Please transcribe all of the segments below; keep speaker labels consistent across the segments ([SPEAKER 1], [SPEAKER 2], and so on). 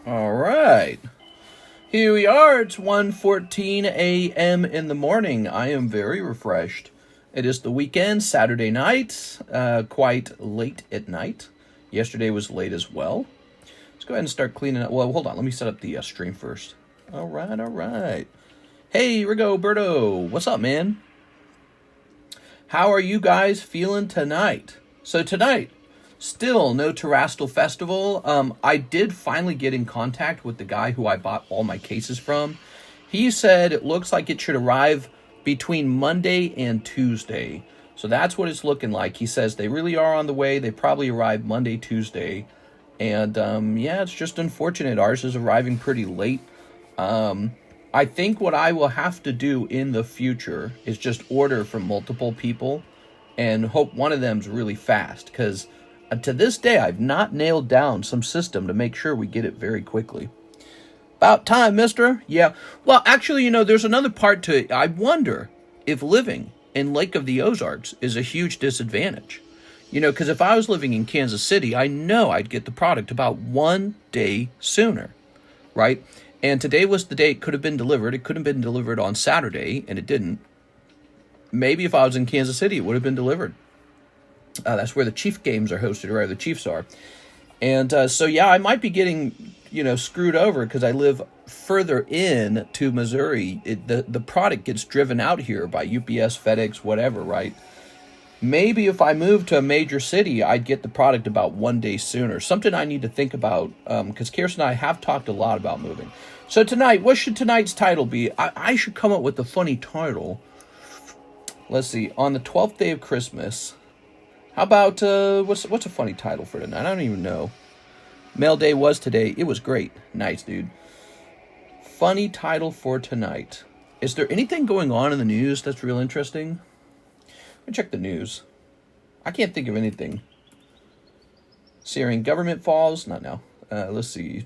[SPEAKER 1] All right. Here we are. It's 1:14 a.m. in the morning. I am very refreshed. It is the weekend, Saturday night, quite late at night. Yesterday was late as well. Let's go ahead and start cleaning up. Well, hold on. Let me set up the stream first. All right. Hey, Rigoberto. What's up, man? How are you guys feeling tonight? So tonight, still no Terastal Festival. I did finally get in contact with the guy who I bought all my cases from. He said it looks like it should arrive between Monday and Tuesday. So that's what it's looking like. He says they really are on the way. They probably arrive Monday, Tuesday. And yeah, it's just unfortunate. Ours is arriving pretty late. I think what I will have to do in the future is just order from multiple people and hope one of them's really fast. Because to this day, I've not nailed down some system to make sure we get it very quickly. About time, mister. Yeah. Well, actually, there's another part to it. I wonder if living in Lake of the Ozarks is a huge disadvantage. Because if I was living in Kansas City, I know I'd get the product about 1 day sooner, right? And today was the day it could have been delivered. It could have been delivered on Saturday, and it didn't. Maybe if I was in Kansas City, it would have been delivered. That's where the Chief games are hosted, or where the Chiefs are. And so, yeah, I might be getting, screwed over because I live further in to Missouri. The product gets driven out here by UPS, FedEx, whatever, right? Maybe if I moved to a major city, I'd get the product about 1 day sooner. Something I need to think about, because Kirsten and I have talked a lot about moving. So tonight, what should tonight's title be? I should come up with a funny title. Let's see. On the 12th day of Christmas. How about, what's a funny title for tonight? I don't even know. Mail day was today. It was great. Nice, dude. Funny title for tonight. Is there anything going on in the news that's real interesting? Let me check the news. I can't think of anything. Syrian government falls. Not now. Let's see.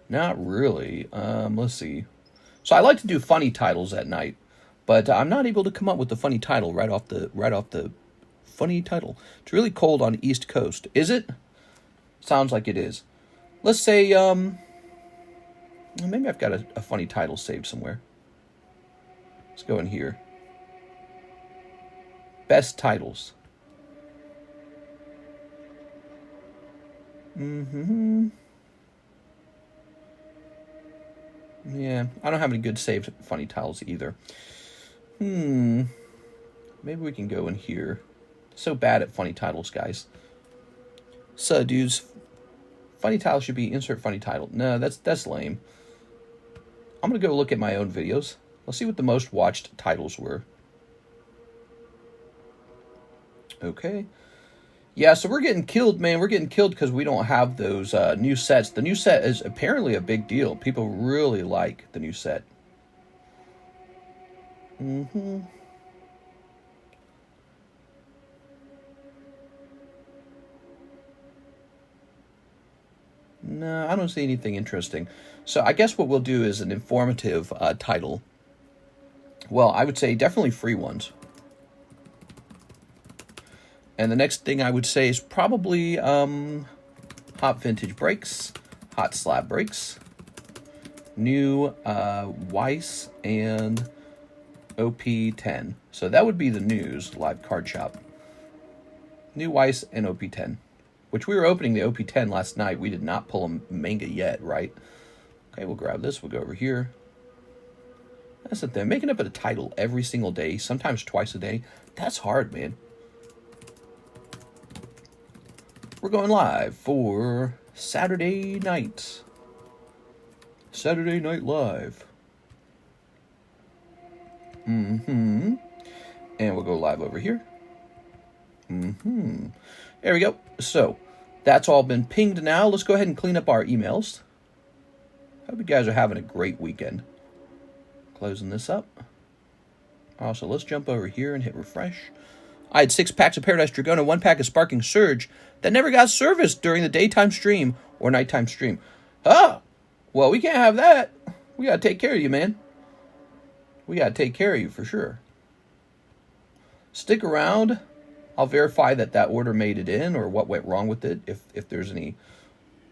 [SPEAKER 1] Not really. Let's see. So I like to do funny titles at night, but I'm not able to come up with a funny title right off the funny title. It's really cold on the East Coast. Is it? Sounds like it is. Let's say, maybe I've got a funny title saved somewhere. Let's go in here. Best titles. Yeah, I don't have any good saved funny titles either. Maybe we can go in here. So bad at funny titles, guys. So, dudes, funny title should be insert funny title. No, that's lame. I'm going to go look at my own videos. Let's see what the most watched titles were. Okay. Yeah, so we're getting killed, man. We're getting killed because we don't have those new sets. The new set is apparently a big deal. People really like the new set. No, I don't see anything interesting. So I guess what we'll do is an informative title. Well, I would say definitely free ones. And the next thing I would say is probably hot vintage brakes, hot slab brakes, new Weiss and OP10. So that would be the news, live card shop. New Weiss and OP10. Which we were opening the OP10 last night. We did not pull a manga yet, right? Okay, we'll grab this. We'll go over here. That's the thing. Making up a title every single day, sometimes twice a day. That's hard, man. We're going live for Saturday night. Saturday Night Live. And we'll go live over here. There we go. So, that's all been pinged now. Let's go ahead and clean up our emails. Hope you guys are having a great weekend. Closing this up. Also, let's jump over here and hit refresh. I had 6 packs of Paradise Dragona, 1 pack of Sparking Surge that never got serviced during the daytime stream or nighttime stream. Oh, we can't have that. We got to take care of you, man. We got to take care of you for sure. Stick around. I'll verify that that order made it in or what went wrong with it, if there's any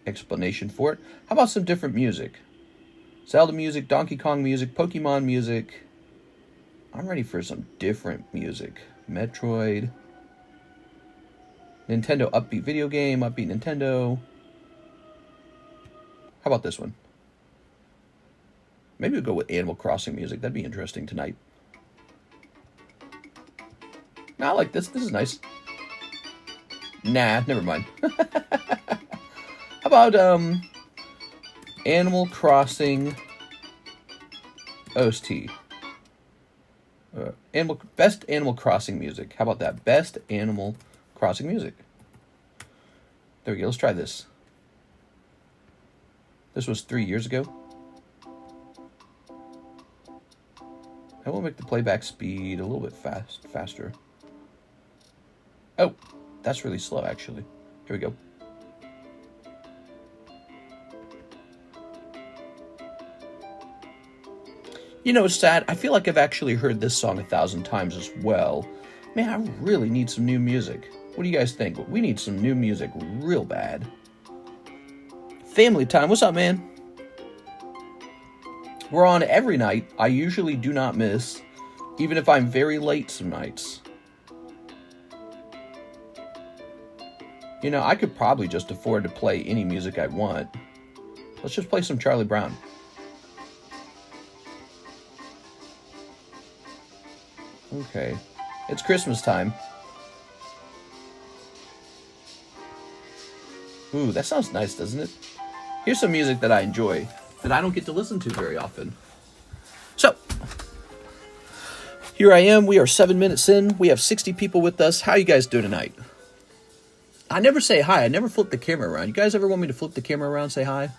[SPEAKER 1] explanation for it. How about some different music? Zelda music, Donkey Kong music, Pokemon music. I'm ready for some different music. Metroid. Nintendo upbeat video game, upbeat Nintendo. How about this one? Maybe we'll go with Animal Crossing music. That'd be interesting tonight. No, I like this. This is nice. Nah, never mind. How about Animal Crossing OST? Best Animal Crossing music. How about that? Best Animal Crossing music. There we go. Let's try this. This was 3 years ago. I will make the playback speed a little bit faster. Oh, that's really slow, actually. Here we go. You know, it's sad. I feel like I've actually heard this song 1,000 times as well. Man, I really need some new music. What do you guys think? We need some new music real bad. Family time. What's up, man? We're on every night. I usually do not miss, even if I'm very late some nights. You know, I could probably just afford to play any music I want. Let's just play some Charlie Brown. Okay. It's Christmas time. Ooh, that sounds nice, doesn't it? Here's some music that I enjoy, that I don't get to listen to very often. So, here I am. We are 7 minutes in. We have 60 people with us. How you guys doing tonight? I never say hi. I never flip the camera around. You guys ever want me to flip the camera around and say hi?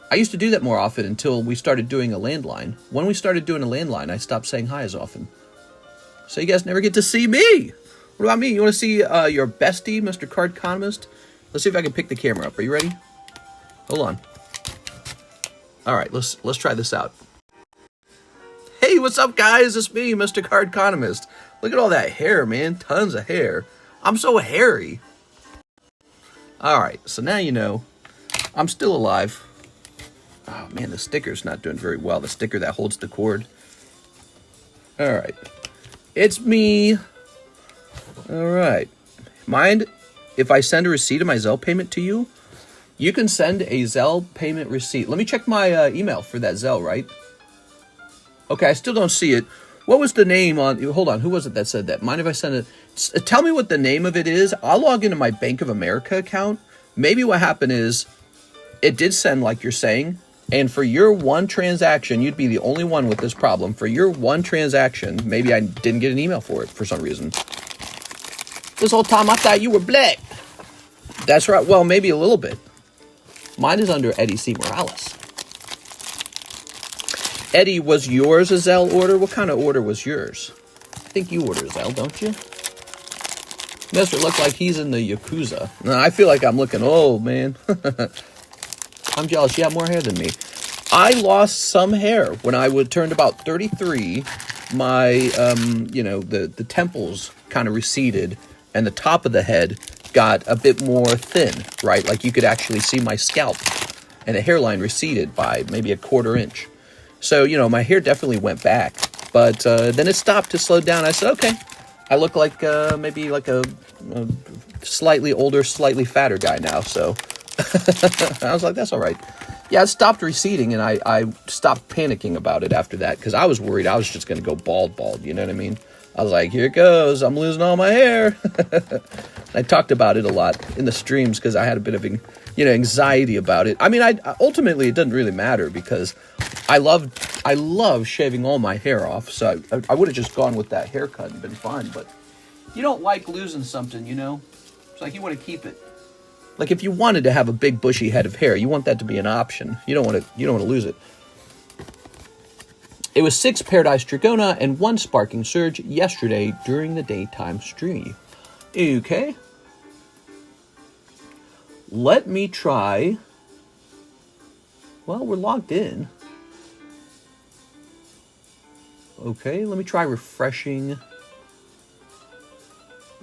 [SPEAKER 1] I used to do that more often until we started doing a landline. When we started doing a landline, I stopped saying hi as often. So you guys never get to see me. What about me? You want to see your bestie, Mr. Cardconomist? Let's see if I can pick the camera up. Are you ready? Hold on. All right, let's try this out. Hey, what's up, guys? It's me, Mr. Cardconomist. Look at all that hair, man. Tons of hair. I'm so hairy. All right, so now you know I'm still alive. Oh, man, the sticker's not doing very well. The sticker that holds the cord. All right. It's me. All right. Mind if I send a receipt of my Zelle payment to you? You can send a Zelle payment receipt. Let me check my email for that Zelle, right? Okay, I still don't see it. What was the name on... Hold on, who was it that said that? Mind if I send it... Tell me what the name of it is. I'll log into my Bank of America account. Maybe what happened is it did send like you're saying, and for your one transaction, you'd be the only one with this problem. For your one transaction, maybe I didn't get an email for it for some reason. This whole time I thought you were black. That's right. Well, maybe a little bit. Mine is under Eddie C. Morales. Eddie, was yours a Zelle order? What kind of order was yours? I think you order Zelle, don't you? Mister look like he's in the Yakuza. No, I feel like I'm looking old, man. I'm jealous. You have more hair than me. I lost some hair when I turned about 33. My, the temples kind of receded, and the top of the head got a bit more thin, right? Like you could actually see my scalp, and the hairline receded by maybe a quarter inch. So, you know, my hair definitely went back, but then it stopped to slow down. I said, okay, I look like maybe like a slightly older, slightly fatter guy now. So I was like, that's all right. Yeah, it stopped receding, and I stopped panicking about it after that because I was worried I was just going to go bald. You know what I mean? I was like, here it goes. I'm losing all my hair. I talked about it a lot in the streams because I had a bit of, anxiety about it. I mean, ultimately it doesn't really matter because I love shaving all my hair off. So I would have just gone with that haircut and been fine. But you don't like losing something, you know? It's like you want to keep it. Like if you wanted to have a big bushy head of hair, you want that to be an option. You don't want to lose it. It was 6 Paradise Dragona and 1 Sparking Surge yesterday during the daytime stream. Okay. Let me try. Well, we're logged in. Okay, let me try refreshing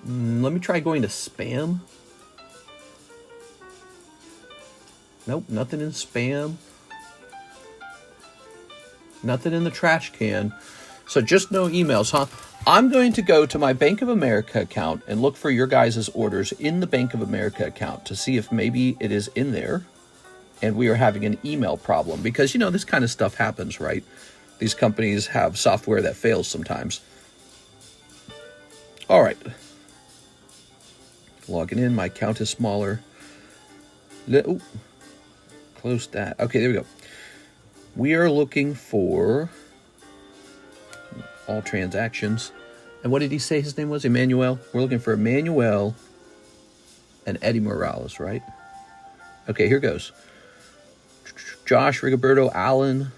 [SPEAKER 1] Let me try going to spam. Nope, nothing in spam. Nothing in the trash can. So just no emails, huh? I'm going to go to my Bank of America account and look for your guys' orders in the Bank of America account to see if maybe it is in there and we are having an email problem. Because, you know, this kind of stuff happens, right? These companies have software that fails sometimes. All right. Logging in. My account is smaller. Ooh. Close that. Okay, there we go. We are looking for all transactions. And what did he say his name was? Emmanuel? We're looking for Emmanuel and Eddie Morales, right? Okay, here goes. Josh, Rigoberto, Allen,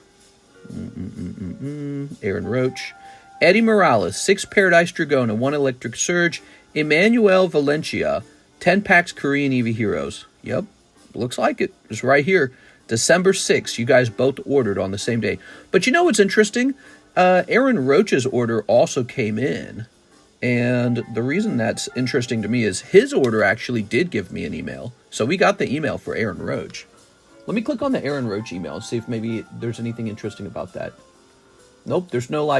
[SPEAKER 1] Aaron Roach, Eddie Morales, 6 Paradise Dragona, 1 Electric Surge, Emmanuel Valencia, 10 packs Korean EV Heroes. Yep, looks like it. It's right here. December 6th, you guys both ordered on the same day. But you know what's interesting? Aaron Roach's order also came in. And the reason that's interesting to me is his order actually did give me an email. So we got the email for Aaron Roach. Let me click on the Aaron Roach email and see if maybe there's anything interesting about that. Nope, there's no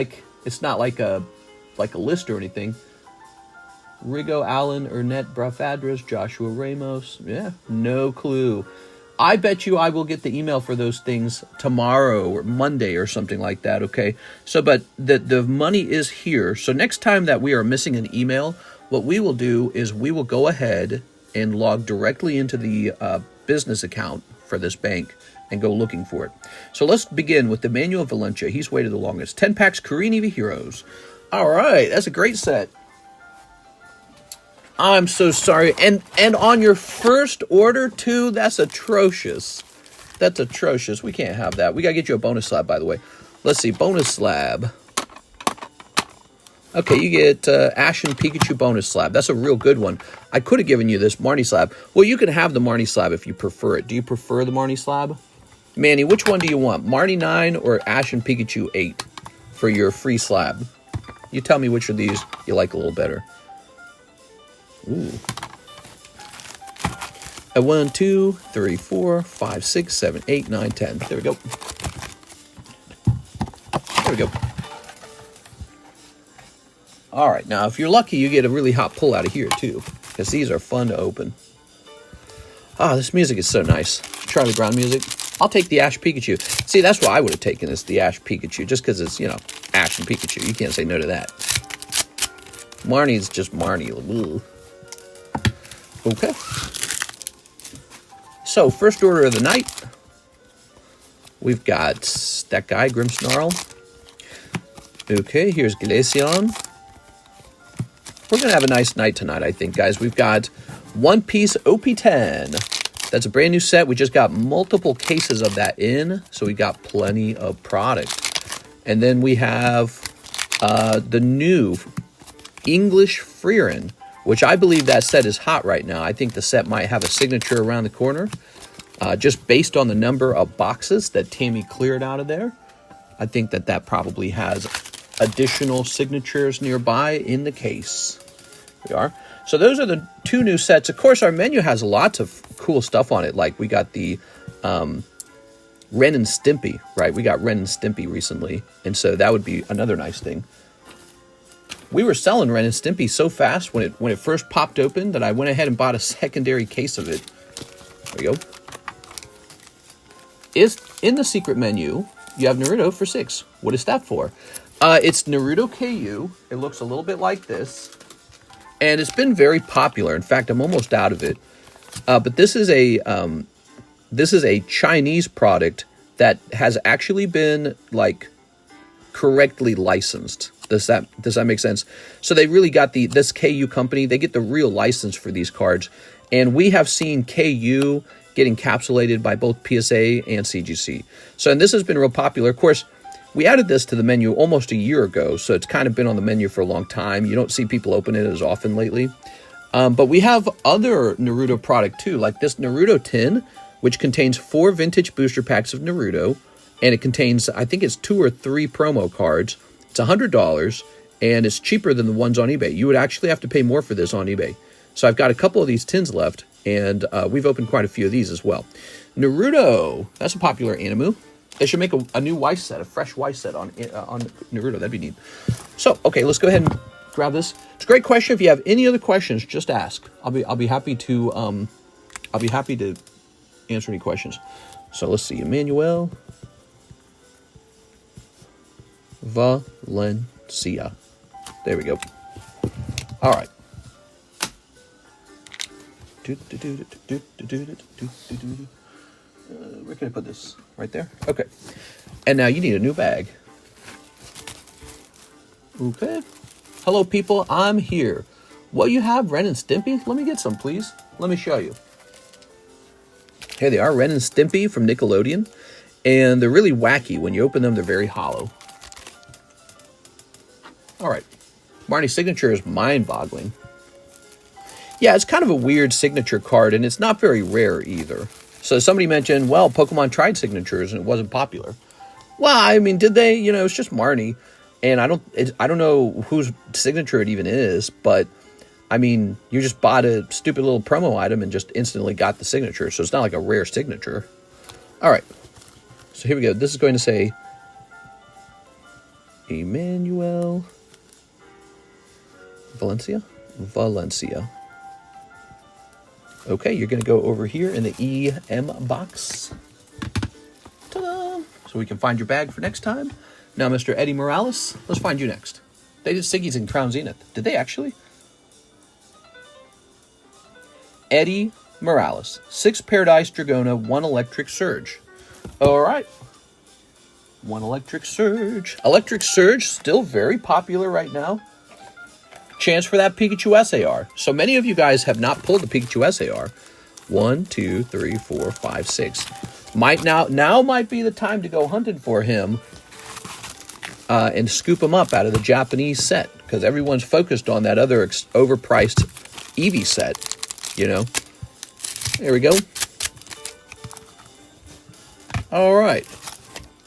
[SPEAKER 1] it's not like a list or anything. Rigo, Allen, Ernest Brafadras, Joshua Ramos. Yeah, no clue. I bet you I will get the email for those things tomorrow or Monday or something like that, okay? So, but the money is here. So next time that we are missing an email, what we will do is we will go ahead and log directly into the business account for this bank and go looking for it. So let's begin with Emmanuel Valencia. He's waited the longest. 10 packs Korean EV Heroes. All right, that's a great set. I'm so sorry. And on your first order, too, that's atrocious. That's atrocious. We can't have that. We got to get you a bonus slab, by the way. Let's see. Bonus slab. Okay, you get Ashen Pikachu bonus slab. That's a real good one. I could have given you this Marnie slab. Well, you can have the Marnie slab if you prefer it. Do you prefer the Marnie slab? Manny, which one do you want? Marnie 9 or Ashen Pikachu 8 for your free slab? You tell me which of these you like a little better. Ooh. 1, 2, 3, 4, 5, 6, 7, 8, 9, 10. There we go. There we go. All right, now if you're lucky, you get a really hot pull out of here too, because these are fun to open. Ah, this music is so nice. Try the ground music. I'll take the Ash Pikachu. See, that's what I would have taken, is the Ash Pikachu, just because it's, you know, Ash and Pikachu. You can't say no to that. Marnie's just Marnie. Ugh. Okay. So, first order of the night. We've got that guy, Grimmsnarl. Okay, here's Glaceon. We're going to have a nice night tonight, I think, guys. We've got One Piece OP10. That's a brand new set. We just got multiple cases of that in, so we got plenty of product. And then we have the new English Freerin, which I believe that set is hot right now. I think the set might have a signature around the corner, just based on the number of boxes that Tammy cleared out of there. I think that probably has additional signatures nearby in the case. We are. So those are the 2 new sets. Of course, our menu has lots of cool stuff on it. Like we got the Ren and Stimpy, right? We got Ren and Stimpy recently. And so that would be another nice thing. We were selling Ren and Stimpy so fast when it first popped open that I went ahead and bought a secondary case of it. There we go. Is in the secret menu, you have Naruto for 6. What is that for? It's Naruto KU. It looks a little bit like this. And it's been very popular. In fact, I'm almost out of it. But this is a Chinese product that has actually been like correctly licensed. Does that make sense? So they really got this KU company. They get the real license for these cards. And we have seen KU get encapsulated by both PSA and CGC. So, and this has been real popular. Of course, we added this to the menu almost a year ago, so it's kind of been on the menu for a long time. You don't see people open it as often lately. But we have other Naruto product too, like this Naruto tin, which contains 4 vintage booster packs of Naruto, and it contains, I think it's 2 or 3 promo cards. It's $100, and it's cheaper than the ones on eBay. You would actually have to pay more for this on eBay. So I've got a couple of these tins left, and we've opened quite a few of these as well. Naruto, that's a popular animu. They should make a new Weiss set, a fresh Weiss set on Naruto. That'd be neat. So, okay, let's go ahead and grab this. It's a great question. If you have any other questions, just ask. I'll be happy to answer any questions. So let's see, Emmanuel Valencia. There we go. All right. Where can I put this? Right there? Okay. And now you need a new bag. Okay. Hello, people. I'm here. What you have, Ren and Stimpy? Let me get some, please. Let me show you. Here they are, Ren and Stimpy from Nickelodeon. And they're really wacky. When you open them, they're very hollow. All right. Marnie's signature is mind-boggling. Yeah, it's kind of a weird signature card, and it's not very rare either. So somebody mentioned, well, Pokemon tried signatures, and it wasn't popular. Well, I mean, did they? You know, it's just Marnie. And I don't know whose signature it even is, but, I mean, you just bought a stupid little promo item and just instantly got the signature, so it's not like a rare signature. All right. So here we go. This is going to say, Emmanuel Valencia. Okay, you're going to go over here in the EM box. Ta-da! So we can find your bag for next time. Now, Mr. Eddie Morales, let's find you next. They did Siggy's in Crown Zenith. Did they actually? Eddie Morales. 6 Paradise Dragona, 1 Electric Surge. All right. 1 Electric Surge. Electric Surge, still very popular right now. Chance for that Pikachu SAR. So many of you guys have not pulled the Pikachu SAR. 1, 2, 3, 4, 5, 6. Now might be the time to go hunting for him and scoop him up out of the Japanese set, because everyone's focused on that other overpriced Eevee set, you know. There we go. All right.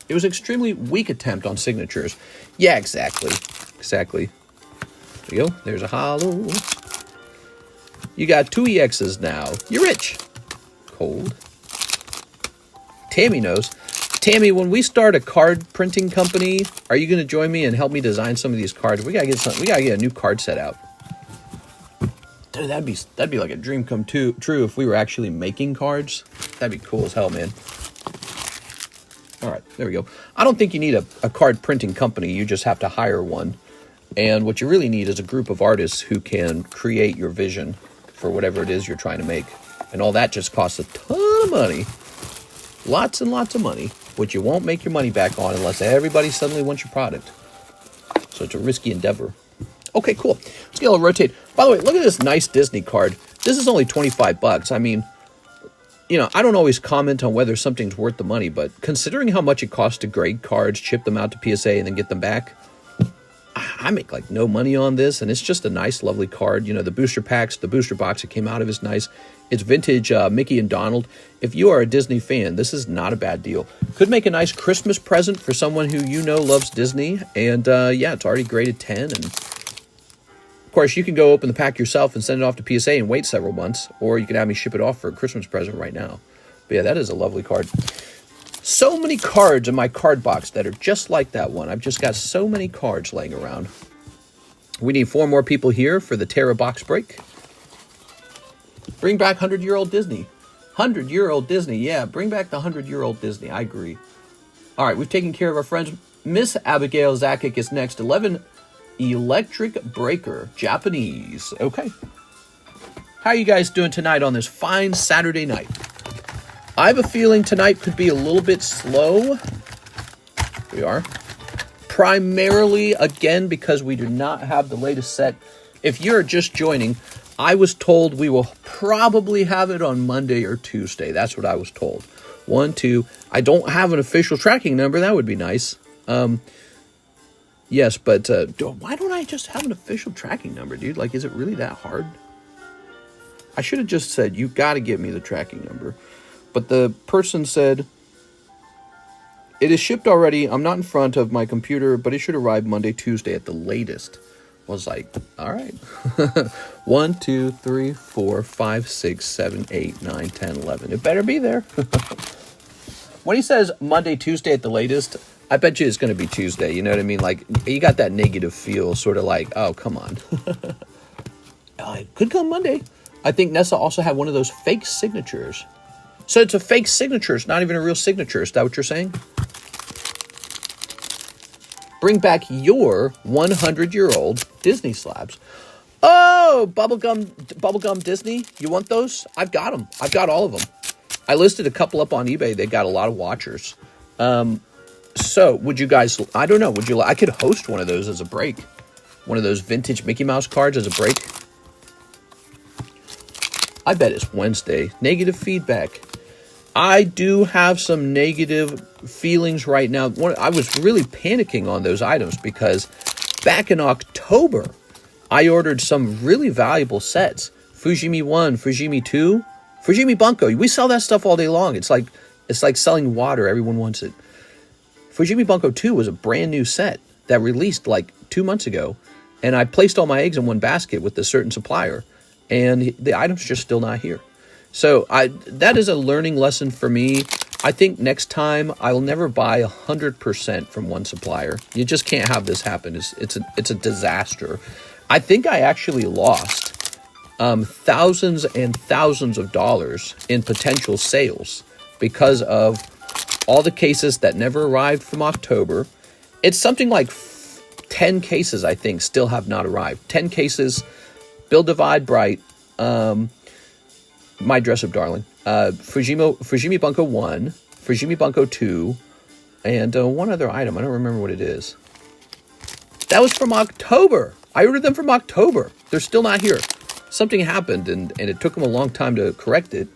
[SPEAKER 1] It was an extremely weak attempt on signatures. Yeah, exactly. There you go. There's a holo. You got 2 EXs now. You're rich. Cold. Tammy knows. Tammy, when we start a card printing company, are you going to join me and help me design some of these cards? We gotta get a new card set out. Dude, that'd be like a dream come true if we were actually making cards. That'd be cool as hell, man. All right, there we go. I don't think you need a card printing company. You just have to hire one. And what you really need is a group of artists who can create your vision for whatever it is you're trying to make. And all that just costs a ton of money. Lots and lots of money, which you won't make your money back on unless everybody suddenly wants your product. So it's a risky endeavor. Okay, cool. Let's get a little rotate. By the way, look at this nice Disney card. This is only 25 bucks. I mean, you know, I don't always comment on whether something's worth the money, but considering how much it costs to grade cards, ship them out to PSA, and then get them back, I make like no money on this, and it's just a nice, lovely card. You know, the booster packs, the booster box it came out of is nice. It's vintage Mickey and Donald. If you are a Disney fan, this is not a bad deal. Could make a nice Christmas present for someone who you know loves Disney. And yeah, it's already graded 10. And of course, you can go open the pack yourself and send it off to PSA and wait several months, or you can have me ship it off for a Christmas present right now. But yeah, that is a lovely card. So many cards in my card box that are just like that one. I've just got so many cards laying around. We need 4 more people here for the Terra box break. Bring back 100-year-old Disney. 100-year-old Disney. Yeah, bring back the 100-year-old Disney. I agree. All right, we've taken care of our friends. Miss Abigail Zakic is next. 11 Electric Breaker. Japanese. Okay. How are you guys doing tonight on this fine Saturday night? I have a feeling tonight could be a little bit slow. We are. Primarily, again, because we do not have the latest set. If you're just joining, I was told we will probably have it on Monday or Tuesday. That's what I was told. 1, 2. I don't have an official tracking number. That would be nice. Yes, but why don't I just have an official tracking number, dude? Like, is it really that hard? I should have just said, you got to give me the tracking number. But the person said, It is shipped already. I'm not in front of my computer, but it should arrive Monday, Tuesday at the latest. I was like, all right. 1, 2, 3, 4, 5, 6, 7, 8, 9, 10, 11. It better be there. When he says Monday, Tuesday at the latest, I bet you it's going to be Tuesday. You know what I mean? Like, you got that negative feel, sort of like, oh, come on. It could come Monday. I think Nessa also had one of those fake signatures. So it's a fake signature. It's not even a real signature. Is that what you're saying? Bring back your 100-year-old Disney slabs. Oh, bubblegum Disney. You want those? I've got them. I've got all of them. I listed a couple up on eBay. They got a lot of watchers. So would you guys, I don't know, would you, I could host one of those as a break. One of those vintage Mickey Mouse cards as a break. I bet it's Wednesday. Negative feedback. I do have some negative feelings right now. I was really panicking on those items because back in October, I ordered some really valuable sets. Fujimi 1, Fujimi 2, Fujimi Bunko. We sell that stuff all day long. It's like selling water. Everyone wants it. Fujimi Bunko 2 was a brand new set that released like 2 months ago. And I placed all my eggs in one basket with a certain supplier. And the item's just still not here. So that is a learning lesson for me. I think next time I'll never buy 100% from one supplier. You just can't have this happen. It's a disaster. I think I actually lost thousands and thousands of dollars in potential sales because of all the cases that never arrived from October. It's something like 10 cases, I think, still have not arrived. 10 cases, Build Divide Bright, My Dress Up Darling, Fujimi Bunko 1, Fujimi Bunko 2, and one other item. I don't remember what it is. That was from October. I ordered them from October. They're still not here. Something happened, and it took them a long time to correct it.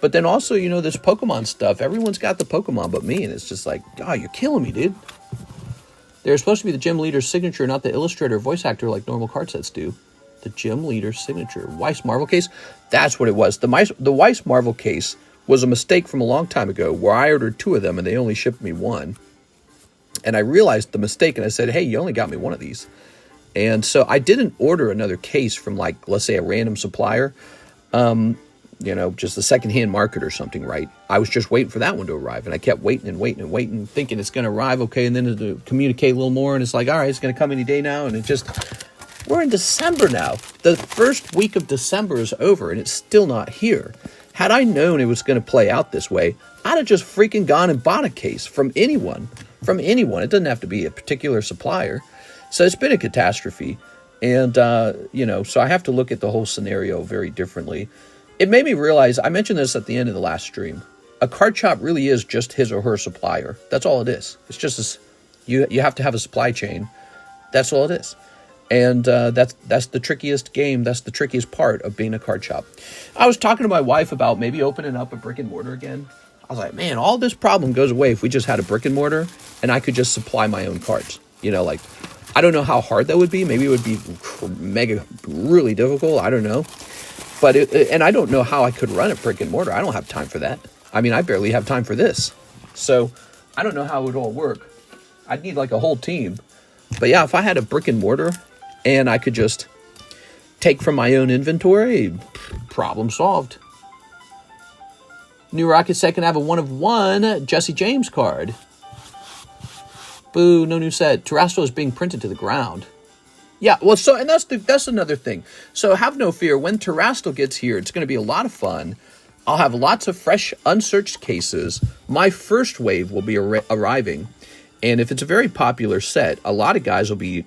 [SPEAKER 1] But then also, you know, this Pokemon stuff. Everyone's got the Pokemon but me, and it's just like, God, you're killing me, dude. They're supposed to be the gym leader's signature, not the illustrator or voice actor like normal card sets do. The gym leader's signature. Weiss Marvel case? That's what it was. The Weiss Marvel case was a mistake from a long time ago where I ordered 2 of them and they only shipped me 1. And I realized the mistake and I said, hey, you only got me 1 of these. And so I didn't order another case from, like, let's say a random supplier. You know, just a secondhand market or something, right? I was just waiting for that one to arrive. And I kept waiting and waiting and waiting, thinking it's going to arrive. Okay, and then to communicate a little more. And it's like, all right, it's going to come any day now. And it just... We're in December now. The first week of December is over, and it's still not here. Had I known it was going to play out this way, I'd have just freaking gone and bought a case from anyone. From anyone. It doesn't have to be a particular supplier. So it's been a catastrophe. And, you know, so I have to look at the whole scenario very differently. It made me realize, I mentioned this at the end of the last stream, a card shop really is just his or her supplier. That's all it is. It's just this, you have to have a supply chain. That's all it is. And that's the trickiest game. That's the trickiest part of being a card shop. I was talking to my wife about maybe opening up a brick and mortar again. I was like, man, all this problem goes away if we just had a brick and mortar and I could just supply my own cards. You know, like, I don't know how hard that would be. Maybe it would be really difficult. I don't know. But and I don't know how I could run a brick and mortar. I don't have time for that. I mean, I barely have time for this. So I don't know how it would all work. I'd need like a whole team. But yeah, if I had a brick and mortar and I could just take from my own inventory, problem solved. New Rocket Set can have a 1/1 Jesse James card. Boo, no new set. Terrestrial is being printed to the ground. Yeah, well, so, and that's another thing. So have no fear. When Terrestrial gets here, it's going to be a lot of fun. I'll have lots of fresh, unsearched cases. My first wave will be arriving. And if it's a very popular set, a lot of guys will be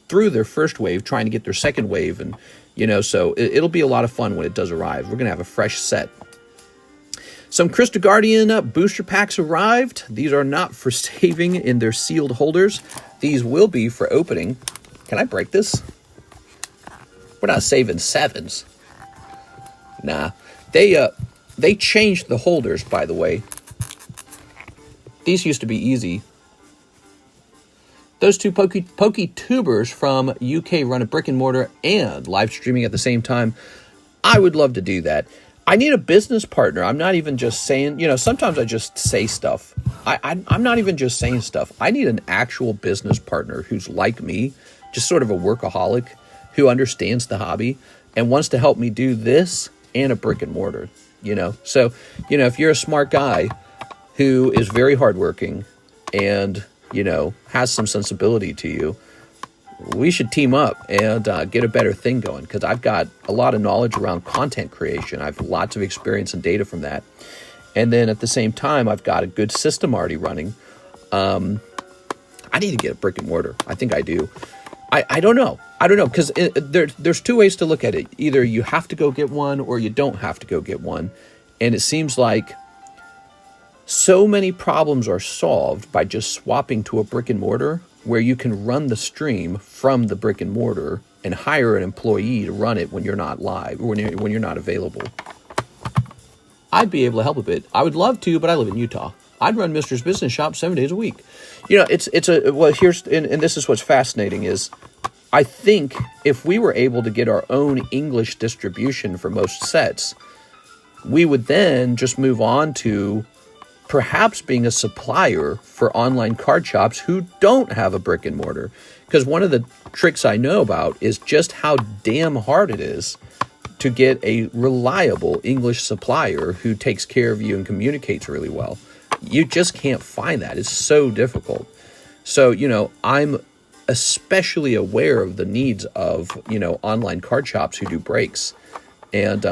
[SPEAKER 1] through their first wave trying to get their second wave. And, you know, so it'll be a lot of fun when it does arrive. We're going to have a fresh set. Some Crystal Guardian booster packs arrived. These are not for saving in their sealed holders. These will be for opening. Can I break this? We're not saving 7s. Nah. They changed the holders, by the way. These used to be easy. Those 2 PokeTubers from UK run a brick and mortar and live streaming at the same time. I would love to do that. I need a business partner. I'm not even just saying, sometimes I just say stuff. I'm not even just saying stuff. I need an actual business partner who's like me, just sort of a workaholic, who understands the hobby and wants to help me do this and a brick and mortar, So, if you're a smart guy who is very hardworking and, has some sensibility to you, we should team up and get a better thing going, because I've got a lot of knowledge around content creation. I have lots of experience and data from that. And then at the same time, I've got a good system already running. I need to get a brick and mortar. I think I do. I don't know. Because there's two ways to look at it. Either you have to go get one or you don't have to go get one. And it seems like so many problems are solved by just swapping to a brick and mortar, where you can run the stream from the brick and mortar and hire an employee to run it when you're not live, or when you're not available. I'd be able to help a bit. I would love to, but I live in Utah. I'd run Mr.'s Business Shop 7 days a week. Here's, and this is what's fascinating is, I think if we were able to get our own English distribution for most sets, we would then just move on to perhaps being a supplier for online card shops who don't have a brick and mortar. Because one of the tricks I know about is just how damn hard it is to get a reliable English supplier who takes care of you and communicates really well. You just can't find that. It's so difficult. So, I'm especially aware of the needs of, online card shops who do breaks. And,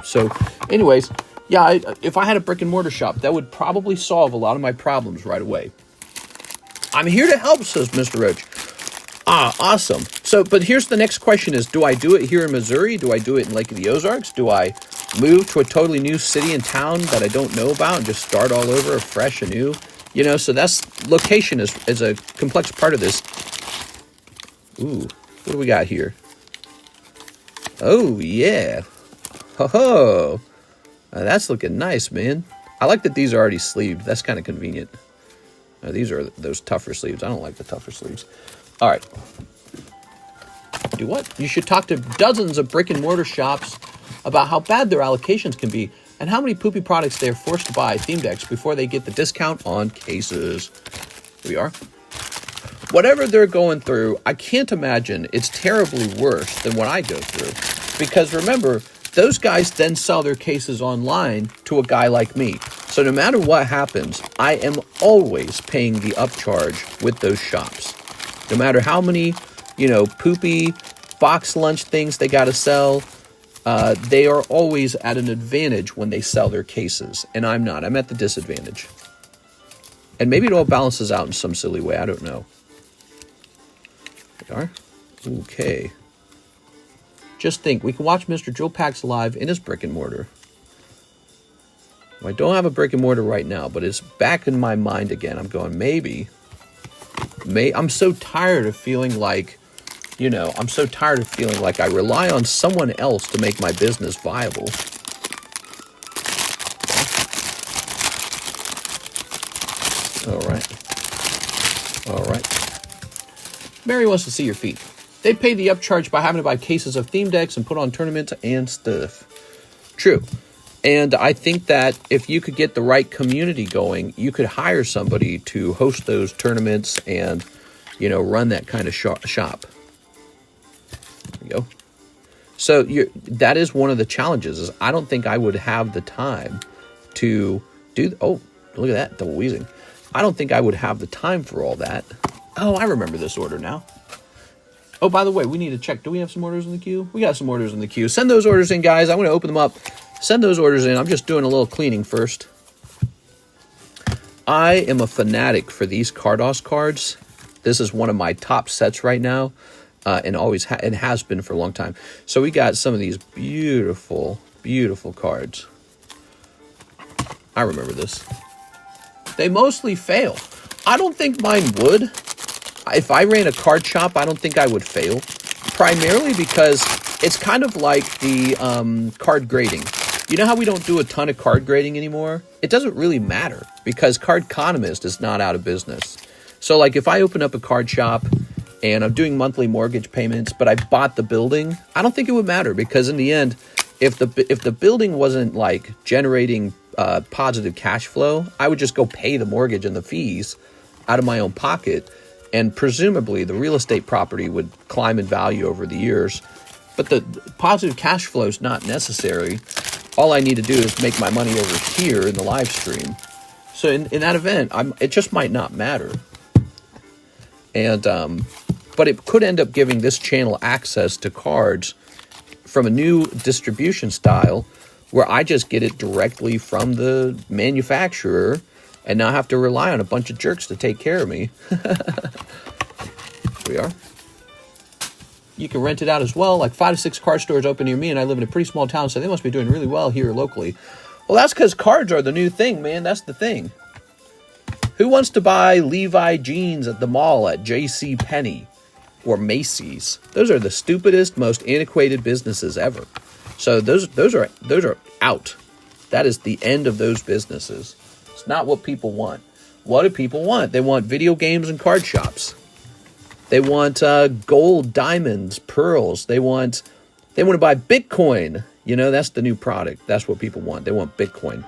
[SPEAKER 1] so anyways, if I had a brick and mortar shop, that would probably solve a lot of my problems right away. I'm here to help, says Mr. Roach. Awesome. So, but here's the next question is, do I do it here in Missouri? Do I do it in Lake of the Ozarks? Do I move to a totally new city and town that I don't know about and just start all over fresh anew? So that's, location is a complex part of this. Ooh, what do we got here? Oh, yeah. Ho-ho. That's looking nice, man. I like that these are already sleeved. That's kind of convenient. These are those tougher sleeves. I don't like the tougher sleeves. All right. Do what? You should talk to dozens of brick and mortar shops about how bad their allocations can be and how many poopy products they're forced to buy theme decks before they get the discount on cases. Here we are. Whatever they're going through, I can't imagine it's terribly worse than what I go through. Because remember, those guys then sell their cases online to a guy like me. So no matter what happens, I am always paying the upcharge with those shops. No matter how many, poopy box lunch things they got to sell, they are always at an advantage when they sell their cases. And I'm not. I'm at the disadvantage. And maybe it all balances out in some silly way. I don't know. There we are. Okay. Just think, we can watch Mr. Joe Pax live in his brick and mortar. I don't have a brick and mortar right now, but it's back in my mind again. I'm going, maybe. I'm so tired of feeling like, I rely on someone else to make my business viable. All right. Mary wants to see your feet. They pay the upcharge by having to buy cases of theme decks and put on tournaments and stuff. True. And I think that if you could get the right community going, you could hire somebody to host those tournaments and, run that kind of shop. There you go. So that is one of the challenges. Is I don't think I would have the time to do. Oh, look at that double wheezing. I don't think I would have the time for all that. Oh, I remember this order now. Oh, by the way, we need to check. Do we have some orders in the queue? We got some orders in the queue. Send those orders in, guys. I'm going to open them up. Send those orders in. I'm just doing a little cleaning first. I am a fanatic for these Cardos cards. This is one of my top sets right now, and always it has been for a long time. So we got some of these beautiful, beautiful cards. I remember this. They mostly fail. I don't think mine would. If I ran a card shop, I don't think I would fail. Primarily because it's kind of like the card grading. You know how we don't do a ton of card grading anymore? It doesn't really matter because CardConomist is not out of business. So like if I open up a card shop and I'm doing monthly mortgage payments, but I bought the building, I don't think it would matter because in the end, if the building wasn't like generating positive cash flow, I would just go pay the mortgage and the fees out of my own pocket, and presumably the real estate property would climb in value over the years. But the positive cash flow is not necessary. All I need to do is make my money over here in the live stream. So in that event, it just might not matter. And but it could end up giving this channel access to cards from a new distribution style where I just get it directly from the manufacturer and not have to rely on a bunch of jerks to take care of me. Here we are. You can rent it out as well. Like 5 to 6 card stores open near me, and I live in a pretty small town, so they must be doing really well here locally. Well, that's because cards are the new thing, man. That's the thing. Who wants to buy Levi jeans at the mall at J.C. Penney or Macy's? Those are the stupidest, most antiquated businesses ever. So those are out. That is the end of those businesses. It's not what people want. What do people want? They want video games and card shops. They want gold, diamonds, pearls. They want to buy Bitcoin. You know, that's the new product. That's what people want. They want Bitcoin.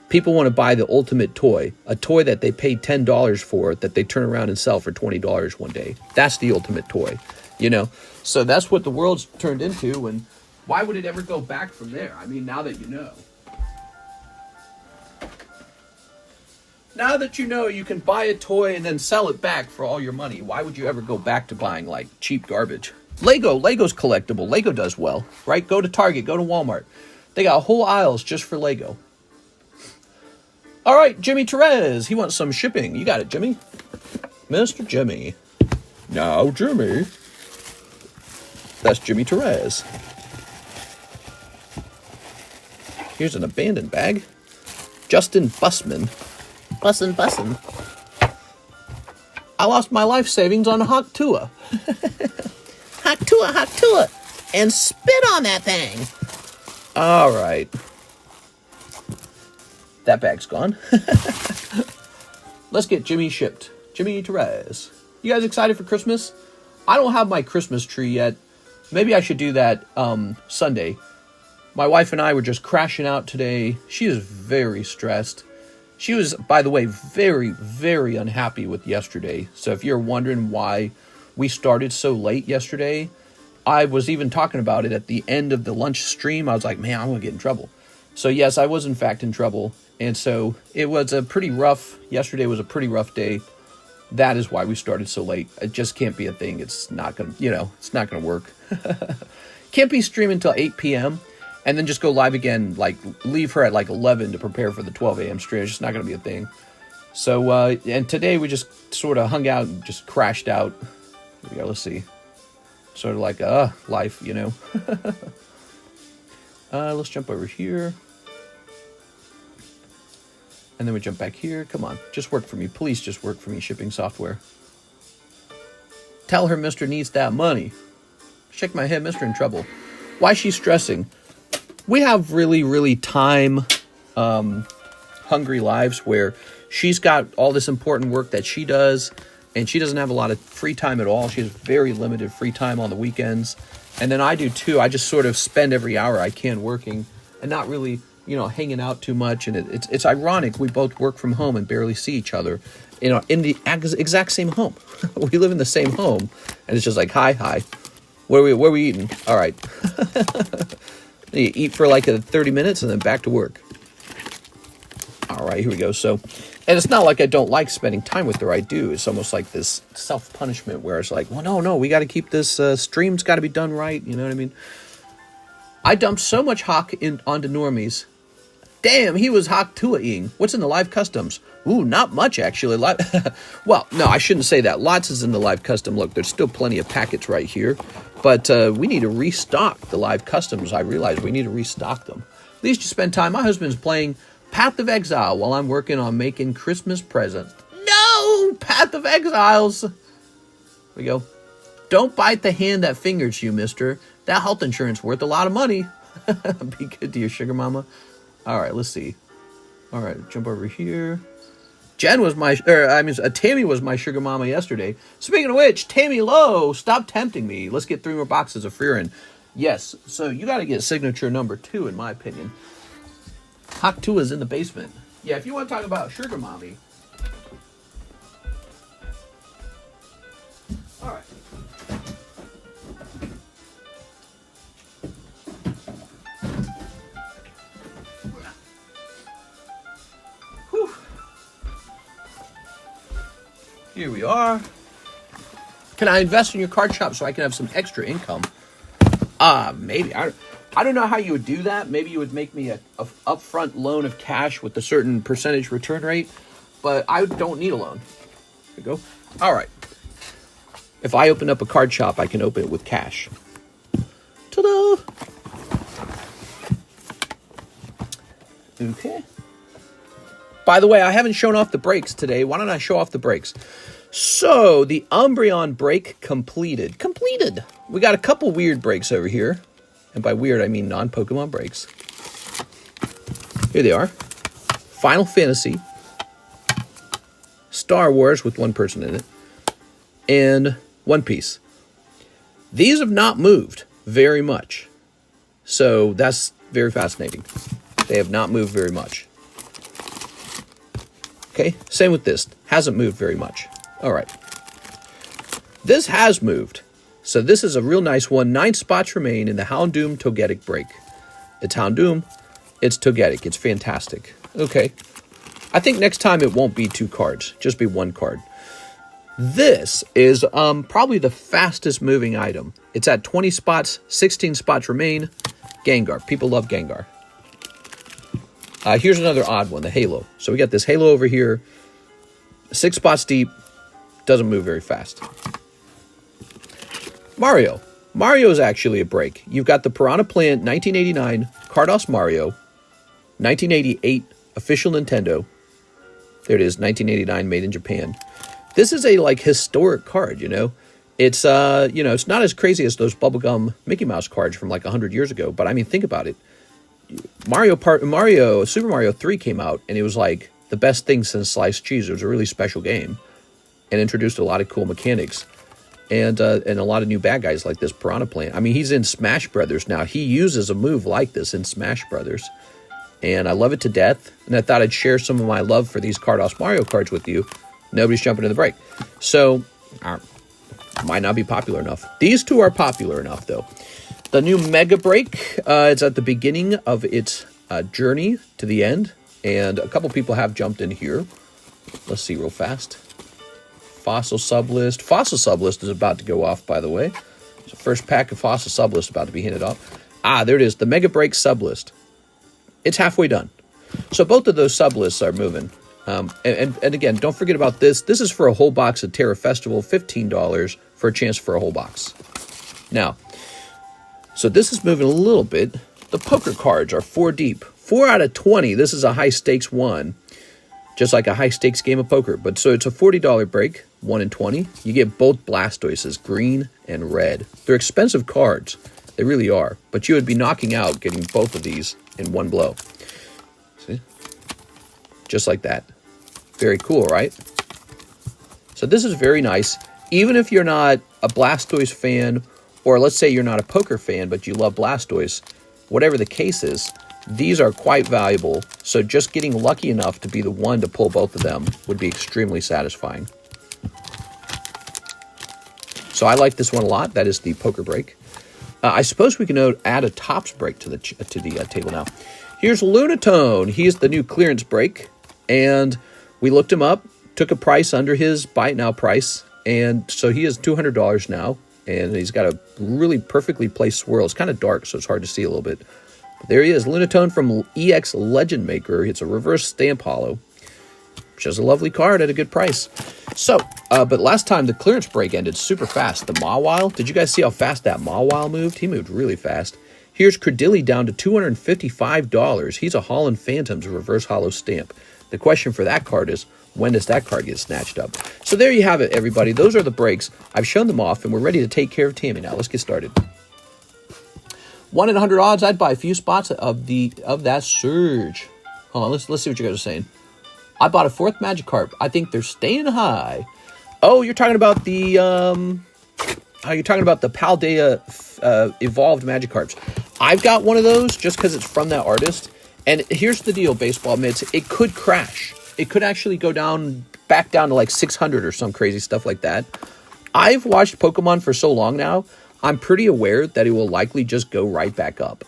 [SPEAKER 1] People want to buy the ultimate toy, a toy that they paid $10 for that they turn around and sell for $20 one day. That's the ultimate toy, you know. So that's what the world's turned into, and why would it ever go back from there? I mean, now that you know. Now that you know you can buy a toy and then sell it back for all your money, why would you ever go back to buying, like, cheap garbage? Lego's collectible. Lego does well, right? Go to Target, go to Walmart. They got whole aisles just for Lego. All right, Jimmy Therese, he wants some shipping. You got it, Jimmy. Mr. Jimmy. Now, Jimmy. That's Jimmy Therese. Here's an abandoned bag. Justin Bussman. Bussin'. I lost my life savings on Haktua. Haktua. And spit on that thing. All right. That bag's gone. Let's get Jimmy shipped. Jimmy Therese. You guys excited for Christmas? I don't have my Christmas tree yet. Maybe I should do that Sunday. My wife and I were just crashing out today. She is very stressed. She was, by the way, very, very unhappy with yesterday. So if you're wondering why we started so late yesterday, I was even talking about it at the end of the lunch stream. I was like, man, I'm going to get in trouble. So yes, I was in fact in trouble. And so it was yesterday was a pretty rough day. That is why we started so late. It just can't be a thing. It's not going to, it's not going to work. Can't be streaming until 8 p.m. and then just go live again, like leave her at like 11 to prepare for the 12 a.m. stream. It's just not going to be a thing. So, and today we just sort of hung out and just crashed out. Here we go, let's see. Sort of like, life, you know. Let's jump over here. And then we jump back here. Come on, just work for me. Please just work for me, shipping software. Tell her Mr. needs that money. Shake my head, Mr. in trouble. Why is she stressing? We have really, really time hungry lives where she's got all this important work that she does, and she doesn't have a lot of free time at all. She has very limited free time on the weekends. And then I do too. I just sort of spend every hour I can working and not really, hanging out too much. And it's ironic. We both work from home and barely see each other, in the exact same home. We live in the same home, and it's just like, hi. Where are we eating? All right. You eat for like 30 minutes and then back to work. All right, here we go. So, and it's not like I don't like spending time with her. I do. It's almost like this self-punishment where it's like, well, no, we got to keep this stream's got to be done right. You know what I mean? I dumped so much Hawk onto normies. Damn, he was Hawk Tua-ing. What's in the live customs? Ooh, not much, actually. Well, no, I shouldn't say that. Lots is in the live custom. Look, there's still plenty of packets right here. But we need to restock the live customs. I realize we need to restock them. At least you spend time. My husband's playing Path of Exile while I'm working on making Christmas presents. No! Path of Exiles! Here we go. Don't bite the hand that fingers you, mister. That health insurance worth a lot of money. Be good to your sugar mama. All right, let's see. All right, jump over here. Tammy was my sugar mama yesterday. Speaking of which, Tammy Lowe, stop tempting me. Let's get 3 more boxes of Freerin. Yes, so you got to get signature number 2, in my opinion. Hawk 2 is in the basement. Yeah, if you want to talk about Sugar Mommy. All right. Whew. Here we are. Can I invest in your card shop so I can have some extra income? Maybe. I don't know how you would do that. Maybe you would make me a upfront loan of cash with a certain percentage return rate, but I don't need a loan. There you go. All right. If I open up a card shop, I can open it with cash. Ta-da! Okay. By the way, I haven't shown off the breaks today. Why don't I show off the breaks? So, the Umbreon break completed. Completed! We got a couple weird breaks over here. And by weird, I mean non-Pokemon breaks. Here they are. Final Fantasy. Star Wars with one person in it. And One Piece. These have not moved very much. So, that's very fascinating. They have not moved very much. Okay, same with this. Hasn't moved very much. All right. This has moved. So this is a real nice one. 9 spots remain in the Houndoom Togetic break. It's Houndoom. It's Togetic. It's fantastic. Okay. I think next time it won't be 2 cards. Just be 1 card. This is probably the fastest moving item. It's at 20 spots. 16 spots remain. Gengar. People love Gengar. Here's another odd one. The Halo. So we got this Halo over here. 6 spots deep. Doesn't move very fast. Mario. Mario is actually a break. You've got the Piranha Plant 1989 Cardos Mario. 1988 official Nintendo. There it is, 1989 made in Japan. This is a like historic card, you know. It's it's not as crazy as those bubblegum Mickey Mouse cards from like 100 years ago, but I mean think about it. Super Mario 3 came out and it was like the best thing since sliced cheese. It was a really special game. And introduced a lot of cool mechanics and a lot of new bad guys like this Piranha Plant. I mean, he's in Smash Brothers now. He uses a move like this in Smash Brothers, and I love it to death. And I thought I'd share some of my love for these Cardos Mario cards with you. Nobody's jumping in the break, so might not be popular enough. These 2 are popular enough, though. The new Mega Break, it's at the beginning of its journey to the end, and a couple people have jumped in here. Let's see real fast. Fossil Sublist. Fossil Sublist is about to go off, by the way. So first pack of Fossil Sublist about to be handed off. There it is. The Mega Break Sublist. It's halfway done. So both of those Sublists are moving. And again, don't forget about this. This is for a whole box at Terra Festival. $15 for a chance for a whole box. Now, so this is moving a little bit. The poker cards are 4 deep. 4 out of 20. This is a high stakes one. Just like a high-stakes game of poker. But so it's a $40 break, 1 in 20. You get both Blastoises, green and red. They're expensive cards. They really are. But you would be knocking out getting both of these in one blow. See? Just like that. Very cool, right? So this is very nice. Even if you're not a Blastoise fan, or let's say you're not a poker fan, but you love Blastoise, whatever the case is, these are quite valuable, so just getting lucky enough to be the one to pull both of them would be extremely satisfying. So I like this one a lot. That is the poker break. I suppose we can add a tops break to the table now. Here's Lunatone. He's the new clearance break, and we looked him up, took a price under his buy it now price, and so he is $200 now, and he's got a really perfectly placed swirl. It's kind of dark, so it's hard to see a little bit. There he is, Lunatone from EX Legend Maker. It's a reverse stamp holo, which is a lovely card at a good price. So, but last time the clearance break ended super fast. The Mawile, did you guys see how fast that Mawile moved? He moved really fast. Here's Credilli down to $255. He's a Holland Phantoms reverse holo stamp. The question for that card is, when does that card get snatched up? So there you have it, everybody. Those are the breaks. I've shown them off, and we're ready to take care of Tammy now. Let's get started. 1 in 100 odds, I'd buy a few spots of that surge. Hold on, let's see what you guys are saying. I bought a 4th Magikarp. I think they're staying high. Oh, you're talking about the you're talking about the Paldea Evolved Magikarps. I've got one of those just because it's from that artist. And here's the deal, Baseball Mitts. It could crash. It could actually go back down to like 600 or some crazy stuff like that. I've watched Pokemon for so long now, I'm pretty aware that it will likely just go right back up.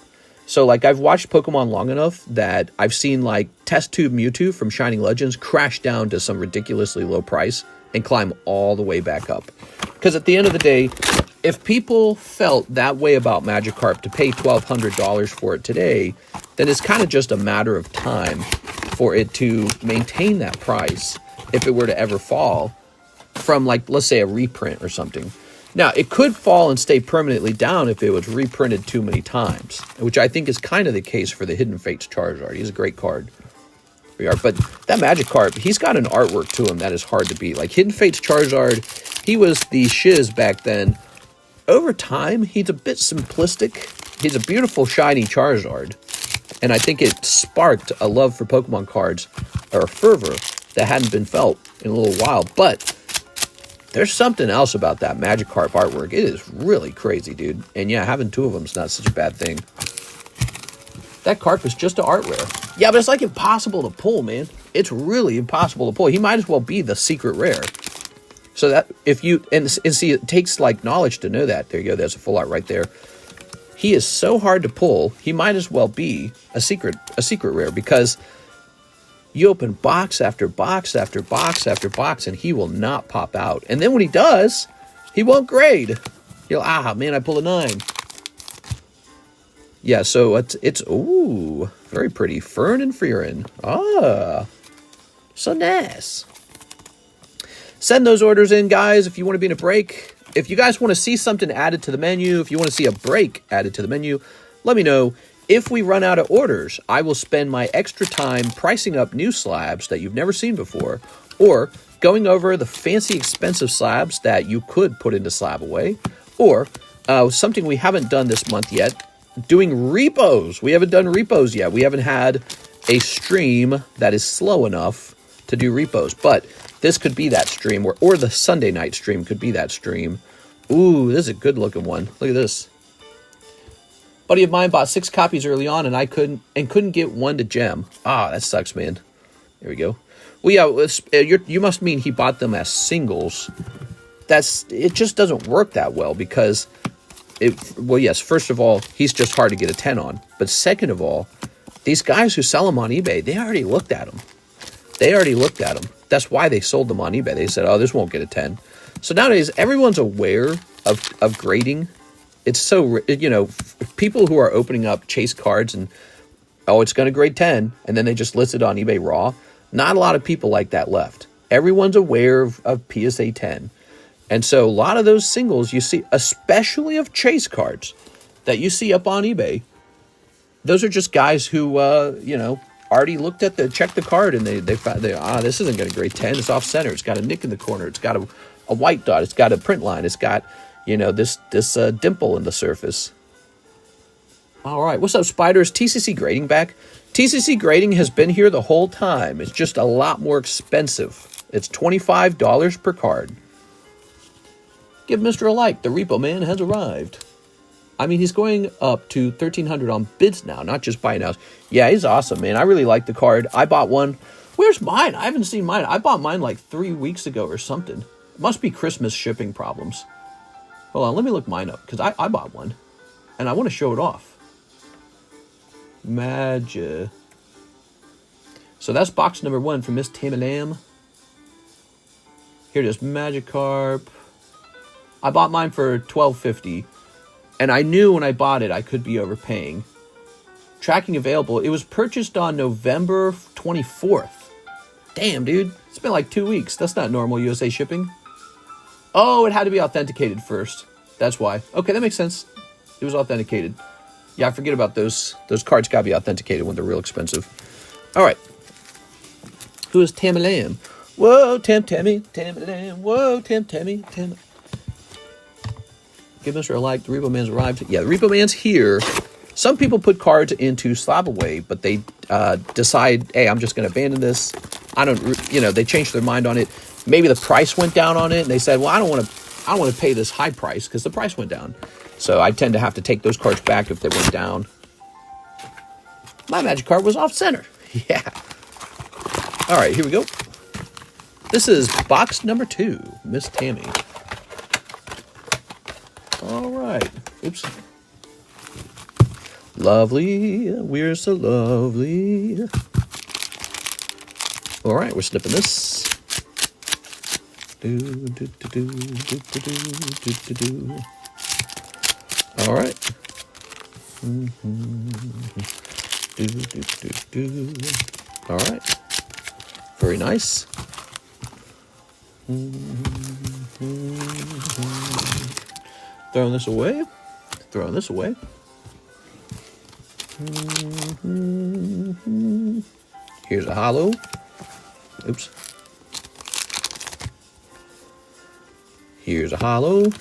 [SPEAKER 1] So, like, I've watched Pokemon long enough that I've seen, like, Test Tube Mewtwo from Shining Legends crash down to some ridiculously low price and climb all the way back up. Because at the end of the day, if people felt that way about Magikarp to pay $1,200 for it today, then it's kind of just a matter of time for it to maintain that price if it were to ever fall from, like, let's say a reprint or something. Now, it could fall and stay permanently down if it was reprinted too many times, which I think is kind of the case for the Hidden Fates Charizard. He's a great card. But that Magikarp, he's got an artwork to him that is hard to beat. Like, Hidden Fates Charizard, he was the shiz back then. Over time, he's a bit simplistic. He's a beautiful, shiny Charizard. And I think it sparked a love for Pokemon cards, or a fervor, that hadn't been felt in a little while. But there's something else about that Magikarp artwork. It is really crazy, dude. And yeah, having two of them is not such a bad thing. That Carp is just an art rare. Yeah, but it's like impossible to pull, man. It's really impossible to pull. He might as well be the secret rare. So that if you, and see, it takes like knowledge to know that. There you go. There's a full art right there. He is so hard to pull. He might as well be a secret rare, because you open box after box after box after box, and he will not pop out. And then when he does, he won't grade. You'll, man, I pulled a 9. Yeah, so it's ooh, very pretty. Fern and Freerin. So nice. Send those orders in, guys, if you want to be in a break. If you guys want to see something added to the menu, if you want to see a break added to the menu, let me know. If we run out of orders, I will spend my extra time pricing up new slabs that you've never seen before, or going over the fancy expensive slabs that you could put into Slabway, or something we haven't done this month yet, doing repos. We haven't done repos yet. We haven't had a stream that is slow enough to do repos, but this could be that stream, or the Sunday night stream could be that stream. Ooh, this is a good looking one. Look at this. Buddy of mine bought 6 copies early on, and I couldn't get one to gem. That sucks, man. There we go. Well, yeah, you must mean he bought them as singles. It just doesn't work that well, because well, yes, first of all, he's just hard to get a 10 on. But second of all, these guys who sell them on eBay, they already looked at them. That's why they sold them on eBay. They said, this won't get a 10. So nowadays, everyone's aware of grading. It's so, people who are opening up chase cards and, it's going to grade 10, and then they just list it on eBay raw. Not a lot of people like that left. Everyone's aware of PSA 10. And so a lot of those singles you see, especially of chase cards that you see up on eBay, those are just guys who, already looked at checked the card, and they found, this isn't going to grade 10. It's off center. It's got a nick in the corner. It's got a white dot. It's got a print line. It's got, this dimple in the surface. All right. What's up, Spiders? TCC grading back. TCC grading has been here the whole time. It's just a lot more expensive. It's $25 per card. Give Mr. a like. The Repo Man has arrived. I mean, he's going up to 1,300 on bids now, not just buy nows. Yeah, he's awesome, man. I really like the card. I bought one. Where's mine? I haven't seen mine. I bought mine like 3 weeks ago or something. It must be Christmas shipping problems. Hold on, let me look mine up, because I bought one, and I want to show it off. Magic. So that's box number 1 from Miss Tamalam. Here it is, Magikarp. I bought mine for $12.50, and I knew when I bought it I could be overpaying. Tracking available. It was purchased on November 24th. Damn, dude. It's been like 2 weeks. That's not normal USA shipping. Oh, it had to be authenticated first. That's why. Okay, that makes sense. It was authenticated. Yeah, I forget about those. Those cards got to be authenticated when they're real expensive. All right. Who is Tamalam? Whoa, Tamalam. Whoa, Tam. Give Mr. a like. The Repo Man's arrived. Yeah, the Repo Man's here. Some people put cards into Slabway, but they decide, hey, I'm just going to abandon this. They changed their mind on it. Maybe the price went down on it, and they said, well, I don't want to I don't want to pay this high price because the price went down. So I tend to have to take those cards back if they went down. My magic card was off center. Yeah. All right, here we go. This is box number 2, Miss Tammy. All right. Oops. Lovely. We're so lovely. All right, we're snipping this. All right. All right. Very nice. Throwing this away. Throwing this away. Here's a holo. Oops. Here's a holo.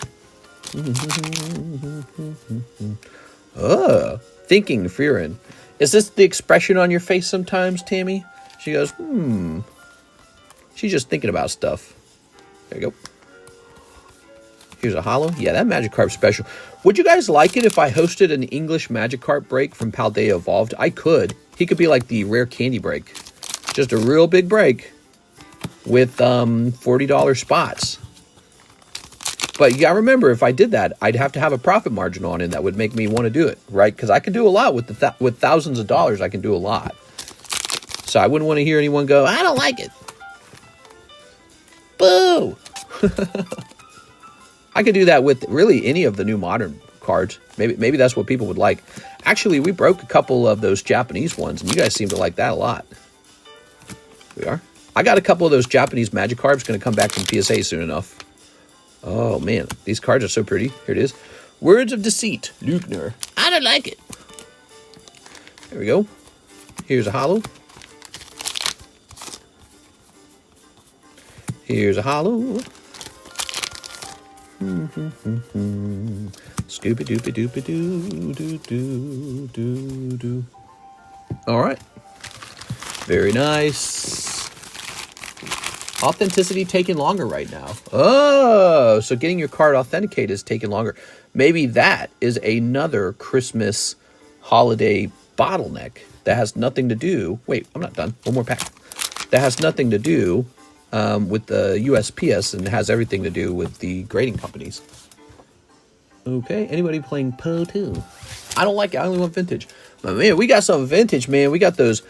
[SPEAKER 1] Thinking, fearing. Is this the expression on your face sometimes, Tammy? She goes, She's just thinking about stuff. There you go. Here's a holo. Yeah, that magic card special. Would you guys like it if I hosted an English magic card break from Paldea Evolved? I could. He could be like the rare candy break. Just a real big break with $40 spots. But you gotta remember, if I did that, I'd have to have a profit margin on it that would make me want to do it, right? Because I can do a lot with with thousands of dollars. I can do a lot. So I wouldn't want to hear anyone go, I don't like it. Boo! I could do that with really any of the new modern cards. Maybe that's what people would like. Actually, we broke a couple of those Japanese ones, and you guys seem to like that a lot. We are. I got a couple of those Japanese magic cards going to come back from PSA soon enough. Oh, man. These cards are so pretty. Here it is. Words of Deceit. Lugner. I don't like it. There we go. Here's a holo. Here's a holo. Scooby doopy doopy doo doo doo doo doo. All right. Very nice. Authenticity taking longer right now. Oh, so getting your card authenticated is taking longer. Maybe that is another Christmas holiday bottleneck that has nothing to do. Wait, I'm not done. One more pack. That has nothing to do with the USPS and has everything to do with the grading companies. Okay, anybody playing Poe 2? I don't like it. I only want vintage. But man, we got some vintage, man. We got those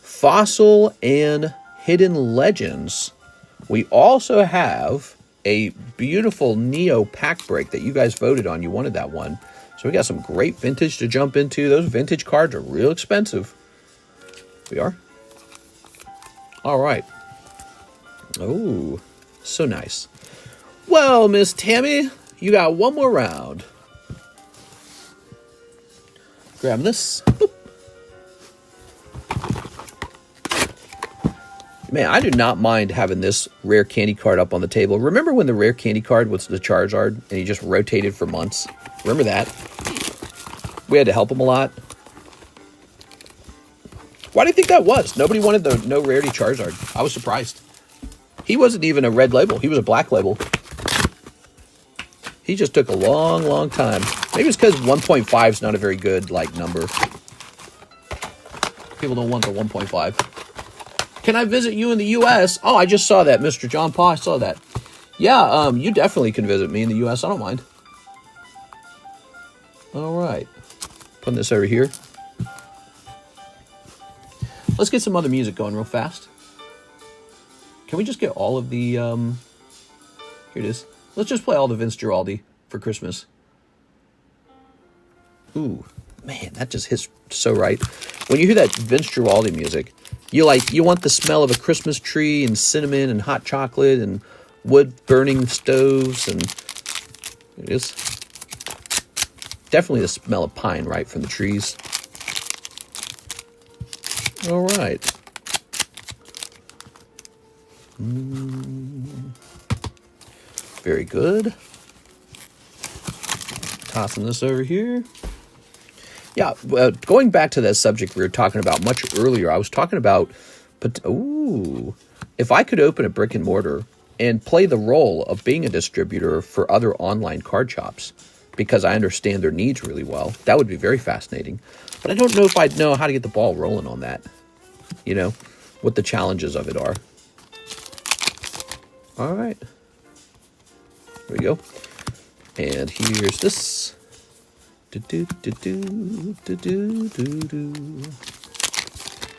[SPEAKER 1] Fossil and Hidden Legends. We also have a beautiful Neo pack break that you guys voted on. You wanted that one. So we got some great vintage to jump into. Those vintage cards are real expensive. We are. All right. Oh, so nice. Well, Miss Tammy, you got one more round. Grab this. Boop. Man, I do not mind having this rare candy card up on the table. Remember when the rare candy card was the Charizard and he just rotated for months? Remember that? We had to help him a lot. Why do you think that was? Nobody wanted the no rarity Charizard. I was surprised. He wasn't even a red label. He was a black label. He just took a long, long time. Maybe it's because 1.5 is not a very good number. People don't want the 1.5. Can I visit you in the U.S.? Oh, I just saw that, Mr. John Paul. I saw that. Yeah, you definitely can visit me in the U.S. I don't mind. All right. Putting this over here. Let's get some other music going real fast. Can we just get all of the... Here it is. Let's just play all the Vince Giraldi for Christmas. Ooh, man, that just hits so right. When you hear that Vince Giraldi music... You want the smell of a Christmas tree and cinnamon and hot chocolate and wood burning stoves and it is definitely the smell of pine, right, from the trees. All right. Very good. Tossing this over here. Yeah, going back to that subject we were talking about much earlier, I was talking about, if I could open a brick and mortar and play the role of being a distributor for other online card shops, because I understand their needs really well. That would be very fascinating. But I don't know if I'd know how to get the ball rolling on that. You know, what the challenges of it are. All right. There we go. And here's this.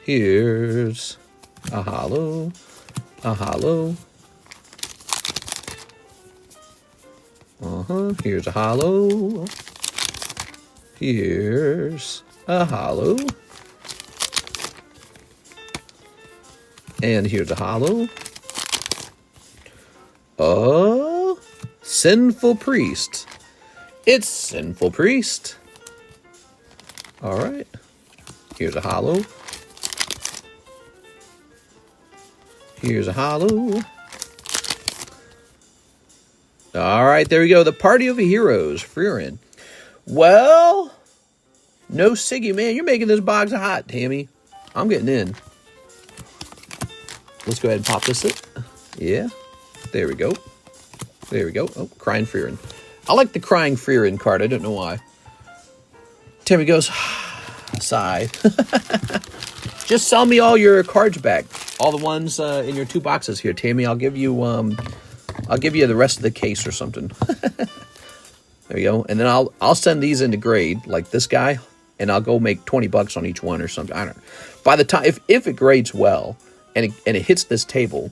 [SPEAKER 1] Here's a holo. A holo. Here's a holo. Here's a holo. And here's a holo. Oh, Sinful Priest. It's Sinful Priest. All right. Here's a holo. Here's a holo. All right, there we go. The Party of Heroes. Freerin. Well, no Siggy, man. You're making this box hot, Tammy. I'm getting in. Let's go ahead and pop this in. Yeah. There we go. There we go. Oh, Crying Freerin. I like the Crying Freerin card. I don't know why. Tammy goes, sigh. Just sell me all your cards back. All the ones in your 2 boxes here, Tammy. I'll give you the rest of the case or something. There you go. And then I'll send these into grade, like this guy, and I'll go make $20 on each one or something. I don't know. By the time, if it grades well and it hits this table,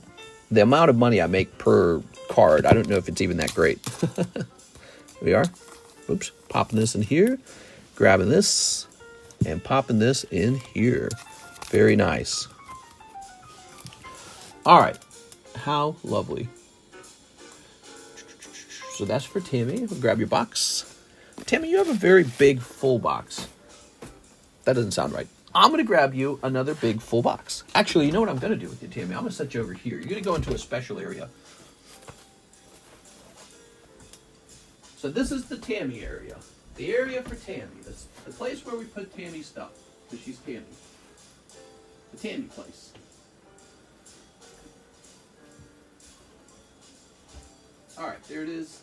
[SPEAKER 1] the amount of money I make per card, I don't know if it's even that great. Here we are. Oops. Popping this in here. Grabbing this. And popping this in here. Very nice. All right. How lovely. So that's for Tammy. Grab your box. Tammy, you have a very big full box. That doesn't sound right. I'm going to grab you another big full box. Actually, you know what I'm going to do with you, Tammy? I'm going to set you over here. You're going to go into a special area. So this is the Tammy area. The area for Tammy. That's the place where we put Tammy's stuff. Because she's Tammy. The Tammy place. Alright, there it is.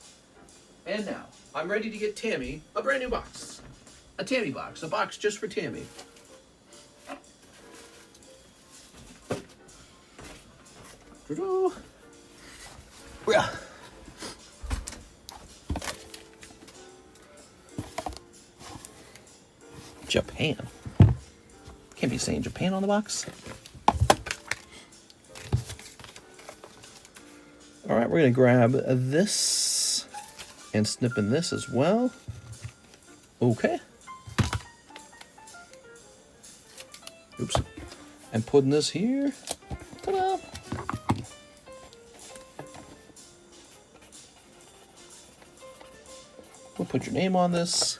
[SPEAKER 1] And now, I'm ready to get Tammy a brand new box. A Tammy box. A box just for Tammy. Yeah. Japan. Can't be saying Japan on the box. All right, we're going to grab this and snip in this as well. Okay. Oops. And putting this here. Ta-da! We'll put your name on this.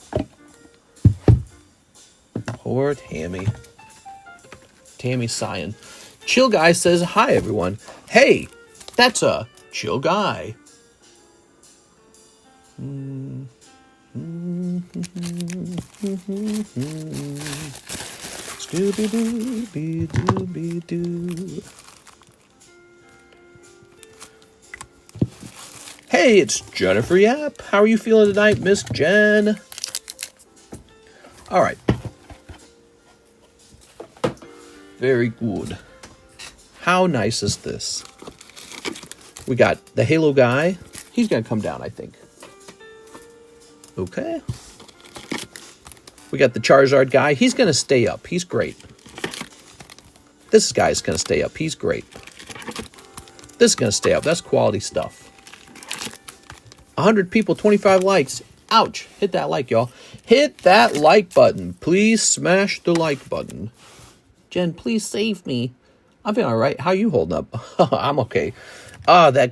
[SPEAKER 1] Poor Tammy. Tammy sighing. Chill Guy says, hi, everyone. Hey, that's a chill guy. Scooby-Dooby-Dooby-Doo. Hey, it's Jennifer Yap. How are you feeling tonight, Miss Jen? All right. Very good. How nice is this? We got the Halo guy. He's going to come down, I think. Okay. We got the Charizard guy. He's going to stay up. He's great. This guy's going to stay up. He's great. This is going to stay up. That's quality stuff. 100 people, 25 likes. Ouch. Hit that like, y'all. Hit that like button. Please smash the like button. Jen, please save me. I'm feeling all right. How are you holding up? I'm okay. So I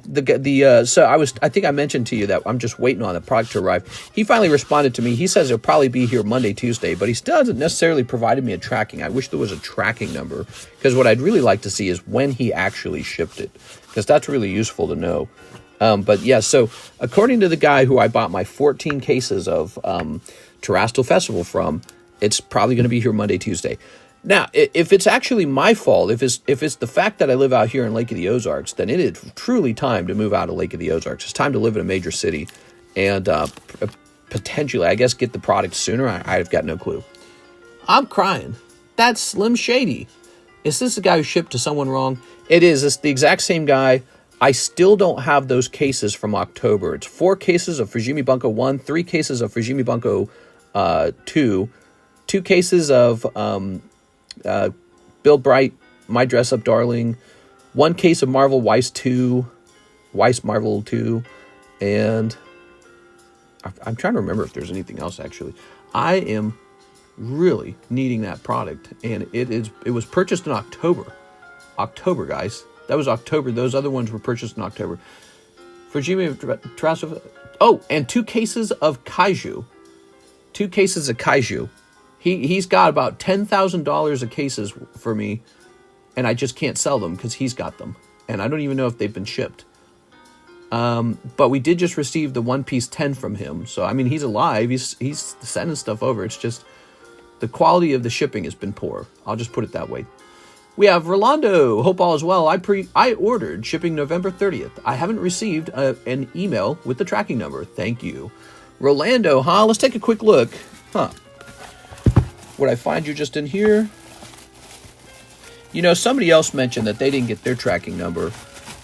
[SPEAKER 1] think I mentioned to you that I'm just waiting on the product to arrive. He finally responded to me. He says it'll probably be here Monday, Tuesday, but he still hasn't necessarily provided me a tracking. I wish there was a tracking number, because what I'd really like to see is when he actually shipped it, because that's really useful to know. But yeah, so according to the guy who I bought my 14 cases of Terrestrial Festival from, it's probably going to be here Monday, Tuesday. Now, if it's actually my fault, if it's the fact that I live out here in Lake of the Ozarks, then it is truly time to move out of Lake of the Ozarks. It's time to live in a major city and potentially, I guess, get the product sooner. I've got no clue. I'm crying. That's Slim Shady. Is this the guy who shipped to someone wrong? It is. It's the exact same guy. I still don't have those cases from October. It's 4 cases of Fujimi Bunko 1, 3 cases of Fujimi Bunko 2, 2 cases of Bill Bright, My Dress Up Darling, 1 case of Marvel Weiss 2, Weiss Marvel 2, and I'm trying to remember if there's anything else, actually. I am really needing that product, and it was purchased in October. October, guys. That was October. Those other ones were purchased in October. Fujimi, oh, and 2 cases of Kaiju. 2 cases of Kaiju. He's got about $10,000 of cases for me, and I just can't sell them because he's got them. And I don't even know if they've been shipped. But we did just receive the One Piece 10 from him. So, I mean, he's alive. He's sending stuff over. It's just the quality of the shipping has been poor. I'll just put it that way. We have Rolando. Hope all is well. I ordered shipping November 30th. I haven't received an email with the tracking number. Thank you. Rolando, huh? Let's take a quick look. Huh. Would I find you just in here? You know, somebody else mentioned that they didn't get their tracking number.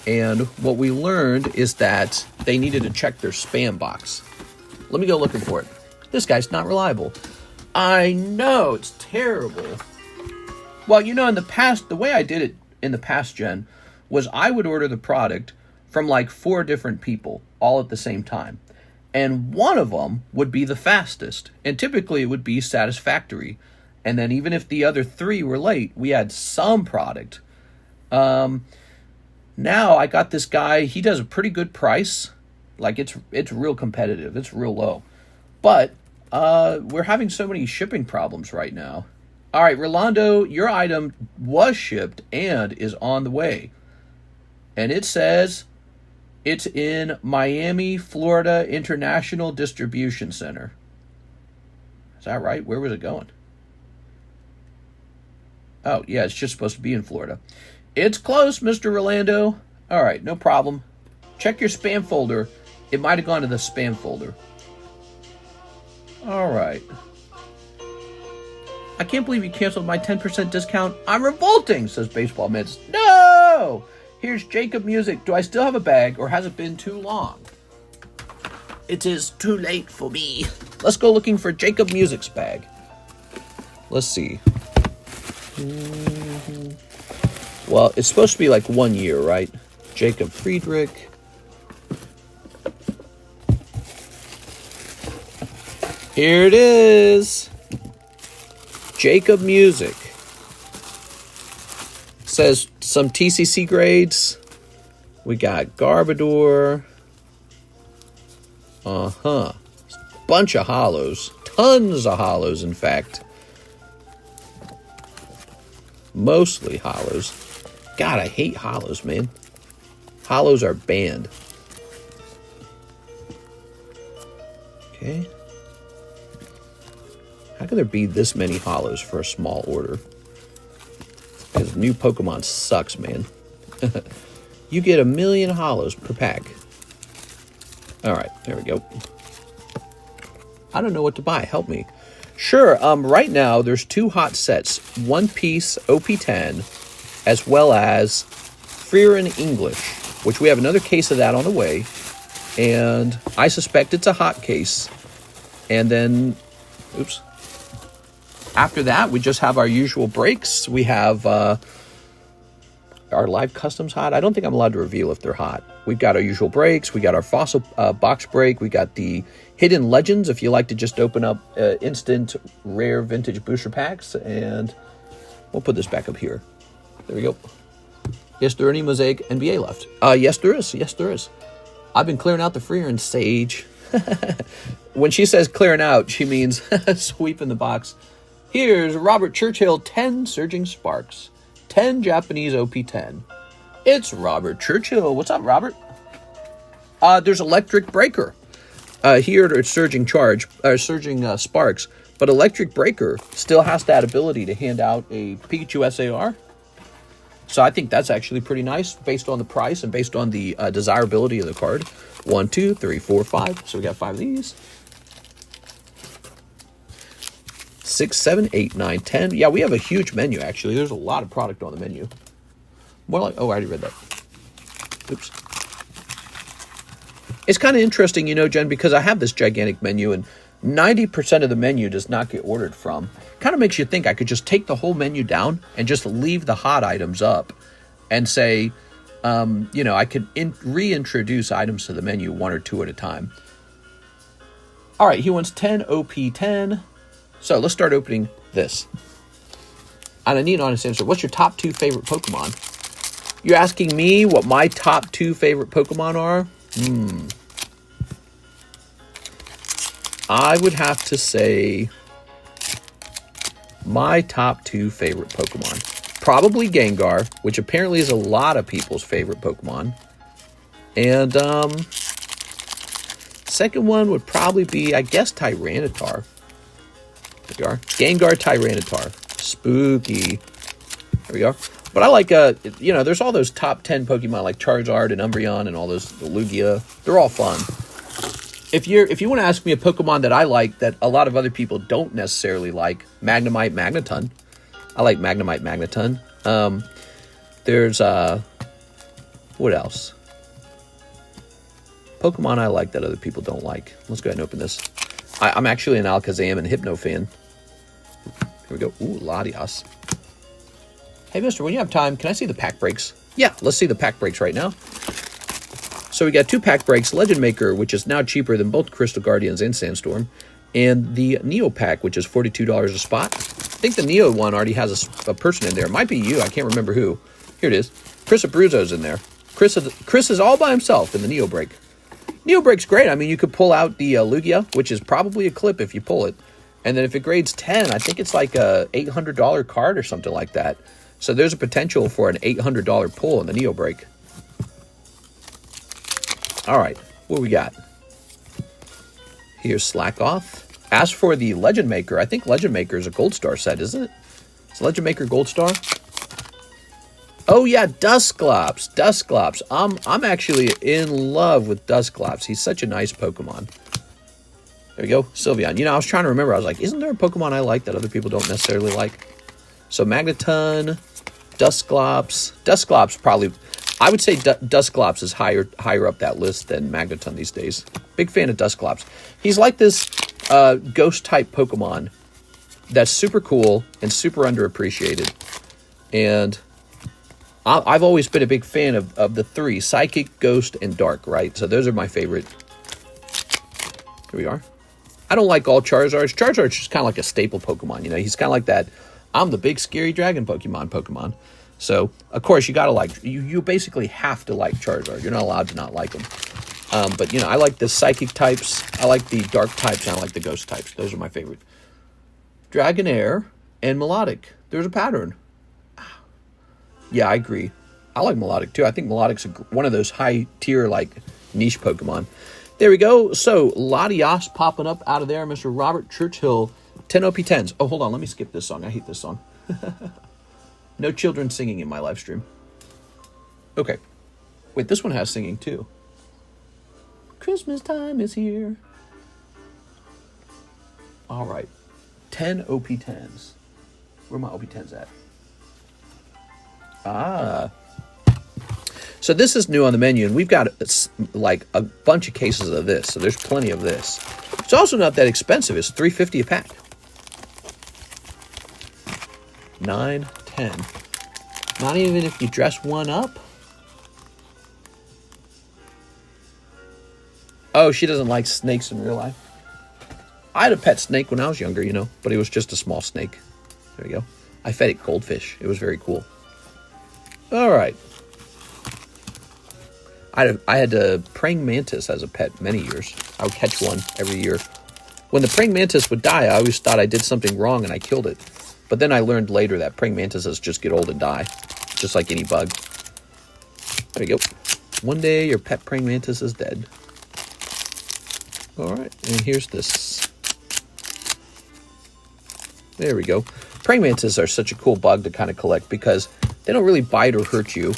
[SPEAKER 1] And what we learned is that they needed to check their spam box. Let me go looking for it. This guy's not reliable. I know, it's terrible. Well, you know, in the past, the way I did it in the past, Jen, was I would order the product from like 4 different people all at the same time. And one of them would be the fastest. And typically it would be Satisfactory. And then even if the other 3 were late, we had some product. Now I got this guy, he does a pretty good price. Like it's real competitive, it's real low. But we're having so many shipping problems right now. All right, Rolando, your item was shipped and is on the way. And it says it's in Miami, Florida International Distribution Center. Is that right? Where was it going? Oh, yeah, it's just supposed to be in Florida. It's close, Mr. Rolando. All right, no problem. Check your spam folder. It might have gone to the spam folder. All right. I can't believe you canceled my 10% discount. I'm revolting, says Baseball Mitts. No! Here's Jacob Music. Do I still have a bag, or has it been too long? It is too late for me. Let's go looking for Jacob Music's bag. Let's see. Well, it's supposed to be like 1 year, right? Jacob Friedrich. Here it is. Jacob Music. Says some TCC grades. We got Garbodor. Bunch of holos. Tons of holos, in fact. Mostly holos. God, I hate holos, man. Holos are banned. Okay. How can there be this many holos for a small order? Because new Pokemon sucks, man. You get 1 million holos per pack. Alright, there we go. I don't know what to buy. Help me. Sure, right now there's 2 hot sets. One Piece OP10, as well as Frieren English, which we have another case of that on the way. And I suspect it's a hot case. And then, oops. After that, we just have our usual breaks. We have our live customs hot. I don't think I'm allowed to reveal if they're hot. We've got our usual breaks. We got our fossil box break. We got the hidden legends, if you like to just open up instant rare vintage booster packs. And we'll put this back up here. There we go. Is there any Mosaic NBA left? Yes, there is. Yes, there is. I've been clearing out the Frieren Sage. When she says clearing out, she means sweeping the box. Here's Robert Churchill, 10 Surging Sparks. 10 Japanese OP10. It's Robert Churchill. What's up, Robert? There's Electric Breaker. Here it's Surging Charge, Surging Sparks. But Electric Breaker still has that ability to hand out a Pikachu SAR. So I think that's actually pretty nice based on the price and based on the desirability of the card. 1, 2, 3, 4, 5. So we got 5 of these. 6, 7, 8, 9, 10. Yeah, we have a huge menu, actually. There's a lot of product on the menu. More like... Oh, I already read that. Oops. It's kind of interesting, you know, Jen, because I have this gigantic menu and 90% of the menu does not get ordered from. Kind of makes you think I could just take the whole menu down and just leave the hot items up and say, you know, I could reintroduce items to the menu 1 or 2 at a time. All right, he wants 10 OP10. So let's start opening this. And I need an honest answer. What's your top 2 favorite Pokemon? You're asking me what my top 2 favorite Pokemon are? I would have to say my top 2 favorite Pokemon. Probably Gengar, which apparently is a lot of people's favorite Pokemon. And second one would probably be, I guess, Tyranitar. There we are. Gengar, Tyranitar. Spooky. There we go. But I like, you know, there's all those top 10 Pokemon like Charizard and Umbreon and all those, Lugia. They're all fun. If you want to ask me a Pokemon that I like that a lot of other people don't necessarily like, Magnemite, Magneton. I like Magnemite, Magneton. There's, what else? Pokemon I like that other people don't like. Let's go ahead and open this. I'm actually an Alakazam and Hypno fan. Here we go. Ooh, Latias. Hey, mister, when you have time, can I see the pack breaks? Yeah, let's see the pack breaks right now. So we got 2 pack breaks. Legend Maker, which is now cheaper than both Crystal Guardians and Sandstorm. And the Neo pack, which is $42 a spot. I think the Neo one already has a person in there. It might be you. I can't remember who. Here it is. Chris Abruzzo's in there. Chris is all by himself in the Neo break. Neo break's great. I mean, you could pull out the Lugia, which is probably a clip if you pull it. And then if it grades 10, I think it's like a $800 card or something like that. So there's a potential for an $800 pull in the Neo break. All right, what we got? Here's Slack Off. As for the Legend Maker, I think Legend Maker is a Gold Star set, isn't it? Is Legend Maker Gold Star? Oh yeah, Dusclops. Dusclops. I'm actually in love with Dusclops. He's such a nice Pokemon. There we go, Sylveon. You know, I was trying to remember. I was like, isn't there a Pokemon I like that other people don't necessarily like? So Magneton, Dusclops. Dusclops probably, I would say Dusclops is higher up that list than Magneton these days. Big fan of Dusclops. He's like this ghost-type Pokemon that's super cool and super underappreciated. And I've always been a big fan of the 3, Psychic, Ghost, and Dark, right? So those are my favorite. Here we are. I don't like all Charizards. Charizard's just kind of like a staple Pokemon, you know? He's kind of like that, I'm the big scary dragon Pokemon. So, of course, you gotta like, you basically have to like Charizard. You're not allowed to not like him. But, you know, I like the Psychic types, I like the Dark types, and I like the Ghost types. Those are my favorite. Dragonair and Melodic. There's a pattern. Yeah, I agree. I like Melodic, too. I think Melodic's one of those high-tier, like, niche Pokemon. There we go. So, Latias popping up out of there. Mr. Robert Churchill, 10 OP10s. Oh, hold on. Let me skip this song. I hate this song. No children singing in my live stream. Okay. Wait, this one has singing, too. Christmas time is here. All right. 10 OP10s. Where are my OP10s at? Ah. So this is new on the menu, and we've got like a bunch of cases of this, so there's plenty of this. It's also not that expensive. It's $3.50 a pack. 9, 10. Not even if you dress one up. Oh, she doesn't like snakes in real life. I had a pet snake when I was younger, you know, but it was just a small snake. There you go. I fed it goldfish. It was very cool. All right. I had a praying mantis as a pet many years. I would catch one every year. When the praying mantis would die, I always thought I did something wrong and I killed it. But then I learned later that praying mantises just get old and die, just like any bug. There you go. One day your pet praying mantis is dead. All right, and here's this. There we go. Praying mantises are such a cool bug to kind of collect because they don't really bite or hurt you.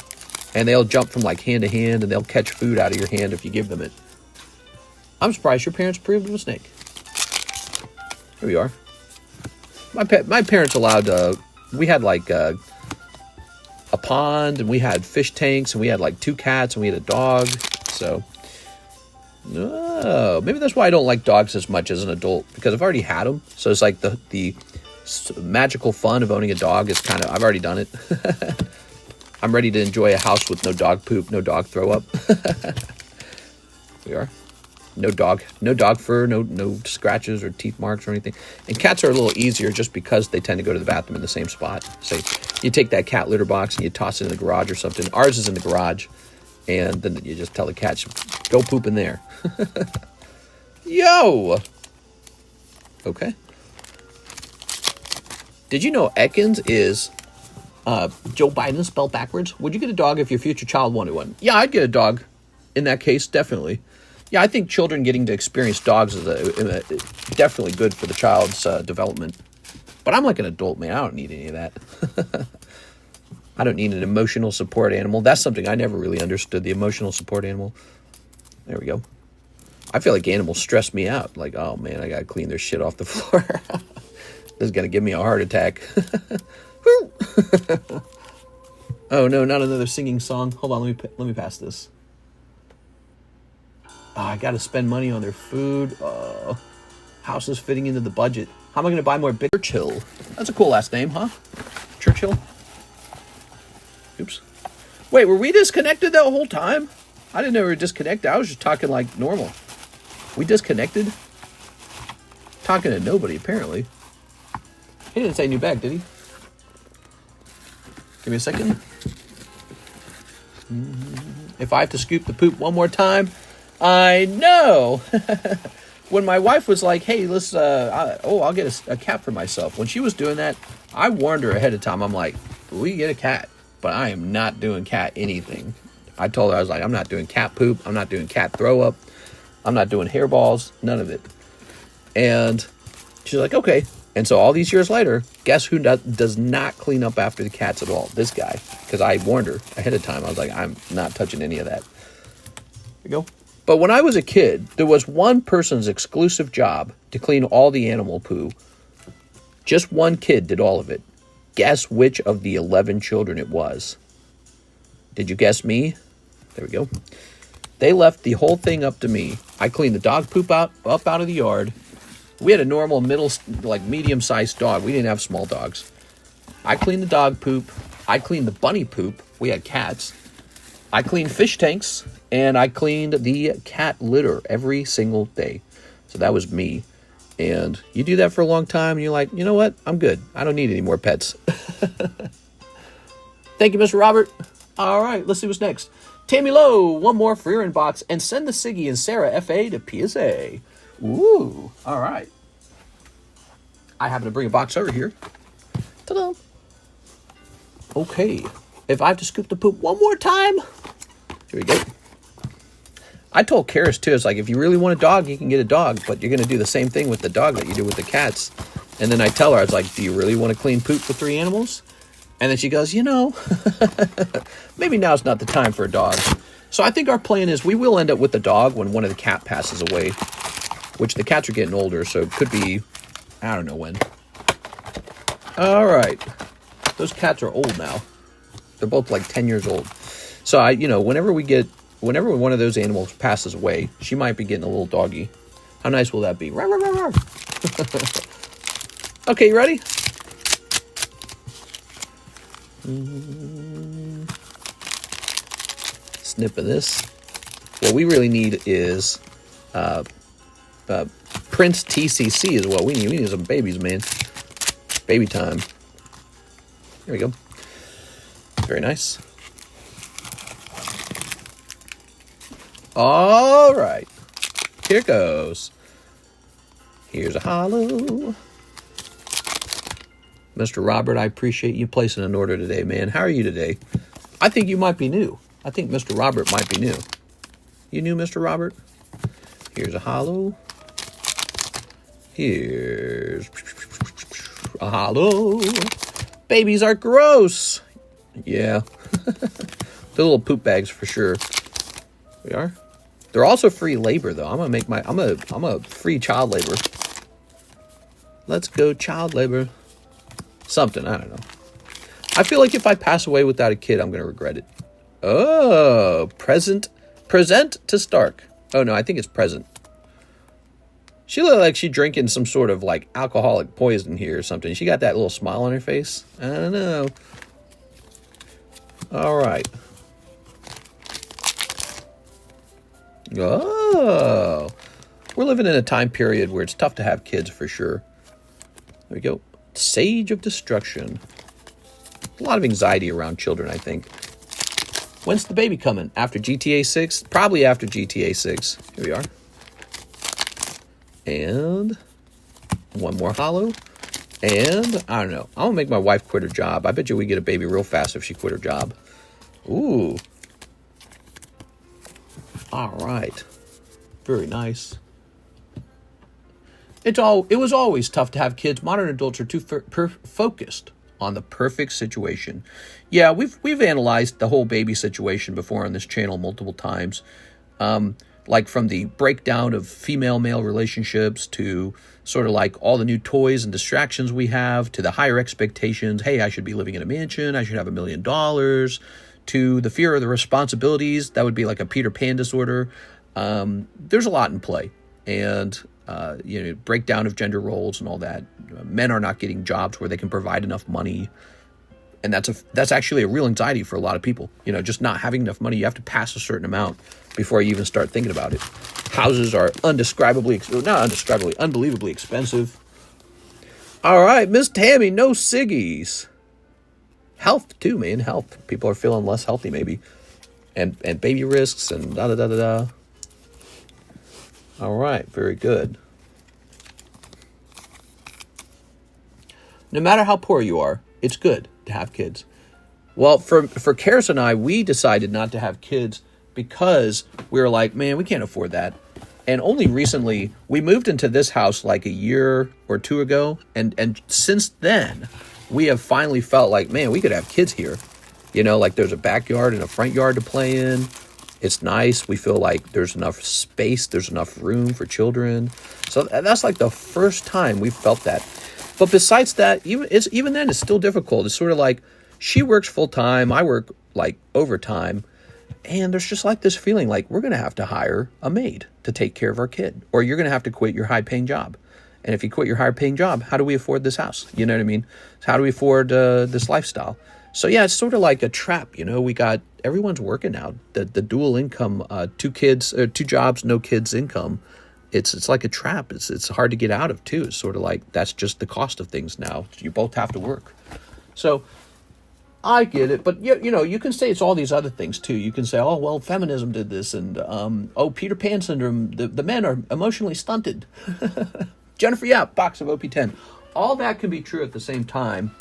[SPEAKER 1] And they'll jump from like hand to hand and they'll catch food out of your hand if you give them it. I'm surprised your parents approved of a snake. Here we are. My parents allowed, we had like a pond and we had fish tanks and we had like 2 cats and we had a dog. So, maybe that's why I don't like dogs as much as an adult, because I've already had them. So it's like the magical fun of owning a dog is kind of, I've already done it. I'm ready to enjoy a house with no dog poop, no dog throw up. We are. No dog fur, no scratches or teeth marks or anything. And cats are a little easier just because they tend to go to the bathroom in the same spot. Say, you take that cat litter box and you toss it in the garage or something. Ours is in the garage. And then you just tell the cat, go poop in there. Yo! Okay. Did you know Ekans is Joe Biden spelled backwards? Would you get a dog if your future child wanted one? Yeah, I'd get a dog. In that case, definitely. Yeah, I think children getting to experience dogs is definitely good for the child's development. But I'm like an adult, man. I don't need any of that. I don't need an emotional support animal. That's something I never really understood, the emotional support animal. There we go. I feel like animals stress me out. Like, oh, man, I got to clean their shit off the floor. This is going to give me a heart attack. Oh, no, not another singing song. Hold on, let me pass this. Oh, I got to spend money on their food. House is fitting into the budget. How am I going to buy more Churchill? That's a cool last name, huh? Churchill? Oops. Wait, were we disconnected that whole time? I didn't know we were disconnected. I was just talking like normal. We disconnected? Talking to nobody, apparently. He didn't say new bag, did he? Give me a second. If I have to scoop the poop one more time, I know. When my wife was like, hey, let's, I'll get a cat for myself. When she was doing that, I warned her ahead of time. I'm like, we get a cat, but I am not doing cat anything. I told her, I was like, I'm not doing cat poop. I'm not doing cat throw up. I'm not doing hairballs. None of it. And she's like, okay. And so all these years later, guess who does not clean up after the cats at all? This guy. Because I warned her ahead of time. I was like, I'm not touching any of that. There you go. But when I was a kid, there was one person's exclusive job to clean all the animal poo. Just one kid did all of it. Guess which of the 11 children it was. Did you guess me? There we go. They left the whole thing up to me. I cleaned the dog poop up out of the yard. We had a normal medium-sized dog. We didn't have small dogs. I cleaned the dog poop. I cleaned the bunny poop. We had cats. I cleaned fish tanks. And I cleaned the cat litter every single day. So that was me. And you do that for a long time, and you're like, you know what? I'm good. I don't need any more pets. Thank you, Mr. Robert. All right, let's see what's next. Tammy Lowe, one more for your inbox. And send the Siggy and Sarah FA to PSA. Ooh, all right. I happen to bring a box over here. Ta-da. Okay. If I have to scoop the poop one more time. Here we go. I told Karis, too, it's like, if you really want a dog, you can get a dog, but you're going to do the same thing with the dog that you do with the cats. And then I tell her, I was like, do you really want to clean poop for 3 animals? And then she goes, you know, maybe now's not the time for a dog. So I think our plan is we will end up with the dog when one of the cat passes away, which the cats are getting older, so it could be, I don't know when. All right. Those cats are old now. They're both like 10 years old. So whenever one of those animals passes away, she might be getting a little doggy. How nice will that be? Rawr, rawr, rawr, rawr. Okay, you ready? Snip of this. What we really need is Prince TCC is what we need. We need some babies, man. Baby time. There we go. Very nice. All right. Here goes. Here's a holo. Mr. Robert, I appreciate you placing an order today, man. How are you today? I think you might be new. I think Mr. Robert might be new. You new, Mr. Robert? Here's a holo. Here's Hello. Babies are gross. Yeah. The little poop bags for sure. We are. They're also free labor though. I'm a free child labor. Let's go child labor. Something, I don't know. I feel like if I pass away without a kid, I'm going to regret it. Oh, present to Stark. Oh no, I think it's present. She looked like she drinking some sort of like alcoholic poison here or something. She got that little smile on her face. I don't know. All right. Oh, we're living in a time period where it's tough to have kids for sure. There we go. Sage of Destruction. A lot of anxiety around children, I think. When's the baby coming? After GTA 6? Probably after GTA 6. Here we are. And one more holo. And I don't know. I'm going to make my wife quit her job. I bet you we get a baby real fast if she quit her job. Ooh. All right. Very nice. It was always tough to have kids. Modern adults are too focused on the perfect situation. Yeah, we've analyzed the whole baby situation before on this channel multiple times. Like from the breakdown of female-male relationships to sort of like all the new toys and distractions we have to the higher expectations. Hey, I should be living in a mansion. I should have $1 million. To the fear of the responsibilities. That would be like a Peter Pan disorder. There's a lot in play. And, breakdown of gender roles and all that. Men are not getting jobs where they can provide enough money. And that's actually a real anxiety for a lot of people. Just not having enough money. You have to pass a certain amount before you even start thinking about it. Houses are unbelievably expensive. All right, Miss Tammy, no ciggies. Health too, man. Health. People are feeling less healthy maybe. And baby risks and da-da-da-da-da. All right, very good. No matter how poor you are, it's good to have kids. Well, for Karis and I, we decided not to have kids because we were like, man, we can't afford that. And only recently, we moved into this house like a year or two ago. And since then, we have finally felt like, man, we could have kids here. Like there's a backyard and a front yard to play in. It's nice. We feel like there's enough space. There's enough room for children. So that's like the first time we've felt that. But besides that, even then, it's still difficult. It's sort of like she works full time. I work like overtime. And there's just like this feeling like we're going to have to hire a maid to take care of our kid. Or you're going to have to quit your high paying job. And if you quit your high paying job, how do we afford this house? You know what I mean? How do we afford this lifestyle? So yeah, it's sort of like a trap. Everyone's working now. The dual income, 2 kids, 2 jobs, no kids income. It's like a trap. It's hard to get out of too. It's sort of like that's just the cost of things now. You both have to work. So I get it, but you can say it's all these other things too. You can say, oh well, feminism did this, and Peter Pan syndrome. The men are emotionally stunted. Jennifer Yap, box of OP10. All that can be true at the same time.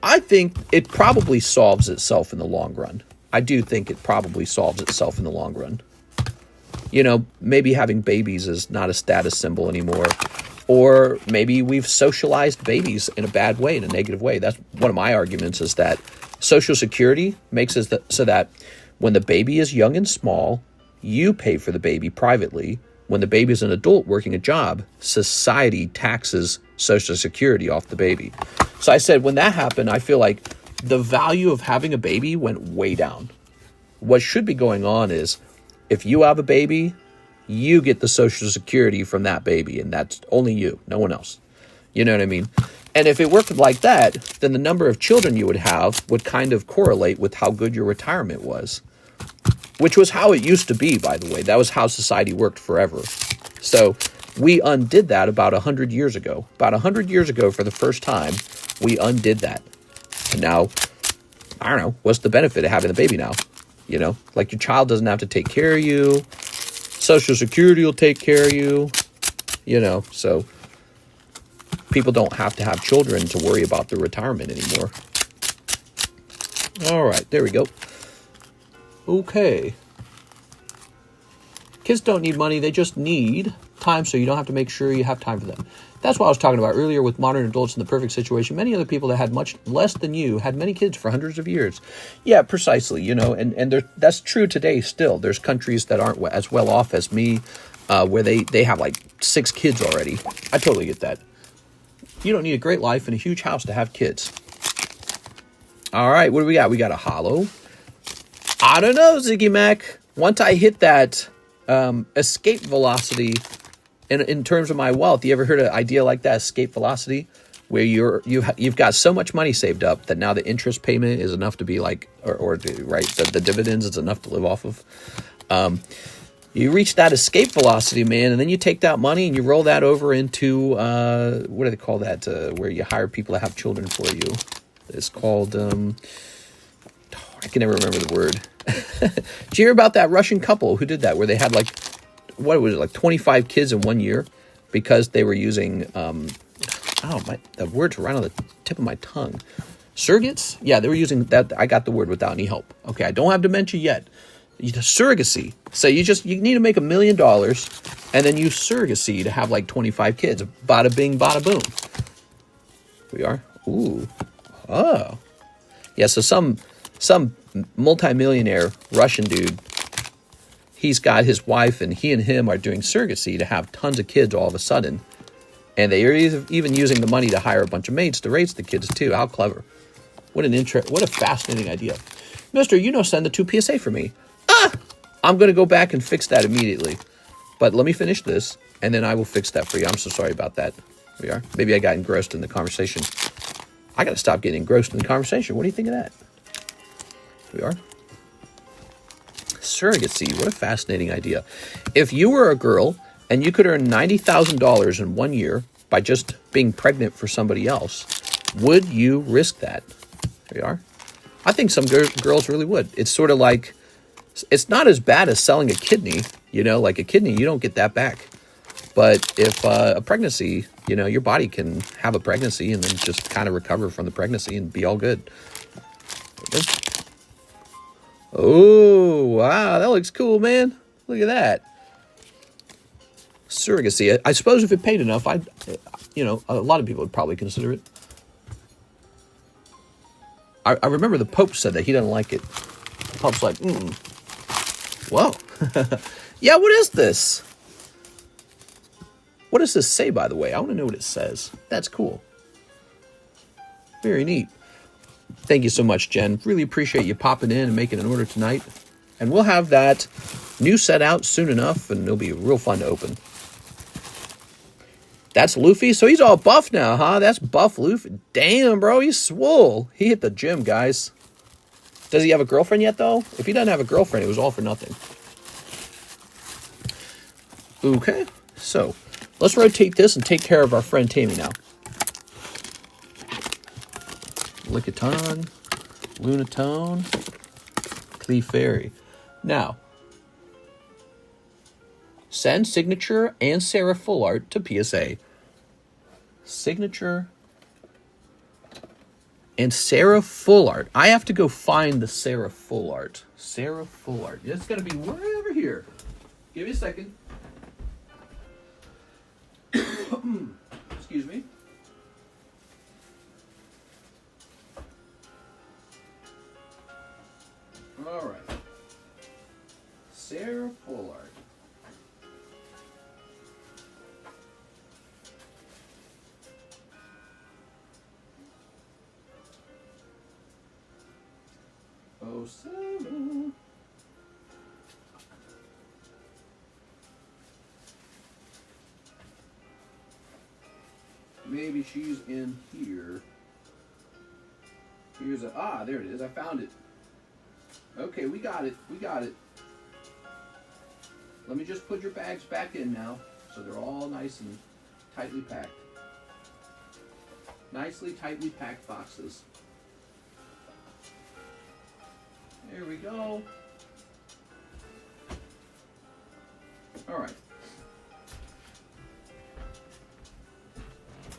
[SPEAKER 1] I think it probably solves itself in the long run. I do think it probably solves itself in the long run. Maybe having babies is not a status symbol anymore. Or maybe we've socialized babies in a bad way, in a negative way. That's one of my arguments, is that Social Security makes it so that when the baby is young and small, you pay for the baby privately. When the baby is an adult working a job, society taxes Social Security off the baby. So I said, when that happened, I feel like the value of having a baby went way down. What should be going on is, if you have a baby, you get the Social Security from that baby, and that's only you, no one else. You know what I mean? And if it worked like that, then the number of children you would have would kind of correlate with how good your retirement was. Which was how it used to be, by the way. That was how society worked forever. So we undid that about 100 years ago. About 100 years ago, for the first time, we undid that. And now, I don't know, what's the benefit of having a baby now? Like your child doesn't have to take care of you. Social Security will take care of you. So people don't have to have children to worry about their retirement anymore. All right, there we go. Okay. Kids don't need money. They just need time so you don't have to make sure you have time for them. That's what I was talking about earlier with modern adults in the perfect situation. Many other people that had much less than you had many kids for hundreds of years. Yeah, precisely, you know, and that's true today still. There's countries that aren't as well off as me, where they have like 6 kids already. I totally get that. You don't need a great life and a huge house to have kids. All right, what do we got? We got a holo. I don't know, Ziggy Mac. Once I hit that escape velocity in terms of my wealth, you ever heard of an idea like that, escape velocity, where you've got so much money saved up that now the interest payment is enough to be like, or right, the dividends is enough to live off of. You reach that escape velocity, man, and then you take that money and you roll that over into, what do they call that, where you hire people to have children for you. It's called, I can never remember the word. Did you hear about that Russian couple who did that, where they had like, what was it, like 25 kids in 1 year because they were using, the words are right on the tip of my tongue. Surrogates? Yeah, they were using that. I got the word without any help. Okay, I don't have dementia yet. Surrogacy. So you need to make $1 million and then use surrogacy to have like 25 kids. Bada bing, bada boom. We are. Ooh. Oh. Yeah, so some multimillionaire Russian dude, he's got his wife and him are doing surrogacy to have tons of kids all of a sudden. And they are even using the money to hire a bunch of maids to raise the kids too. How clever. What a fascinating idea. Mister, send the 2 PSA for me. I'm going to go back and fix that immediately. But let me finish this, and then I will fix that for you. I'm so sorry about that. We are. Maybe I got engrossed in the conversation. I got to stop getting engrossed in the conversation. What do you think of that? We are. Surrogacy. What a fascinating idea. If you were a girl and you could earn $90,000 in 1 year by just being pregnant for somebody else, would you risk that? There you are. I think some girls really would. It's sort of like, it's not as bad as selling a kidney. Like a kidney, you don't get that back. But if a pregnancy, your body can have a pregnancy and then just kind of recover from the pregnancy and be all good. Oh, wow, that looks cool, man. Look at that. Surrogacy. I suppose if it paid enough, a lot of people would probably consider it. I remember the Pope said that he doesn't like it. The Pope's like, whoa. Yeah, what is this? What does this say, by the way? I want to know what it says. That's cool. Very neat. Thank you so much, Jen. Really appreciate you popping in and making an order tonight. And we'll have that new set out soon enough, and it'll be real fun to open. That's Luffy. So he's all buff now, huh? That's buff Luffy. Damn, bro. He's swole. He hit the gym, guys. Does he have a girlfriend yet, though? If he doesn't have a girlfriend, it was all for nothing. Okay. So let's rotate this and take care of our friend Tammy now. Lickitung, Lunatone, Clefairy. Now, send signature and Sarah Full Art to PSA. Signature and Sarah Full Art. I have to go find the Sarah Full Art. Sarah Full Art. It's going to be way over here. Give me a second. Excuse me. All right. Sarah Full Art. Oh, 07. Maybe she's in here. Here's there it is. I found it. Okay, we got it. We got it. Let me just put your bags back in now, so they're all nice and tightly packed. Nicely, tightly packed boxes. There we go. All right.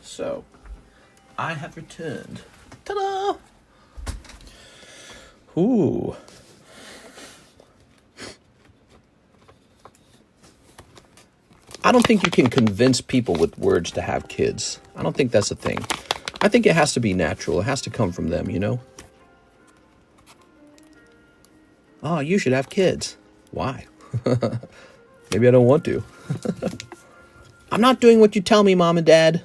[SPEAKER 1] So, I have returned. Ta-da! Ooh. I don't think you can convince people with words to have kids. I don't think that's a thing. I think it has to be natural. It has to come from them, you know? Oh, you should have kids. Why? Maybe I don't want to. I'm not doing what you tell me, Mom and Dad.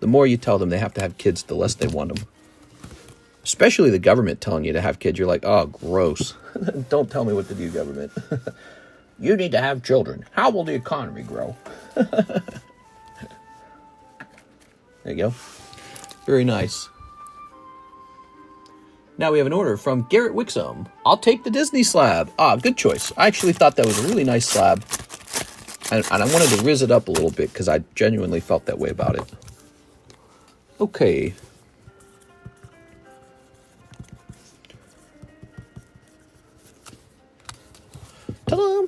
[SPEAKER 1] The more you tell them they have to have kids, the less they want them. Especially the government telling you to have kids. You're like, oh, gross. Don't tell me what to do, government. You need to have children. How will the economy grow? There you go. Very nice. Now we have an order from Garrett Wixom. I'll take the Disney slab. Ah, good choice. I actually thought that was a really nice slab. And I wanted to rizz it up a little bit because I genuinely felt that way about it. Okay. Ta-da!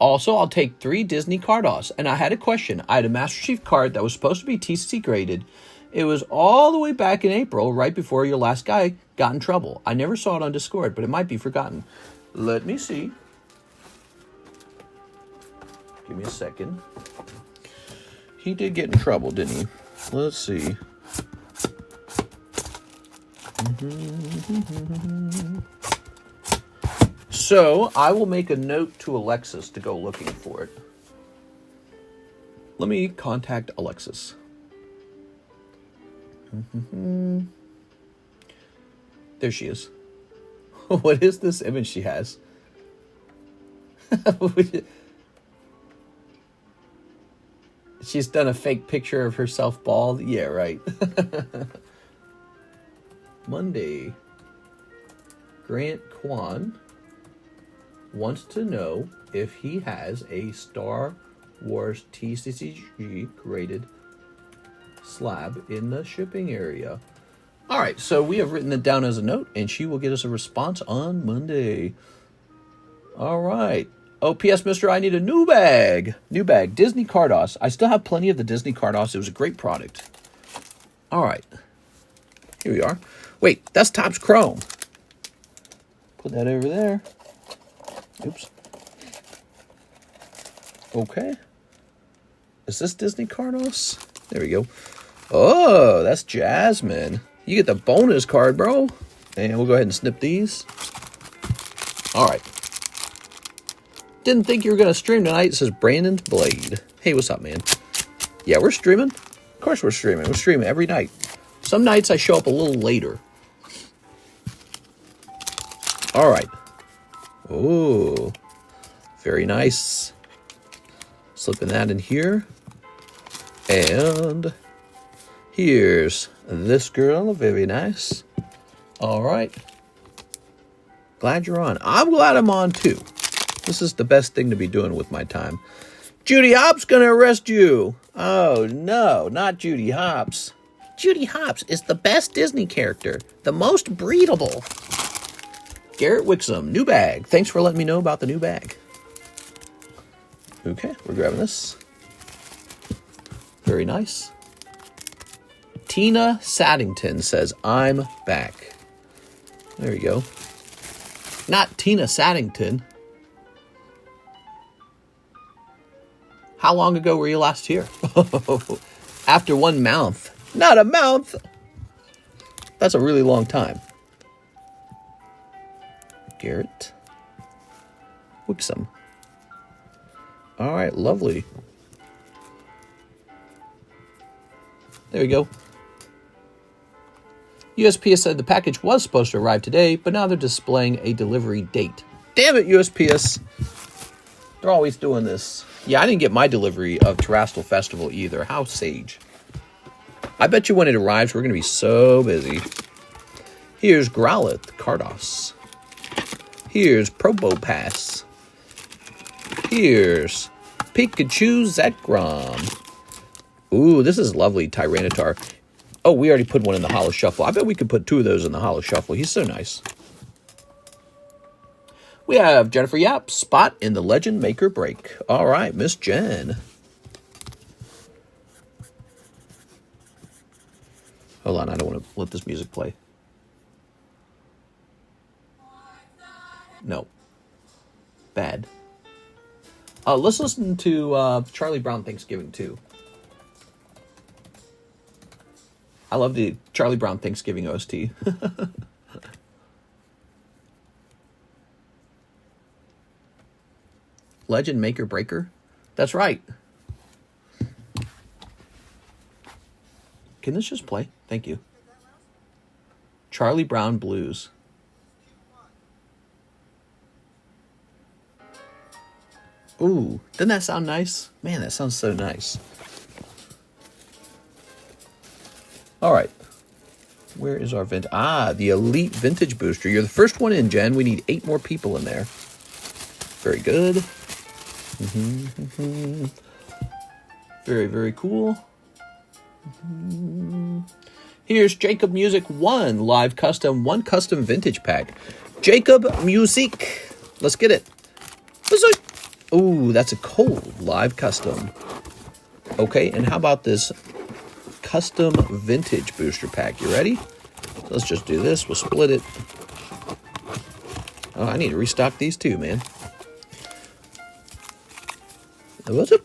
[SPEAKER 1] Also, I'll take 3 Disney Cardos. And I had a question. I had a Master Chief card that was supposed to be TCC graded. It was all the way back in April, right before your last guy got in trouble. I never saw it on Discord, but it might be forgotten. Let me see. Give me a second. He did get in trouble, didn't he? Let's see. So, I will make a note to Alexis to go looking for it. Let me contact Alexis. There she is. What is this image she has? She's done a fake picture of herself bald? Yeah, right. Monday. Grant Kwan wants to know if he has a Star Wars TCCG graded slab in the shipping area. All right, so we have written it down as a note, and she will get us a response on Monday. All right. Oh, P.S., mister, I need a new bag. New bag. Disney Cardos. I still have plenty of the Disney Cardos. It was a great product. All right. Here we are. Wait, that's Topps Chrome. Put that over there. Oops. Okay. Is this Disney Cardos? There we go. Oh, that's Jasmine. You get the bonus card, bro. And we'll go ahead and snip these. All right. Didn't think you were going to stream tonight. It says Brandon's Blade. Hey, what's up, man? Yeah, we're streaming. Of course we're streaming. We're streaming every night. Some nights I show up a little later. All right. Oh, very nice. Slipping that in here. And here's this girl. Very nice. All right. Glad you're on. I'm glad I'm on, too. This is the best thing to be doing with my time. Judy Hopps gonna arrest you. Oh, no, not Judy Hopps. Judy Hopps is the best Disney character. The most breedable. Garrett Wixom, new bag. Thanks for letting me know about the new bag. Okay, we're grabbing this. Very nice. Tina Saddington says, I'm back. There you go. Not Tina Saddington. How long ago were you last here? After 1 month. Not a month. That's a really long time. Garrett Wixom. All right, lovely. There we go. USPS said the package was supposed to arrive today, but now they're displaying a delivery date. Damn it, USPS. They're always doing this. Yeah, I didn't get my delivery of Terrestrial Festival either. How sage. I bet you when it arrives, we're going to be so busy. Here's Growlithe Cardos. Here's Probopass. Here's Pikachu Zekrom. Ooh, this is lovely, Tyranitar. Oh, we already put one in the Holo Shuffle. I bet we could put 2 of those in the Holo Shuffle. He's so nice. We have Jennifer Yap, spot in the Legend Maker break. All right, Miss Jen. Hold on, I don't want to let this music play. No. bad. Let's listen to Charlie Brown Thanksgiving too. I love the Charlie Brown Thanksgiving OST. Legend Maker Breaker? That's right. Can this just play? Thank you. Charlie Brown Blues. Ooh, doesn't that sound nice? Man, that sounds so nice. All right. Where is our vintage? Ah, the Elite Vintage Booster. You're the first one in, Jen. We need 8 more people in there. Very good. Very, very cool. Here's Jacob Music 1 live custom, 1 custom vintage pack. Jacob Music. Let's get it. Ooh, that's a cold live custom. Okay, and how about this custom vintage booster pack? You ready? Let's just do this. We'll split it. Oh, I need to restock these too, man. What's up?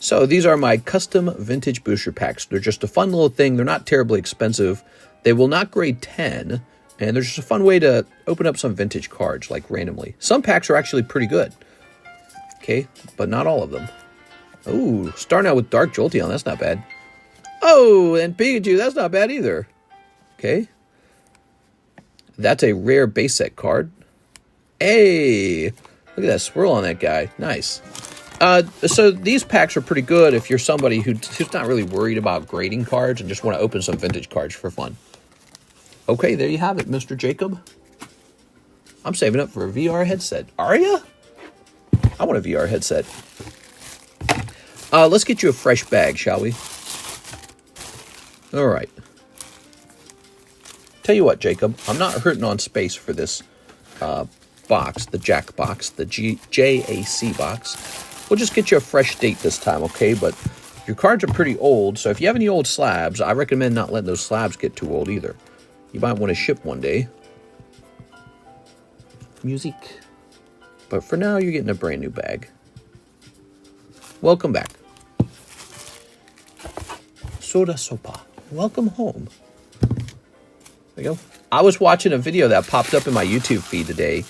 [SPEAKER 1] So these are my custom vintage booster packs. They're just a fun little thing. They're not terribly expensive. They will not grade 10. And they're just a fun way to open up some vintage cards, like randomly. Some packs are actually pretty good. Okay, but not all of them. Ooh, starting out with Dark Jolteon, that's not bad. Oh, and Pikachu, that's not bad either. Okay. That's a rare base set card. Hey, look at that swirl on that guy. Nice. So these packs are pretty good if you're somebody who's not really worried about grading cards and just want to open some vintage cards for fun. Okay, there you have it, Mr. Jacob. I'm saving up for a VR headset. Are ya? I want a VR headset. Let's get you a fresh bag, shall we? All right. Tell you what, Jacob, I'm not hurting on space for this box, the Jack box, the JAC box. We'll just get you a fresh date this time, okay? But your cards are pretty old, so if you have any old slabs, I recommend not letting those slabs get too old either. You might want to ship one day. Music. But for now, you're getting a brand new bag. Welcome back. Soda Sopa. Welcome home. There you go. I was watching a video that popped up in my YouTube feed today,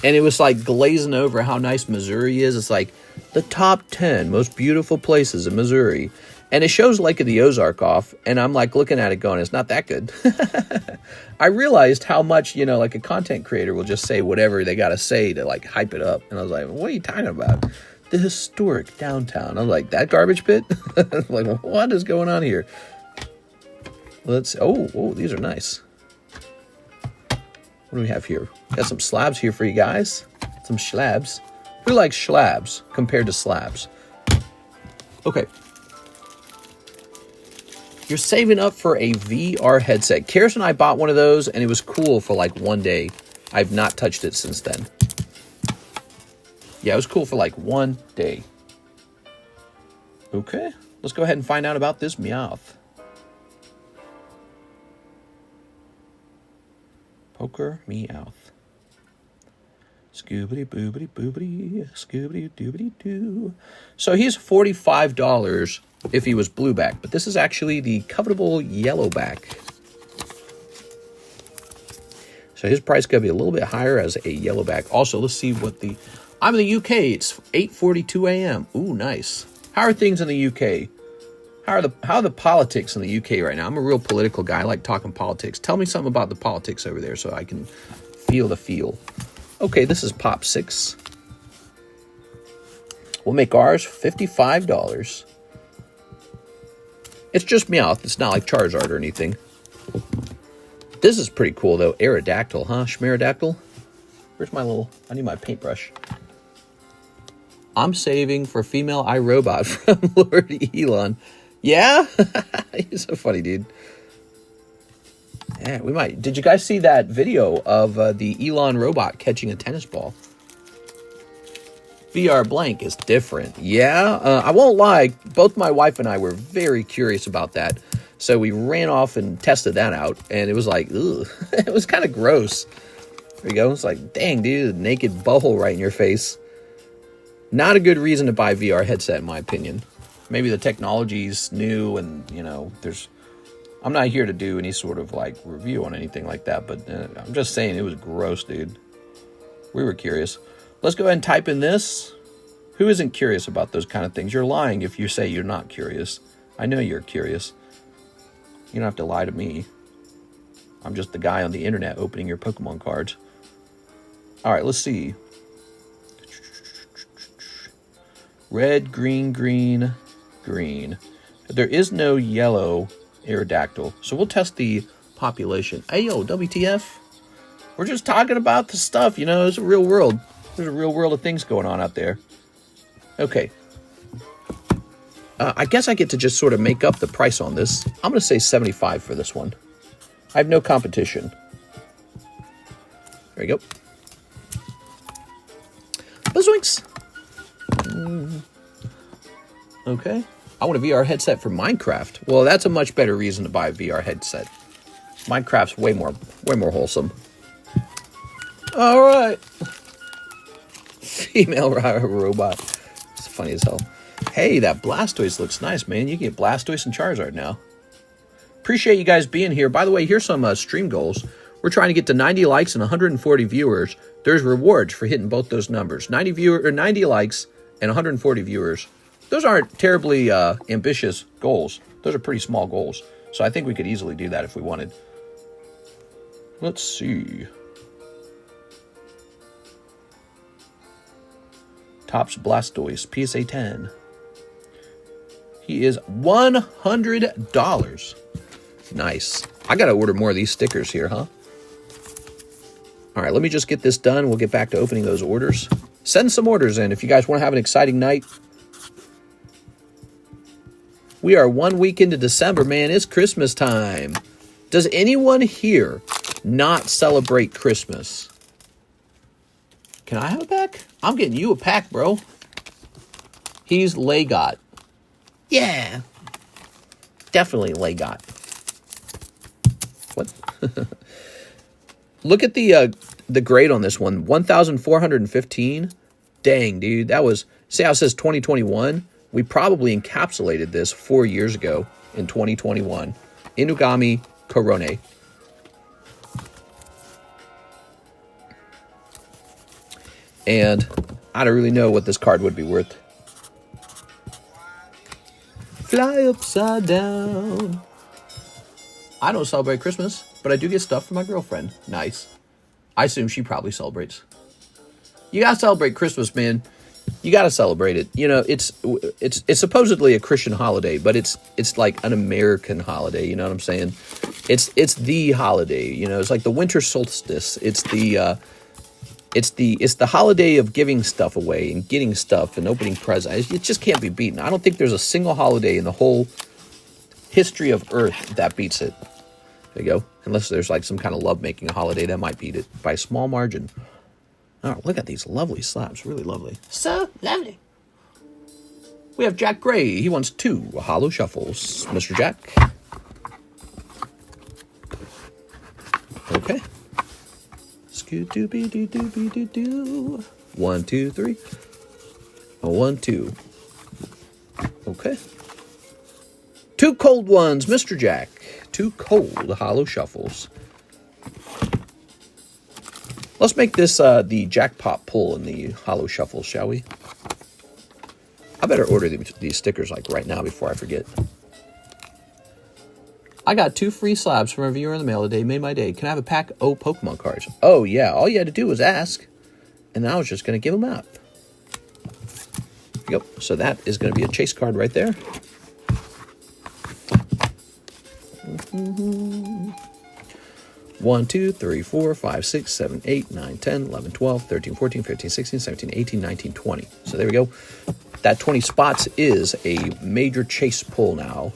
[SPEAKER 1] and it was like glazing over how nice Missouri is. It's like the top 10 most beautiful places in Missouri. And it shows Lake of the Ozark off, and I'm like looking at it going, it's not that good. I realized how much, you know, like a content creator will just say whatever they got to say to like hype it up. And I was like, what are you talking about? The historic downtown. I was like, that garbage pit? Like, what is going on here? Let's, oh, these are nice. What do we have here? Got some slabs here for you guys. Some slabs. Who likes slabs compared to slabs? Okay. You're saving up for a VR headset. Karis and I bought one of those, and it was cool for like one day. I've not touched it since then. Yeah, it was cool for like one day. Okay, let's go ahead and find out about this Meowth. Poker Meowth. Scoobity boobity boobity, scoobity doobity doo. So he's $45 if he was blueback, but this is actually the covetable yellowback. So his price could be a little bit higher as a yellowback. Also, let's see what the... I'm in the UK. It's 8:42 a.m. Ooh, nice. How are things in the UK? How are the politics in the UK right now? I'm a real political guy. I like talking politics. Tell me something about the politics over there so I can feel the feel. Okay, this is Pop 6. We'll make ours $55. It's just Meowth. It's not like Charizard or anything. This is pretty cool, though. Aerodactyl, huh? Schmerodactyl? Where's my little... I need my paintbrush. I'm saving for female iRobot from Lord Elon. Yeah? He's so funny, dude. Yeah, we might... Did you guys see that video of the Elon robot catching a tennis ball? VR blank is different. Yeah, I won't lie. Both my wife and I were very curious about that. So we ran off and tested that out, and it was like, ugh. It was kind of gross. There you go. It's like, dang, dude, naked butthole right in your face. Not a good reason to buy VR headset, in my opinion. Maybe the technology's new, and, you know, I'm not here to do any sort of, like, review on anything like that, but I'm just saying it was gross, dude. We were curious. Let's go ahead and type in this. Who isn't curious about those kind of things? You're lying if you say you're not curious. I know you're curious. You don't have to lie to me. I'm just the guy on the internet opening your Pokemon cards. All right, let's see. Red, green, green, green. There is no yellow Aerodactyl. So we'll test the population. Hey, yo, WTF? We're just talking about the stuff, you know. It's a real world. There's a real world of things going on out there. Okay. I guess I get to just sort of make up the price on this. I'm going to say $75 for this one. I have no competition. There you go. Bazoinks. Okay. I want a VR headset for Minecraft. Well, that's a much better reason to buy a VR headset. Minecraft's way more wholesome. All right. Female robot. It's funny as hell. Hey, that Blastoise looks nice, man. You can get Blastoise and Charizard now. Appreciate you guys being here. By the way, here's some stream goals. We're trying to get to 90 likes and 140 viewers. There's rewards for hitting both those numbers. 90 likes and 140 viewers. Those aren't terribly ambitious goals. Those are pretty small goals. So I think we could easily do that if we wanted. Let's see. Topps Blastoise, PSA 10. He is $100. Nice. I got to order more of these stickers here, huh? All right, let me just get this done. We'll get back to opening those orders. Send some orders in if you guys want to have an exciting night. We are 1 week into December, man. It's Christmas time. Does anyone here not celebrate Christmas? Can I have a pack? I'm getting you a pack, bro. He's Legot. Yeah. Definitely Legot. What? Look at the grade on this one. 1,415. Dang, dude. That was... See how it says 2021? We probably encapsulated this 4 years ago in 2021. Inugami Korone. And I don't really know what this card would be worth. Fly upside down. I don't celebrate Christmas, but I do get stuff for my girlfriend. Nice. I assume she probably celebrates. You gotta celebrate Christmas, man. You gotta celebrate it. You know, it's supposedly a Christian holiday, but it's like an American holiday. You know what I'm saying? It's the holiday. You know, it's like the winter solstice. It's the holiday of giving stuff away and getting stuff and opening presents. It just can't be beaten. I don't think there's a single holiday in the whole history of Earth that beats it. There you go. Unless there's like some kind of love-making holiday that might beat it by a small margin. Oh, look at these lovely slabs. Really lovely. So lovely. We have Jack Gray. He wants 2 Holo Shuffles. Mr. Jack. Okay. Scoo-doo-be-doo-doo-be-doo-doo. 1, 2, 3. 1, 2. Okay. 2 cold ones, Mr. Jack. 2 cold Holo Shuffles. Let's make this the jackpot pull in the Holo Shuffle, shall we? I better order these stickers like right now before I forget. I got 2 free slabs from a viewer in the mail today. Made my day. Can I have a pack of Pokemon cards? Oh, yeah. All you had to do was ask. And I was just going to give them out. Yep. So that is going to be a chase card right there. 1, 2, 3, 4, 5, 6, 7, 8, 9, 10, 11, 12, 13, 14, 15, 16, 17, 18, 19, 20. So there we go. That 20 spots is a major chase pull now.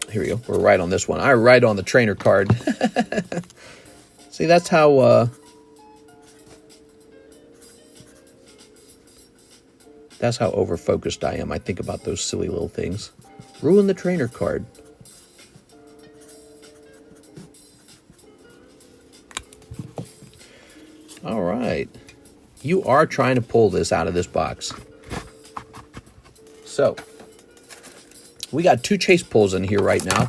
[SPEAKER 1] Here we go. We're right on this one. I right on the trainer card. See, that's how over-focused I am. I think about those silly little things. Ruin the trainer card. All right. You are trying to pull this out of this box. So, we got 2 chase pulls in here right now.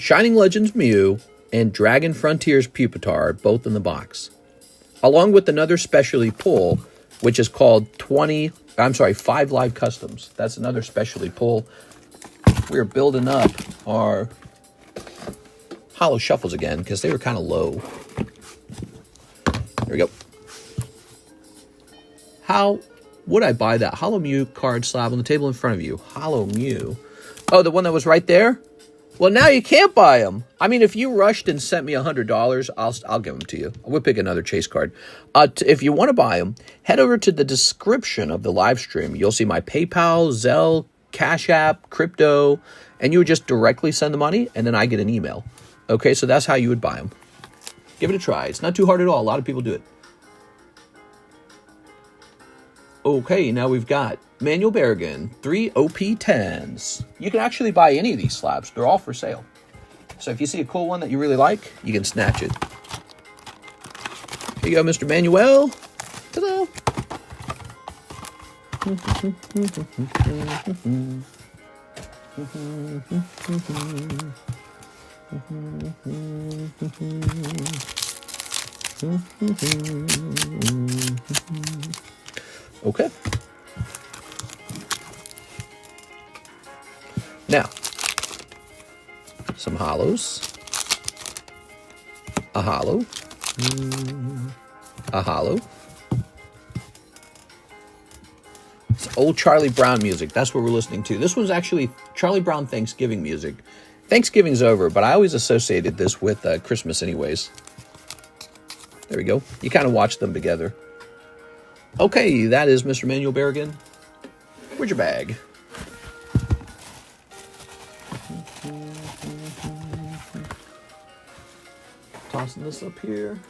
[SPEAKER 1] Shining Legends Mew and Dragon Frontiers Pupitar, both in the box. Along with another specialty pull, which is called 5 Live Customs. That's another specialty pull. We're building up our Holo Shuffles again, because they were kind of low. There we go. How would I buy that Holo Mew card slab on the table in front of you? Holo Mew. Oh, the one that was right there? Well, now you can't buy them. I mean, if you rushed and sent me $100, I'll give them to you. We'll pick another chase card. If you want to buy them, head over to the description of the live stream. You'll see my PayPal, ZELLE, CASHAPP, crypto, and you would just directly send the money, and then I get an email. Okay, so that's how you would buy them. Give it a try. It's not too hard at all. A lot of people do it. Okay, now we've got Manuel Berrigan, 3 OP10s. You can actually buy any of these slabs. They're all for sale. So if you see a cool one that you really like, you can snatch it. Here you go, Mr. Manuel. Ta-da! Okay. Now, some holos. A holo. A holo. It's old Charlie Brown music. That's what we're listening to. This one's actually Charlie Brown Thanksgiving music. Thanksgiving's over, but I always associated this with Christmas anyways. There we go. You kind of watch them together. Okay, that is Mr. Manuel Berrigan. Where's your bag? Tossing this up here.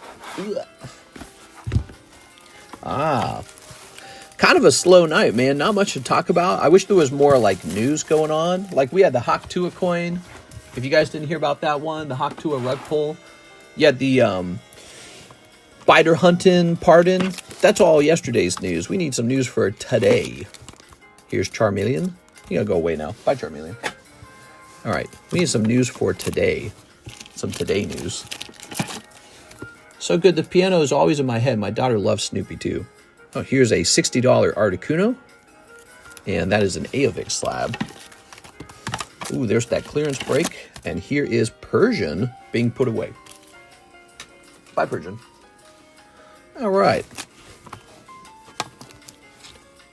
[SPEAKER 1] Kind of a slow night, man. Not much to talk about. I wish there was more like news going on. Like we had the Hawk Tua coin. If you guys didn't hear about that one, the Hawk Tua rug pull. You had the Biter hunting pardon. That's all yesterday's news. We need some news for today. Here's Charmeleon. You gotta go away now. Bye, Charmeleon. All right, we need some news for today. Some today news. So good, the piano is always in my head. My daughter loves Snoopy too. Oh, here's a $60 Articuno. And that is an Aovic slab. Ooh, there's that clearance break. And here is Persian being put away. Bye, Persian. All right.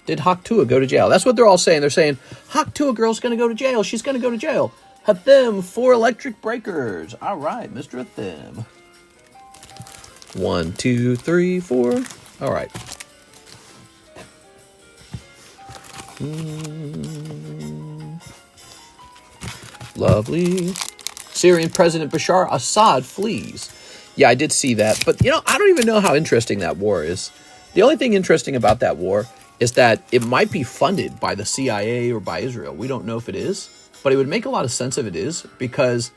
[SPEAKER 1] Did Hawk Tua go to jail? That's what they're all saying. They're saying, Hawk Tua girl's going to go to jail. She's going to go to jail. Hathim, 4 electric breakers. All right, Mr. Hathim. 1, 2, 3, 4. All right. Lovely. Syrian President Bashar Assad flees. Yeah, I did see that. But, you know, I don't even know how interesting that war is. The only thing interesting about that war is that it might be funded by the CIA or by Israel. We don't know if it is. But it would make a lot of sense if it is, because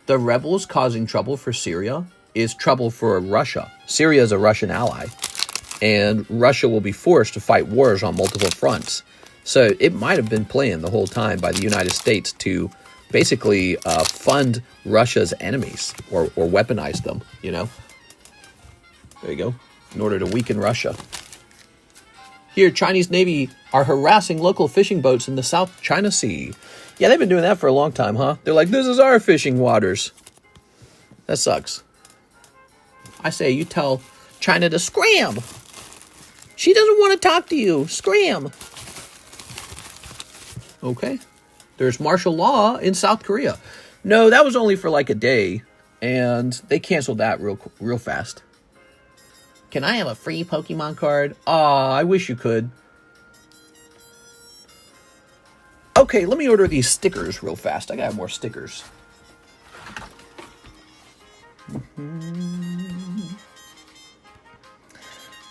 [SPEAKER 1] the rebels causing trouble for Syria is trouble for Russia. Syria is a Russian ally. And Russia will be forced to fight wars on multiple fronts. So it might have been planned the whole time by the United States to basically fund Russia's enemies or weaponize them, you know. There you go. In order to weaken Russia. Here, Chinese Navy are harassing local fishing boats in the South China Sea. Yeah, they've been doing that for a long time, huh? They're like, this is our fishing waters. That sucks. I say you tell China to scram. She doesn't want to talk to you. Scram. Okay. There's martial law in South Korea. No, that was only for like a day, and they canceled that real fast. Can I have a free Pokemon card? Aw, I wish you could. Okay, let me order these stickers real fast. I gotta have more stickers.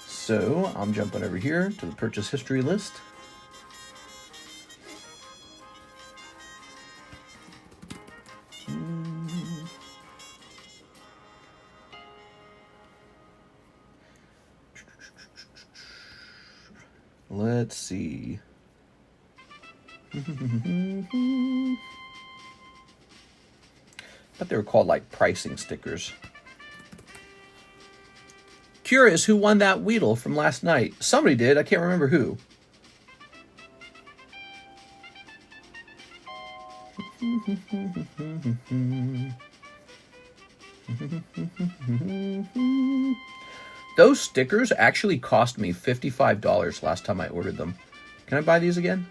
[SPEAKER 1] So, I'm jumping over here to the purchase history list. Let's see. But they were called like pricing stickers. Curious who won that Weedle from last night. Somebody did. I can't remember who. Those stickers actually cost me $55 last time I ordered them. Can I buy these again?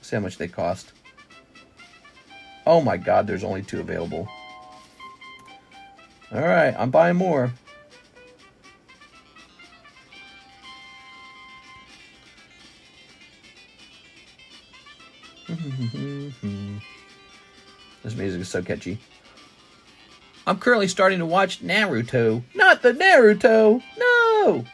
[SPEAKER 1] See how much they cost. Oh my God, there's only 2 available. All right, I'm buying more. This music is so catchy. I'm currently starting to watch Naruto. Not the Naruto! No!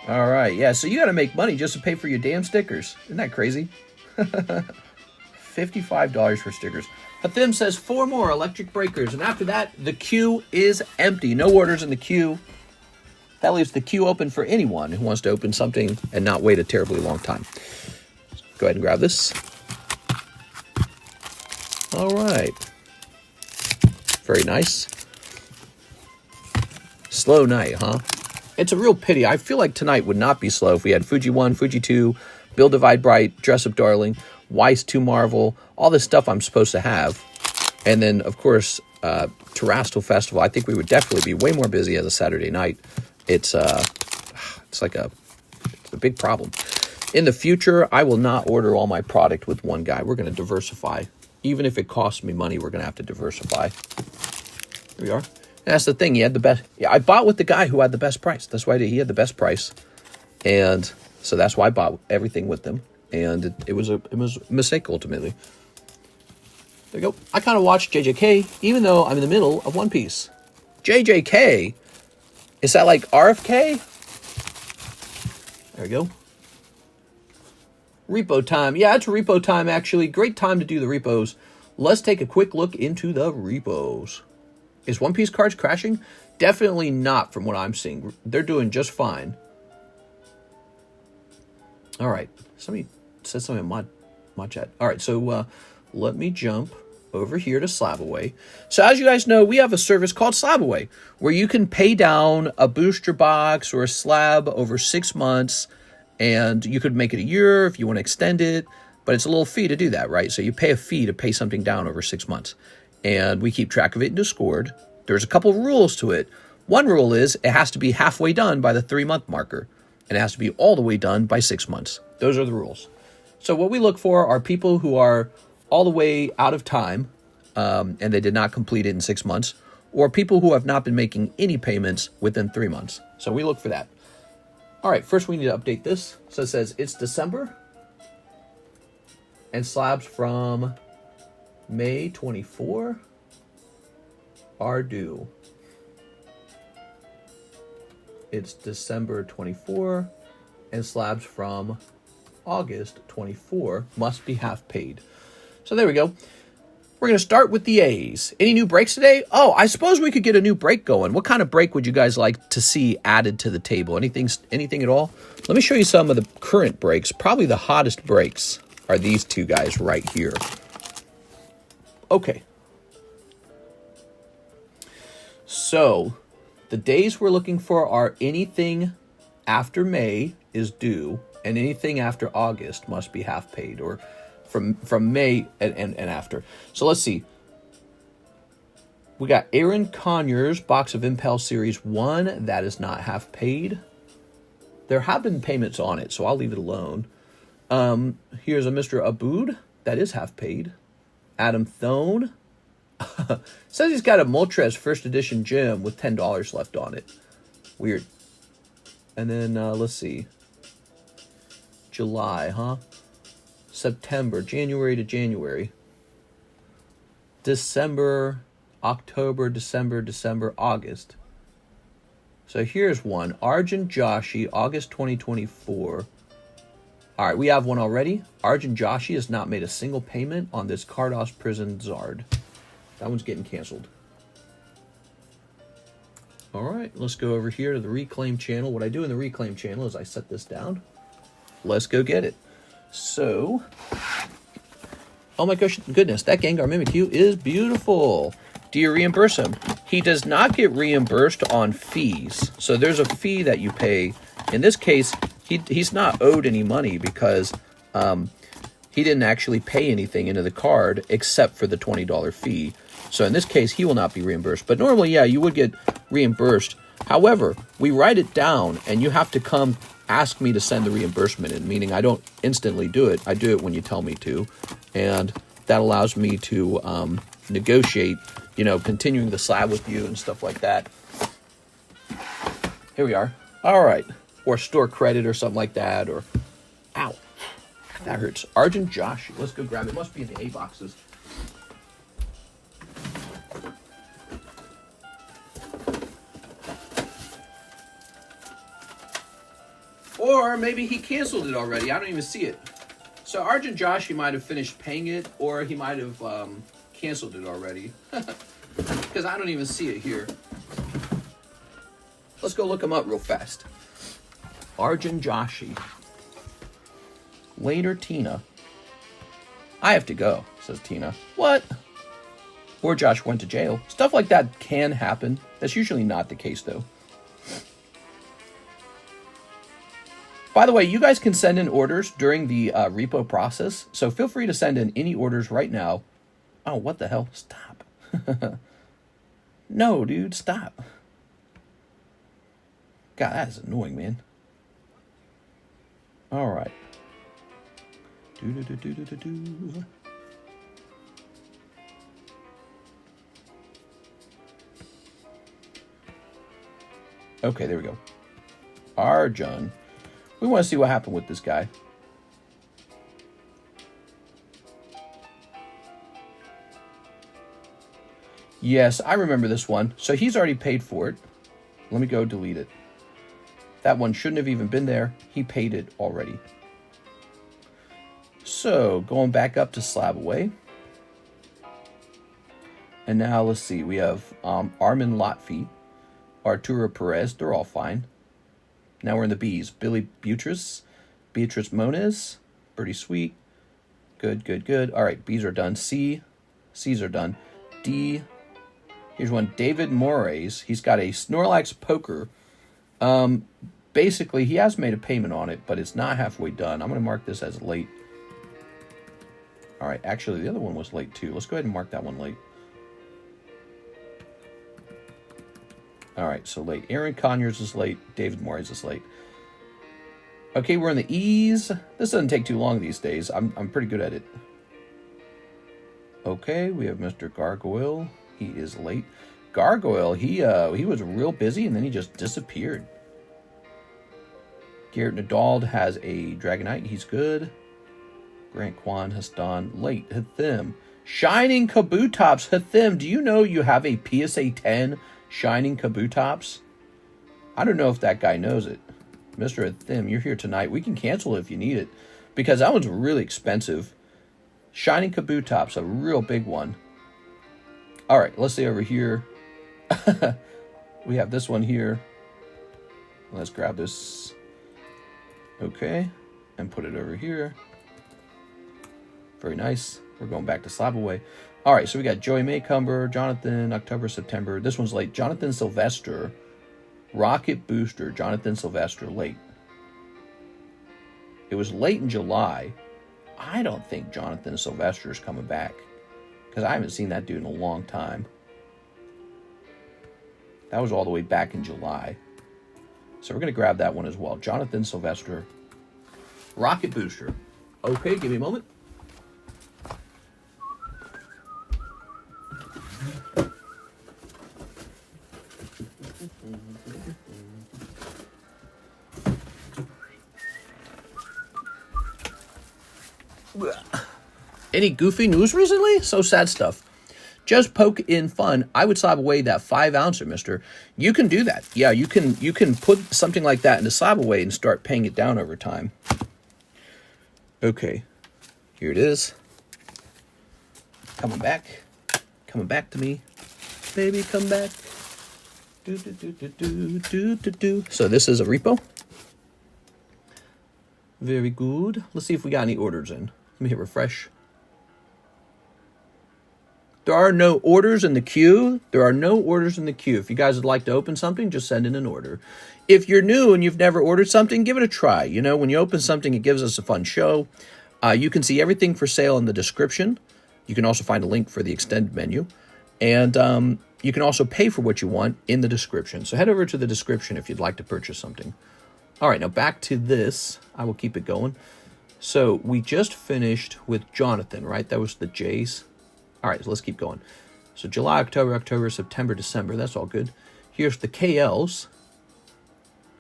[SPEAKER 1] All right, yeah, so you got to make money just to pay for your damn stickers. Isn't that crazy? $55 for stickers. Hathim says 4 more electric breakers, and after that, the queue is empty. No orders in the queue. That leaves the queue open for anyone who wants to open something and not wait a terribly long time. Go ahead and grab this. All right. Very nice. Slow night, huh? It's a real pity. I feel like tonight would not be slow if we had Fuji 1, Fuji 2, Build Divide Bright, Dress Up Darling, Weiss 2 Marvel, all this stuff I'm supposed to have. And then, of course, Terrestrial Festival. I think we would definitely be way more busy as a Saturday night. It's a big problem. In the future, I will not order all my product with one guy. We're going to diversify. Even if it costs me money, we're going to have to diversify. Here we are. And that's the thing. He had the best. Yeah, I bought with the guy who had the best price. That's why he had the best price. And so that's why I bought everything with them. And it was a mistake ultimately. There you go. I kind of watched JJK, even though I'm in the middle of One Piece. JJK? Is that like RFK? There we go. Repo time. Yeah, it's repo time, actually. Great time to do the repos. Let's take a quick look into the repos. Is One Piece cards crashing? Definitely not from what I'm seeing. They're doing just fine. All right. Somebody said something in my chat. All right, so let me jump over here to Slabway. So as you guys know, we have a service called Slabway, where you can pay down a booster box or a slab over 6 months, and you could make it a year if you want to extend it, but it's a little fee to do that, right? So you pay a fee to pay something down over 6 months, and we keep track of it in Discord. There's a couple of rules to it. One rule is it has to be halfway done by the 3-month marker, and it has to be all the way done by 6 months. Those are the rules. So what we look for are people who are all the way out of time, and they did not complete it in 6 months, or people who have not been making any payments within 3 months. So we look for that. All right, first we need to update this. So it says it's December, and slabs from May 24 are due. It's December 24, and slabs from August 24 must be half paid. So there we go. We're going to start with the A's. Any new breaks today? Oh, I suppose we could get a new break going. What kind of break would you guys like to see added to the table? Anything at all? Let me show you some of the current breaks. Probably the hottest breaks are these two guys right here. Okay. So the days we're looking for are anything after May is due, and anything after August must be half paid, or from May and after. So let's see. We got Aaron Conyers, Box of Impel Series 1. That is not half paid. There have been payments on it, so I'll leave it alone. Here's a Mr. Abood. That is half paid. Adam Thone. Says he's got a Moltres first edition gem with $10 left on it. Weird. And then, let's see. July, huh? September, January to January. December, October, December, August. So here's one. Arjun Joshi, August 2024. All right, we have one already. Arjun Joshi has not made a single payment on this Cardos Prison Zard. That one's getting canceled. All right, let's go over here to the Reclaim channel. What I do in the Reclaim channel is I set this down. Let's go get it. So, oh my gosh, goodness, that Gengar Mimikyu is beautiful. Do you reimburse him? He does not get reimbursed on fees. So there's a fee that you pay. In this case, he's not owed any money because he didn't actually pay anything into the card except for the $20 fee. So in this case, he will not be reimbursed. But normally, yeah, you would get reimbursed. However, we write it down, and you have to come ask me to send the reimbursement in, meaning I don't instantly do it. I do it when you tell me to. And that allows me to negotiate, you know, continuing the slab with you and stuff like that. Here we are. All right. Or store credit or something like that. Or, ow, that hurts. Arjun Josh. Let's go grab it. It must be in the A boxes. Or maybe he canceled it already. I don't even see it. So Arjun Josh, he might have finished paying it, or he might have canceled it already. Because I don't even see it here. Let's go look him up real fast. Arjun Joshi. Later, Tina. I have to go, says Tina. What? Or Josh went to jail. Stuff like that can happen. That's usually not the case, though. By the way, you guys can send in orders during the repo process, so feel free to send in any orders right now. Oh, what the hell? Stop. No, dude, stop. God, that is annoying, man. All right. Do. Okay, there we go. Arjun. We want to see what happened with this guy. Yes, I remember this one. So he's already paid for it. Let me go delete it. That one shouldn't have even been there. He paid it already. So going back up to Slabway. And now let's see. We have Armin Lotfi, Arturo Perez. They're all fine. Now we're in the B's. Billy Beatrice Moniz, pretty sweet. Good. All right, B's are done. C's are done. D, here's one. David Moraes. He's got a Snorlax Poker. Basically, he has made a payment on it, but it's not halfway done. I'm going to mark this as late. All right, actually, the other one was late too. Let's go ahead and mark that one late. All right, so late. Aaron Conyers is late. David Moraes is late. Okay, we're in the E's. This doesn't take too long these days. I'm pretty good at it. Okay, we have Mr. Gargoyle. He is late. Gargoyle, he was real busy and then he just disappeared. Garrett Nadal has a Dragonite. He's good. Grant Kwan has done late. Hathim. Shining Kabutops. Hathim, do you know you have a PSA 10 Shining Kabutops? I don't know if that guy knows it. Mr. Hathim, you're here tonight. We can cancel it if you need it, because that one's really expensive. Shining Kabutops, a real big one. All right, let's see over here. We have this one here. Let's grab this. Okay, and put it over here. Very nice. We're going back to Slabway. All right, so we got Joey Maycumber, Jonathan, October, September. This one's late. Jonathan Sylvester, Rocket Booster, Jonathan Sylvester, late. It was late in July. I don't think Jonathan Sylvester is coming back, because I haven't seen that dude in a long time. That was all the way back in July. So we're going to grab that one as well. Jonathan Sylvester, Rocket Booster. Okay, give me a moment. Any goofy news recently? So sad stuff. Just poke in fun. I would slab away that 5 ouncer, mister. You can do that. Yeah, you can put something like that into slab away and start paying it down over time. Okay, here it is. Coming back to me. Baby, come back. Do, do, do, do, do, do, do, do. So this is a repo. Very good. Let's see if we got any orders in. Let me hit refresh. There are no orders in the queue. There are no orders in the queue. If you guys would like to open something, just send in an order. If you're new and you've never ordered something, give it a try. You know, when you open something, it gives us a fun show. You can see everything for sale in the description. You can also find a link for the extended menu. And you can also pay for what you want in the description. So head over to the description if you'd like to purchase something. All right, now back to this. I will keep it going. So we just finished with Jonathan, right? That was the J's. All right, so let's keep going. So July, October, September, December. That's all good. Here's the KLs.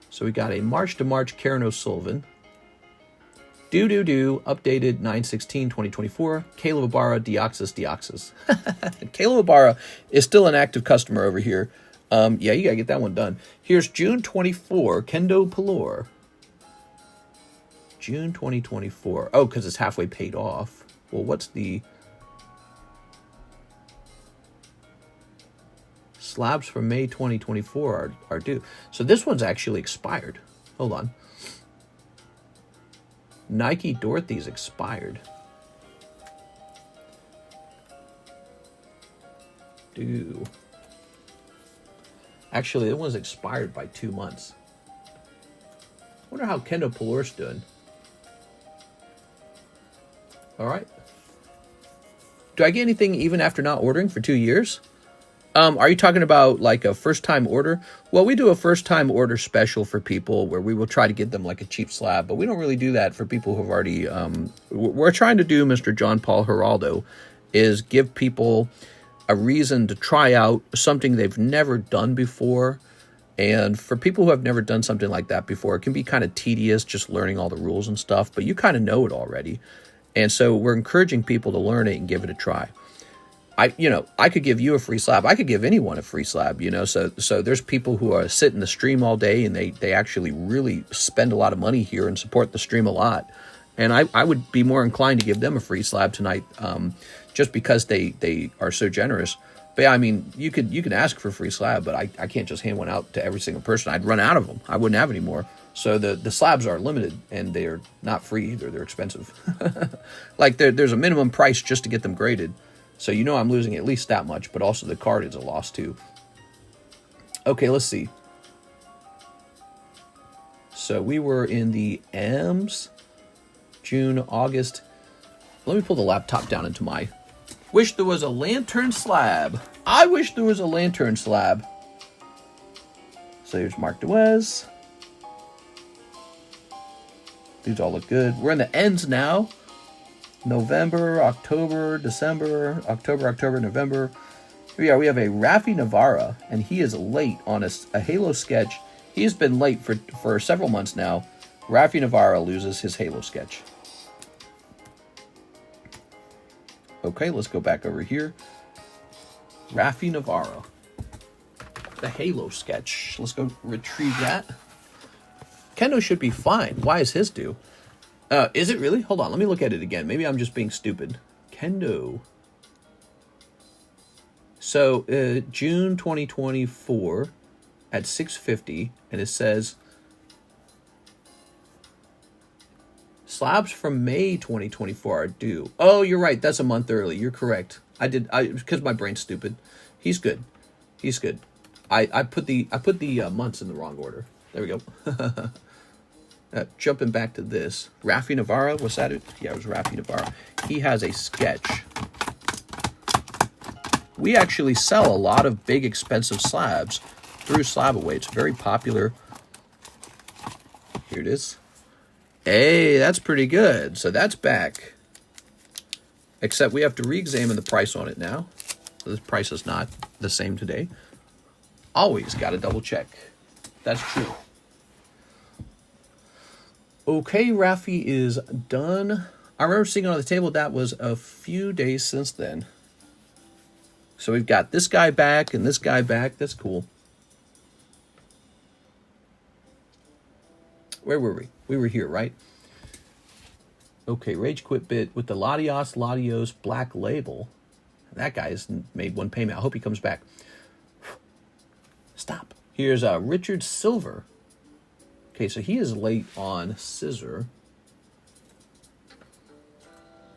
[SPEAKER 1] So we got a March to March Karen O'Sullivan. Updated 9/16/2024. Caleb Ibarra, Deoxys. Caleb Ibarra is still an active customer over here. Yeah, you got to get that one done. Here's June 24, Kendo Pelor. June 2024. Oh, because it's halfway paid off. Well, what's the... Slabs from May 2024 are due. So this one's actually expired. Hold on. Nike Dorothy's expired. Due. Actually, it was expired by 2 months. Wonder how Kendo Pelor's doing. All right. Do I get anything even after not ordering for 2 years? Are you talking about like a first-time order? Well, we do a first-time order special for people where we will try to get them like a cheap slab, but we don't really do that for people who have already... we're trying to do, Mr. John Paul Geraldo, is give people a reason to try out something they've never done before. And for people who have never done something like that before, it can be kind of tedious just learning all the rules and stuff, but you kind of know it already. And so we're encouraging people to learn it and give it a try. I could give you a free slab. I could give anyone a free slab, you know. So there's people who are sitting the stream all day and they actually really spend a lot of money here and support the stream a lot. And I would be more inclined to give them a free slab tonight, just because they are so generous. But yeah, I mean, you could ask for a free slab, but I can't just hand one out to every single person. I'd run out of them. I wouldn't have any more. So the slabs are limited and they're not free either. They're expensive. Like there's a minimum price just to get them graded. So you know I'm losing at least that much, but also the card is a loss too. Okay, let's see. So we were in the M's, June, August. Let me pull the laptop down into my... Wish there was a lantern slab. I wish there was a lantern slab. So here's Mark DeWez. These all look good. We're in the ends now. November, October, December, October, November. Here we have a Rafi Navarra, and he is late on a Halo sketch. He's been late for several months now. Rafi Navarra loses his Halo sketch. Okay, let's go back over here. Rafi Navarra. The Halo sketch. Let's go retrieve that. Kendo should be fine. Why is his due? Is it really? Hold on, let me look at it again. Maybe I'm just being stupid. Kendo. So, June 2024 at 6:50, and it says slabs from May 2024 are due. Oh, you're right. That's a month early. You're correct. Because my brain's stupid. He's good. He's good. I put the months in the wrong order. There we go. Jumping back to this, Rafi Navarra, was that it? Yeah, it was Rafi Navarra. He has a sketch. We actually sell a lot of big, expensive slabs through Slabway. It's very popular. Here it is. Hey, that's pretty good. So that's back. Except we have to re-examine the price on it now. So this price is not the same today. Always got to double check. That's true. Okay, Rafi is done. I remember seeing it on the table. That was a few days since then. So we've got this guy back and this guy back. That's cool. Where were we? We were here, right? Okay, Rage Quit Bit with the Latios Black Label. That guy's made one payment. I hope he comes back. Stop. Here's Richard Silver. Okay, so he is late on Scissor.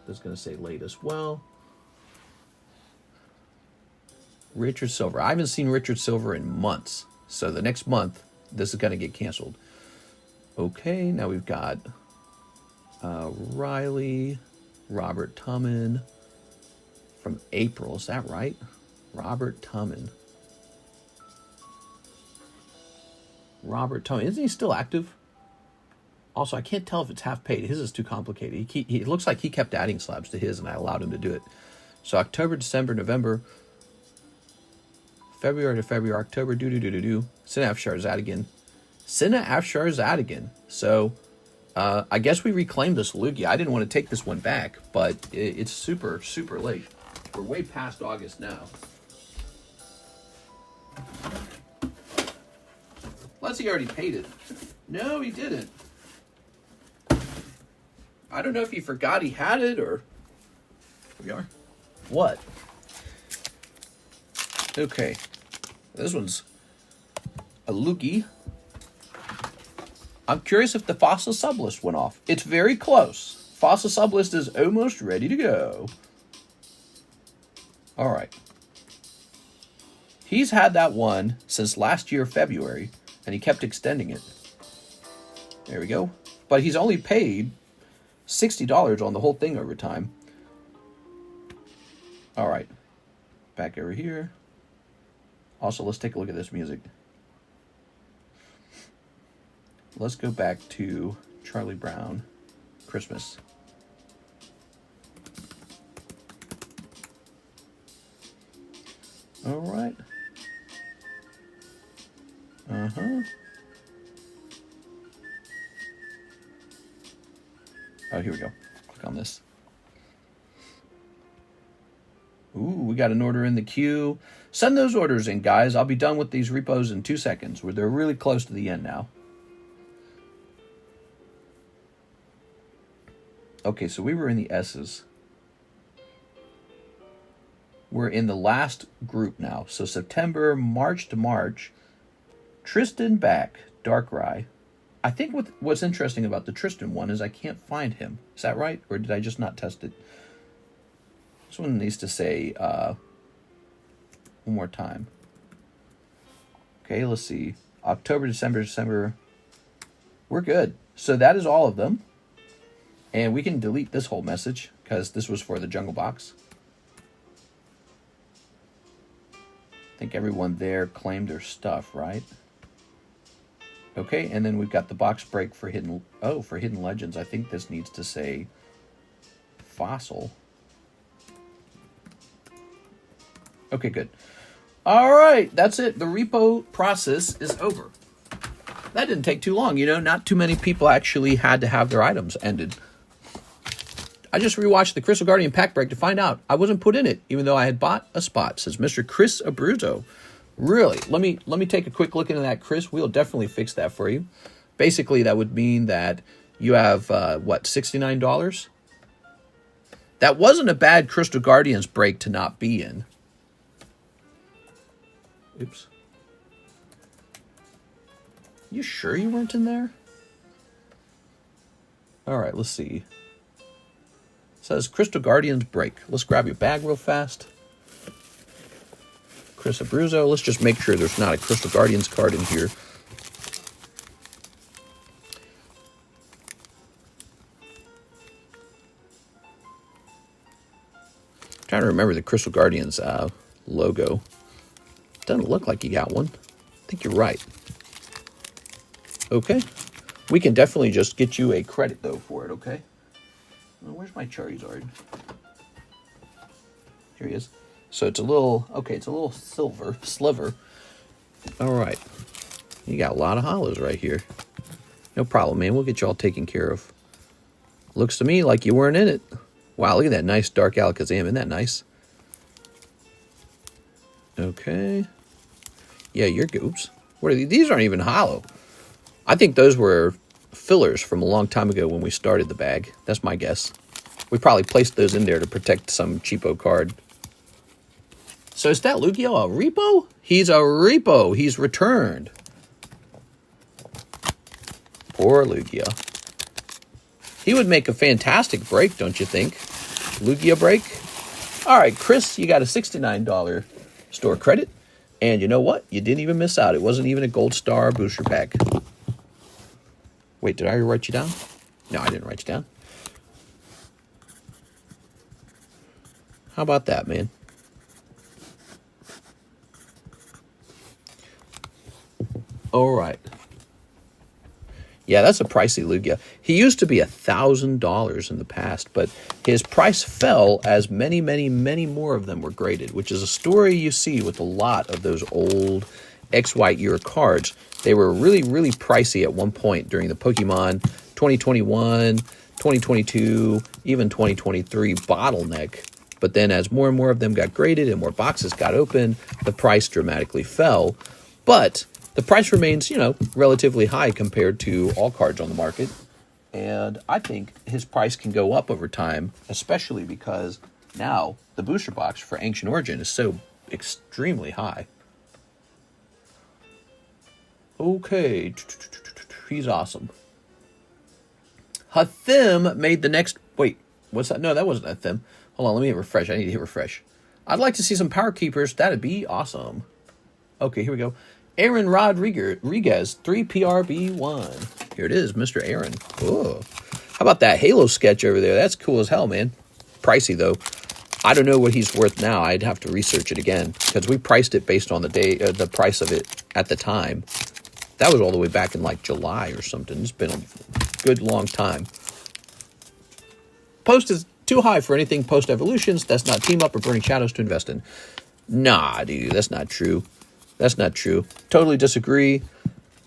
[SPEAKER 1] That's going to say late as well. Richard Silver. I haven't seen Richard Silver in months. So the next month, this is going to get canceled. Okay, now we've got Riley, Robert Tumman from April. Is that right? Robert Tumman. Robert Tumman. Isn't he still active? Also, I can't tell if it's half paid. His is too complicated. It looks like he kept adding slabs to his, and I allowed him to do it. So October, December, November, February to February, October, Sina Afsharzadigan. Sina Afsharzadigan. So I guess we reclaimed this Lugia. I didn't want to take this one back, but it's super, super late. We're way past August now. Unless he already paid it. No, he didn't. I don't know if he forgot he had it or... Here we are. What? Okay. This one's a Lugie. I'm curious if the Fossil Sublist went off. It's very close. Fossil Sublist is almost ready to go. All right. He's had that one since last year, February, and he kept extending it. There we go. But he's only paid $60 on the whole thing over time. All right. Back over here. Also, let's take a look at this music. Let's go back to Charlie Brown, Christmas. All right. Oh, here we go. Click on this. Ooh, we got an order in the queue. Send those orders in, guys. I'll be done with these repos in 2 seconds. They're really close to the end now. Okay, so we were in the S's. We're in the last group now. So September, March to March. Tristan back, Darkrai. I think what's interesting about the Tristan one is I can't find him. Is that right? Or did I just not test it? This one needs to say one more time. Okay, let's see. October, December. We're good. So that is all of them. And we can delete this whole message because this was for the Jungle Box. I think everyone there claimed their stuff, right? Okay, and then we've got the box break for Hidden Legends. I think this needs to say Fossil. Okay, good. All right, that's it. The repo process is over. That didn't take too long. You know, not too many people actually had to have their items ended. I just rewatched the Crystal Guardian pack break to find out I wasn't put in it, even though I had bought a spot, says Mr. Chris Abruzzo. Really? Let me take a quick look into that, Chris. We'll definitely fix that for you. Basically, that would mean that you have, what, $69? That wasn't a bad Crystal Guardians break to not be in. Oops. You sure you weren't in there? All right, let's see. It says Crystal Guardians break. Let's grab your bag real fast. Chris Abruzzo. Let's just make sure there's not a Crystal Guardians card in here. I'm trying to remember the Crystal Guardians logo. Doesn't look like you got one. I think you're right. Okay. We can definitely just get you a credit, though, for it, okay? Well, where's my Charizard? Here he is. So it's a little, okay, it's a little sliver. All right. You got a lot of hollows right here. No problem, man. We'll get you all taken care of. Looks to me like you weren't in it. Wow, look at that nice Dark Alakazam. Isn't that nice? Okay. Yeah, you're goops. What are these? These aren't even hollow. I think those were fillers from a long time ago when we started the bag. That's my guess. We probably placed those in there to protect some cheapo card. So is that Lugia a repo? He's a repo. He's returned. Poor Lugia. He would make a fantastic break, don't you think? Lugia break. All right, Chris, you got a $69 store credit. And you know what? You didn't even miss out. It wasn't even a gold star booster pack. Wait, did I write you down? No, I didn't write you down. How about that, man? All right. Yeah, that's a pricey Lugia. He used to be $1,000 in the past, but his price fell as many, many, many more of them were graded, which is a story you see with a lot of those old XY era cards. They were really, really pricey at one point during the Pokemon 2021, 2022, even 2023 bottleneck. But then as more and more of them got graded and more boxes got open, the price dramatically fell. But the price remains, you know, relatively high compared to all cards on the market. And I think his price can go up over time, especially because now the booster box for Ancient Origin is so extremely high. Okay. He's awesome. Hathim made the next... Wait, what's that? No, that wasn't Hathim. Hold on, let me hit refresh. I need to hit refresh. I'd like to see some Power Keepers. That'd be awesome. Okay, here we go. Aaron Rodriguez, 3PRB1. Here it is, Mr. Aaron. Oh, how about that Halo sketch over there? That's cool as hell, man. Pricey, though. I don't know what he's worth now. I'd have to research it again because we priced it based on the price of it at the time. That was all the way back in like July or something. It's been a good long time. Post is too high for anything post-evolutions. That's not Team Up or Burning Shadows to invest in. Nah, dude, that's not true. That's not true. Totally disagree.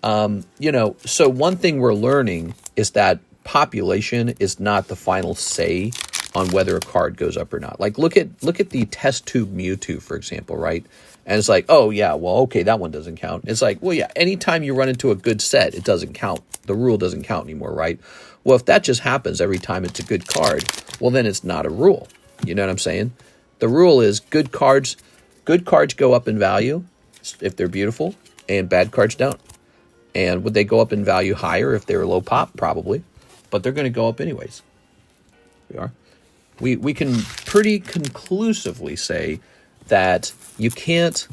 [SPEAKER 1] You know, so one thing we're learning is that population is not the final say on whether a card goes up or not. Like, look at the test tube Mewtwo, for example, right? And it's like, oh, yeah, well, okay, that one doesn't count. It's like, well, yeah, anytime you run into a good set, it doesn't count. The rule doesn't count anymore, right? Well, if that just happens every time it's a good card, well, then it's not a rule. You know what I'm saying? The rule is good cards go up in value if they're beautiful, and bad cards don't. And would they go up in value higher if they were low pop? Probably. But they're going to go up anyways. We are. We can pretty conclusively say that you can't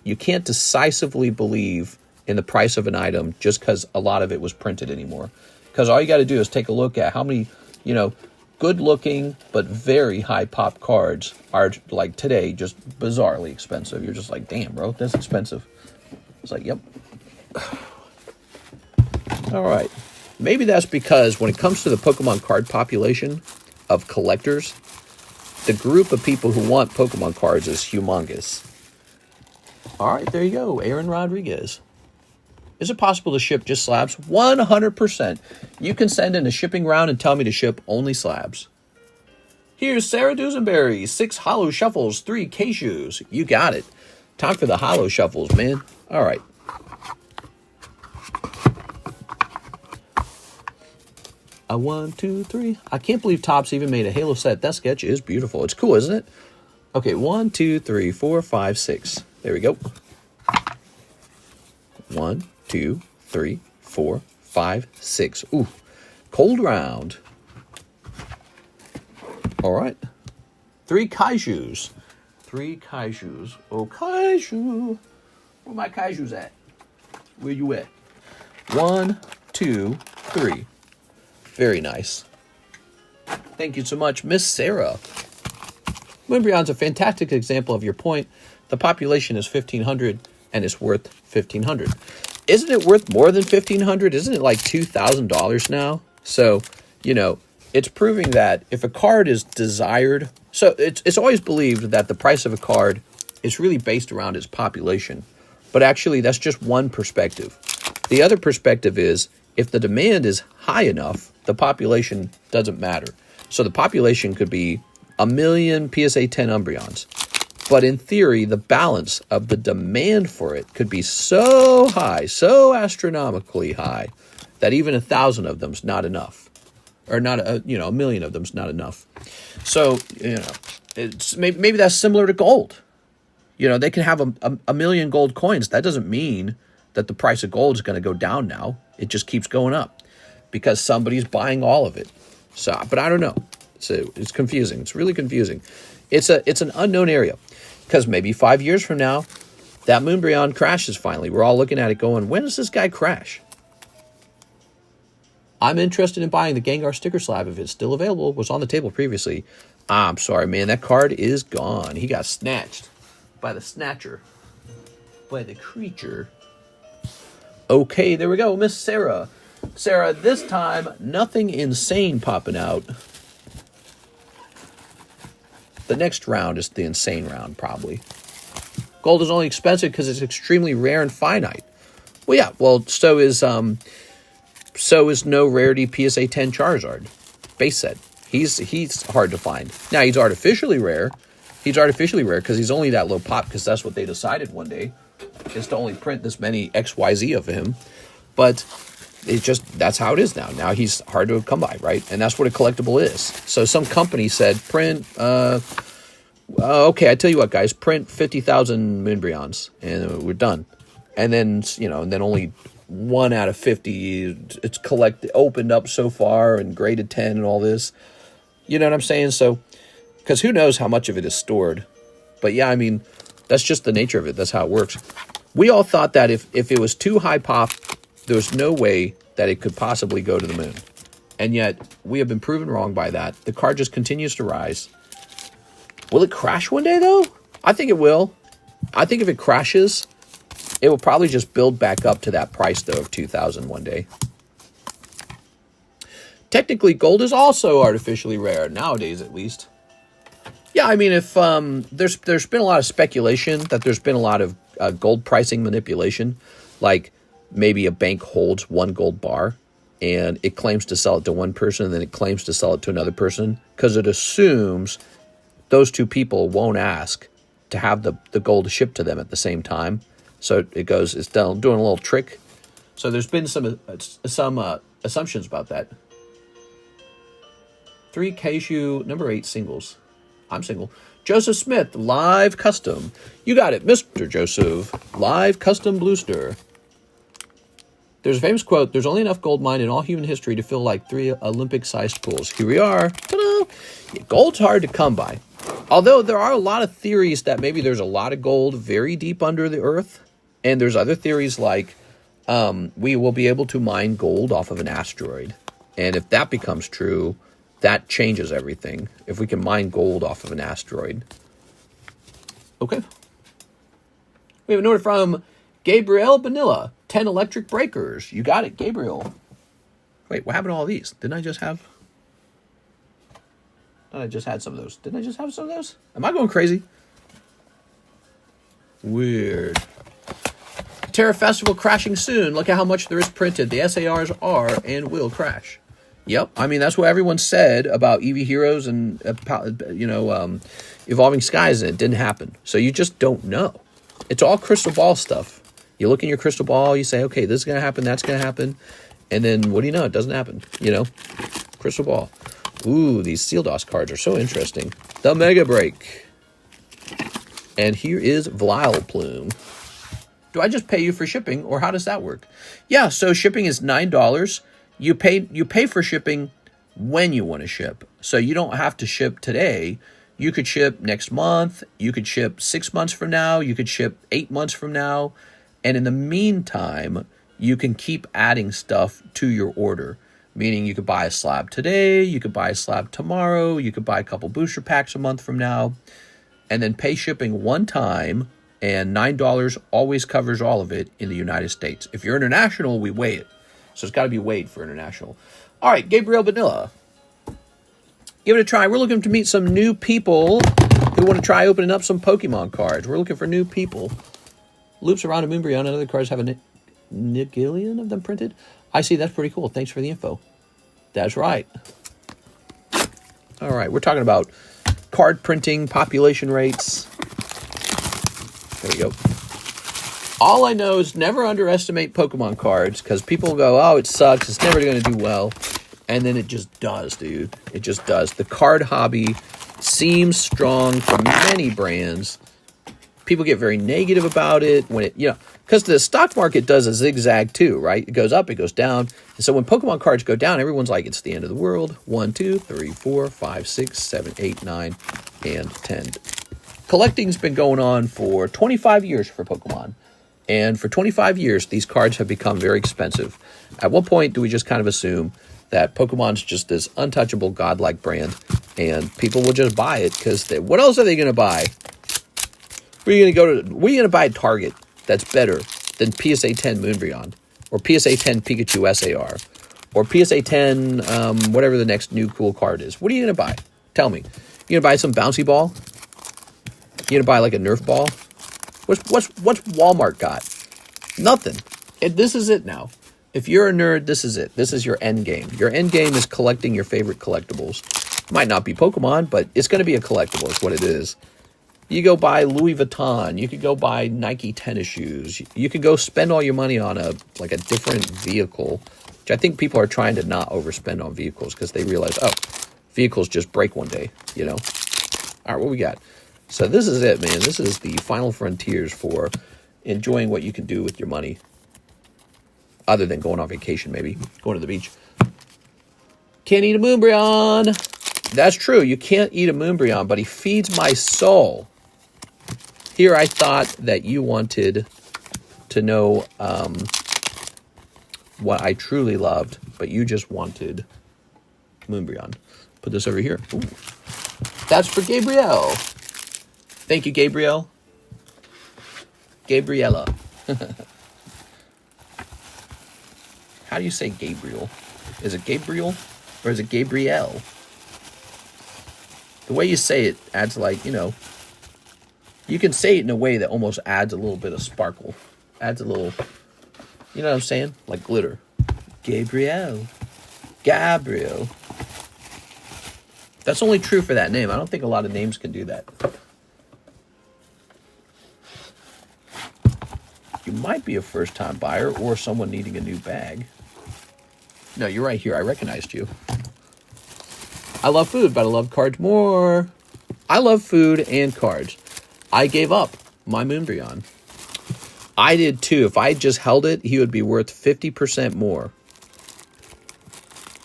[SPEAKER 1] decisively believe in the price of an item just because a lot of it was printed anymore. Because all you got to do is take a look at how many, you know, good-looking but very high pop cards are, like today, just bizarrely expensive. You're just like, damn, bro, that's expensive. It's like, yep. All right. Maybe that's because when it comes to the Pokemon card population of collectors, the group of people who want Pokemon cards is humongous. All right, there you go, Aaron Rodriguez. Is it possible to ship just slabs? 100%. You can send in a shipping round and tell me to ship only slabs. Here's Sarah Dusenberry. 6 Holo Shuffles, 3 Cashews. You got it. Time for the Holo Shuffles, man. All right. A 1, 2, 3. I can't believe Topps even made a Halo set. That sketch is beautiful. It's cool, isn't it? Okay, 1, 2, 3, 4, 5, 6. There we go. 1, 2, 3, 4, 5, 6. Ooh, cold round. All right. 3 Kaijus. 3 Kaijus. Oh, Kaiju. Where my Kaijus at? Where you at? 1, 2, 3. Very nice. Thank you so much, Miss Sarah. Moonbreon's a fantastic example of your point. The population is 1,500, and it's worth 1,500. Isn't it worth more than 1,500? Isn't it like $2,000 now? So, you know, it's proving that if a card is desired, so it's always believed that the price of a card is really based around its population. But actually, that's just one perspective. The other perspective is if the demand is high enough, the population doesn't matter. So the population could be 1 million PSA 10 Umbreons. But in theory, the balance of the demand for it could be so high, so astronomically high, that even 1,000 of them's not enough, or not a 1,000,000 of them's not enough. So it's maybe that's similar to gold. They can have a million gold coins. That doesn't mean that the price of gold is going to go down now. It just keeps going up because somebody's buying all of it. So, but I don't know. So it's confusing. It's really confusing. It's an unknown area, because maybe 5 years from now, that Moonbryon crashes finally. We're all looking at it going, when does this guy crash? I'm interested in buying the Gengar sticker slab if it's still available. It was on the table previously. I'm sorry, man. That card is gone. He got snatched by the snatcher. By the creature. Okay, there we go. Miss Sarah. Sarah, this time, nothing insane popping out. The next round is the insane round, probably. Gold is only expensive because it's extremely rare and finite. Well, yeah. Well, so is no rarity PSA 10 Charizard base set. He's hard to find. Now he's artificially rare. He's artificially rare because he's only that low pop, because that's what they decided one day, is to only print this many XYZ of him. But that's how it is now. Now he's hard to come by, right? And that's what a collectible is. So some company said, print, okay, I tell you what, guys, print 50,000 Moonbryons, and we're done. And then, and then only 1 out of 50, it's opened up so far and graded 10 and all this. You know what I'm saying? So, because who knows how much of it is stored. But yeah, I mean, that's just the nature of it. That's how it works. We all thought that if it was too high pop, there was no way that it could possibly go to the moon. And yet, we have been proven wrong by that. The card just continues to rise. Will it crash one day, though? I think it will. I think if it crashes, it will probably just build back up to that price, though, of 2,000 one day. Technically, gold is also artificially rare, nowadays at least. Yeah, I mean, if there's been a lot of speculation that there's been a lot of gold pricing manipulation, like maybe a bank holds 1 gold bar and it claims to sell it to one person and then it claims to sell it to another person because it assumes those two people won't ask to have the gold shipped to them at the same time. So it's doing a little trick. So there's been some assumptions about that. 3 Cashew, number 8 singles. I'm single. Joseph Smith, live custom. You got it, Mr. Joseph. Live custom booster. There's a famous quote, there's only enough gold mined in all human history to fill like 3 Olympic-sized pools. Here we are. Ta-da! Yeah, gold's hard to come by. Although there are a lot of theories that maybe there's a lot of gold very deep under the earth. And there's other theories like we will be able to mine gold off of an asteroid. And if that becomes true, that changes everything. If we can mine gold off of an asteroid. Okay. We have a note from Gabriel Vanilla. 10 electric breakers. You got it, Gabriel. Wait, what happened to all these? Didn't I just have... I just had some of those. Didn't I just have some of those? Am I going crazy? Weird. Terra Festival crashing soon. Look at how much there is printed. The SARs are and will crash. Yep. I mean, that's what everyone said about EV Heroes and, Evolving Skies, and it didn't happen. So you just don't know. It's all crystal ball stuff. You look in your crystal ball, you say, okay, this is going to happen, that's going to happen. And then, what do you know? It doesn't happen. Crystal ball. Ooh, these Seal DOS cards are so interesting. The Mega Break. And here is Vileplume. Do I just pay you for shipping, or how does that work? Yeah, so shipping is $9. You pay for shipping when you want to ship. So you don't have to ship today. You could ship next month. You could ship 6 months from now. You could ship 8 months from now. And in the meantime, you can keep adding stuff to your order. Meaning you could buy a slab today. You could buy a slab tomorrow. You could buy a couple booster packs a month from now. And then pay shipping one time. And $9 always covers all of it in the United States. If you're international, we weigh it. So it's got to be weighed for international. All right, Gabriel Vanilla. Give it a try. We're looking to meet some new people who want to try opening up some Pokemon cards. We're looking for new people. Loops around a Moonbryon and other cards have a nigillion of them printed. I see. That's pretty cool. Thanks for the info. That's right. All right. We're talking about card printing, population rates. There we go. All I know is never underestimate Pokemon cards, because people go, oh, it sucks, it's never going to do well. And then it just does, dude. It just does. The card hobby seems strong for many brands. People get very negative about it when it, because the stock market does a zigzag too, right? It goes up, it goes down. And so when Pokemon cards go down, everyone's like, it's the end of the world. 1, 2, 3, 4, 5, 6, 7, 8, 9, and 10. Collecting's been going on for 25 years for Pokemon. And for 25 years, these cards have become very expensive. At what point do we just kind of assume that Pokemon's just this untouchable, godlike brand, and people will just buy it because what else are they going to buy? Where are you going to buy at Target that's better than PSA 10 Moonbreon, or PSA 10 Pikachu SAR, or PSA 10 whatever the next new cool card is? What are you going to buy? Tell me. You going to buy some bouncy ball? You going to buy like a Nerf ball? What's Walmart got? Nothing. This is it now. If you're a nerd, this is it. This is your end game. Your end game is collecting your favorite collectibles. Might not be Pokemon, but it's going to be a collectible. It's what it is. You go buy Louis Vuitton. You could go buy Nike tennis shoes. You could go spend all your money on a different vehicle, which I think people are trying to not overspend on vehicles because they realize, oh, vehicles just break one day, All right, what we got? So this is it, man. This is the final frontiers for enjoying what you can do with your money. Other than going on vacation, maybe. Going to the beach. Can't eat a Moonbreon. That's true. You can't eat a Moonbreon, but he feeds my soul. Here I thought that you wanted to know what I truly loved, but you just wanted Moonbreon. Put this over here. Ooh. That's for Gabrielle. Thank you, Gabrielle. Gabriella. How do you say Gabriel? Is it Gabriel or is it Gabrielle? The way you say it adds you can say it in a way that almost adds a little bit of sparkle. Adds a little, you know what I'm saying? Like glitter. Gabrielle. Gabriel. That's only true for that name. I don't think a lot of names can do that. You might be a first-time buyer or someone needing a new bag. No, you're right here. I recognized you. I love food, but I love cards more. I love food and cards. I gave up my Moonbreon. I did too. If I just held it, he would be worth 50% more.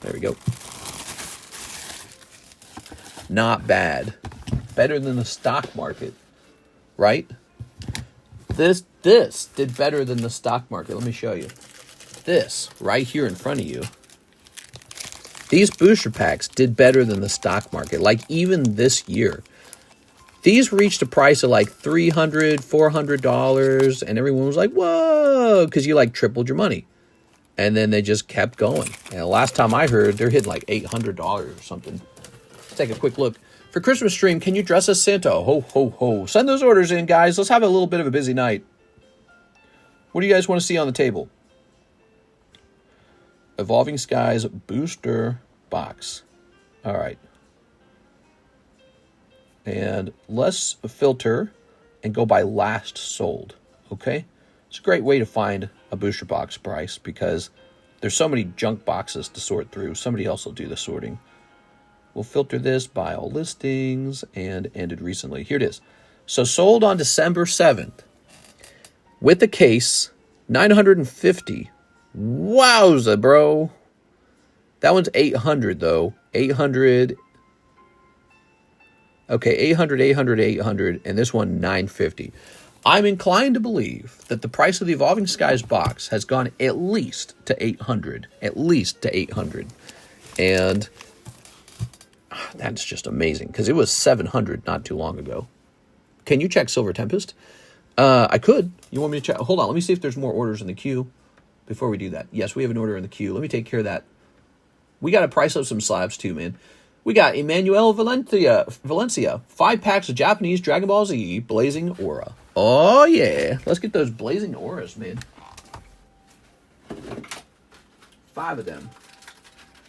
[SPEAKER 1] There we go. Not bad. Better than the stock market, right? This did better than the stock market. Let me show you. This right here in front of you. These booster packs did better than the stock market. Like even this year. These reached a price of like $300, $400. And everyone was like, whoa. Because you tripled your money. And then they just kept going. And the last time I heard, they're hitting like $800 or something. Let's take a quick look. For Christmas stream, can you dress as Santa? Ho, ho, ho. Send those orders in, guys. Let's have a little bit of a busy night. What do you guys want to see on the table? Evolving Skies booster box. All right. And let's filter and go by last sold. Okay? It's a great way to find a booster box price because there's so many junk boxes to sort through. Somebody else will do the sorting. We'll filter this by all listings and ended recently. Here it is. So sold on December 7th with the case, $950. Wowza, bro. That one's $800 though. $800. Okay, $800, $800, $800, and this one $950. I'm inclined to believe that the price of the Evolving Skies box has gone at least to $800. At least to $800. And that's just amazing because it was $700 not too long ago. Can you check Silver Tempest? I could. You want me to check? Hold on. Let me see if there's more orders in the queue before we do that. Yes, we have an order in the queue. Let me take care of that. We got to price up some slabs too, man. We got Emmanuel Valencia. 5 packs of Japanese Dragon Ball Z Blazing Aura. Oh, yeah. Let's get those Blazing Auras, man. 5 of them.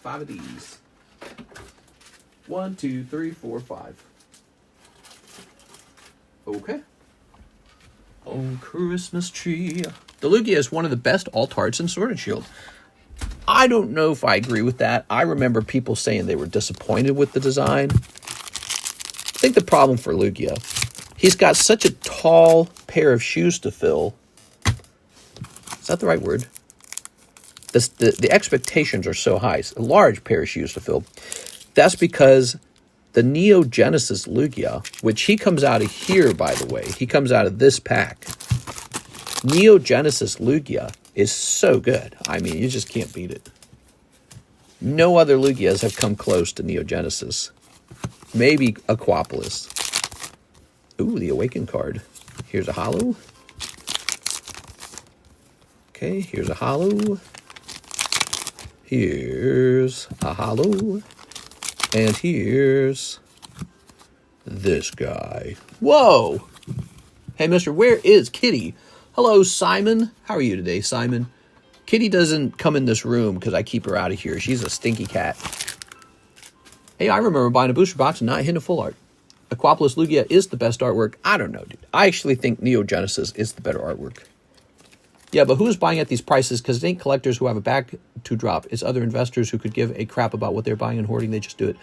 [SPEAKER 1] 5 of these. 1, 2, 3, 4, 5. Okay. Oh, Christmas tree. The Lugia is one of the best alt arts in Sword and Shield. I don't know if I agree with that. I remember people saying they were disappointed with the design. I think the problem for Lugia, he's got such a tall pair of shoes to fill. Is that the right word? The expectations are so high. It's a large pair of shoes to fill. That's because the Neo Genesis Lugia, which he comes out of here, by the way. He comes out of this pack. Neo Genesis Lugia is so good. I mean, you just can't beat it. No other Lugias have come close to Neo Genesis. Maybe Aquapolis. Ooh, the Awaken card. Here's a holo. Okay, here's a holo. Here's a holo. And here's this guy. Whoa! Hey, mister, where is Kitty? Hello, Simon. How are you today, Simon? Kitty doesn't come in this room because I keep her out of here. She's a stinky cat. Hey, I remember buying a booster box and not hitting a full art. Aquapolis Lugia is the best artwork. I don't know, dude. I actually think Neo Genesis is the better artwork. Yeah, but who's buying at these prices? Because it ain't collectors who have a back to drop. It's other investors who could give a crap about what they're buying and hoarding. They just do it.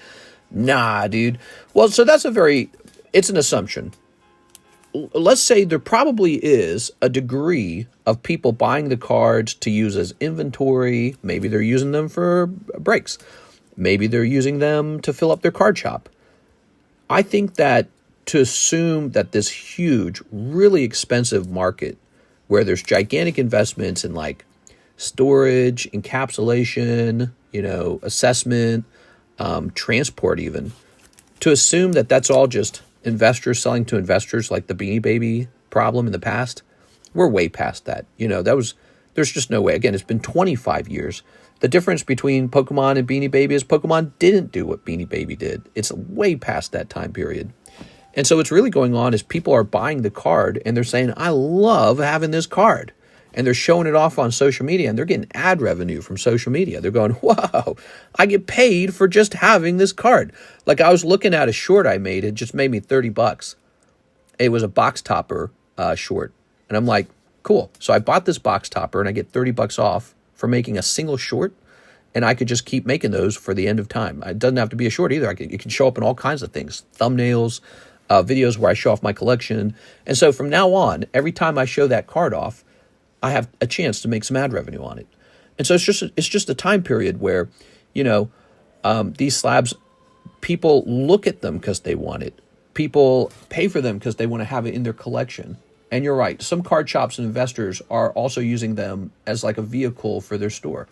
[SPEAKER 1] Nah, dude. Well, so that's it's an assumption. Let's say there probably is a degree of people buying the cards to use as inventory. Maybe they're using them for breaks. Maybe they're using them to fill up their card shop. I think that to assume that this huge, really expensive market where there's gigantic investments in like storage, encapsulation, assessment, transport even, to assume that that's all just investors selling to investors like the Beanie Baby problem in the past, we're way past that. There's just no way. Again, it's been 25 years. The difference between Pokemon and Beanie Baby is Pokemon didn't do what Beanie Baby did. It's way past that time period. And so what's really going on is people are buying the card and they're saying, I love having this card. And they're showing it off on social media and they're getting ad revenue from social media. They're going, whoa, I get paid for just having this card. Like I was looking at a short I made. It just made me $30. It was a box topper short. And I'm like, cool. So I bought this box topper and I get $30 off for making a single short. And I could just keep making those for the end of time. It doesn't have to be a short either. It can show up in all kinds of things. Thumbnails, videos where I show off my collection. And so from now on, every time I show that card off, I have a chance to make some ad revenue on it. And so it's just a time period where, these slabs, people look at them because they want it. People pay for them because they want to have it in their collection. And you're right. Some card shops and investors are also using them as like a vehicle for their store.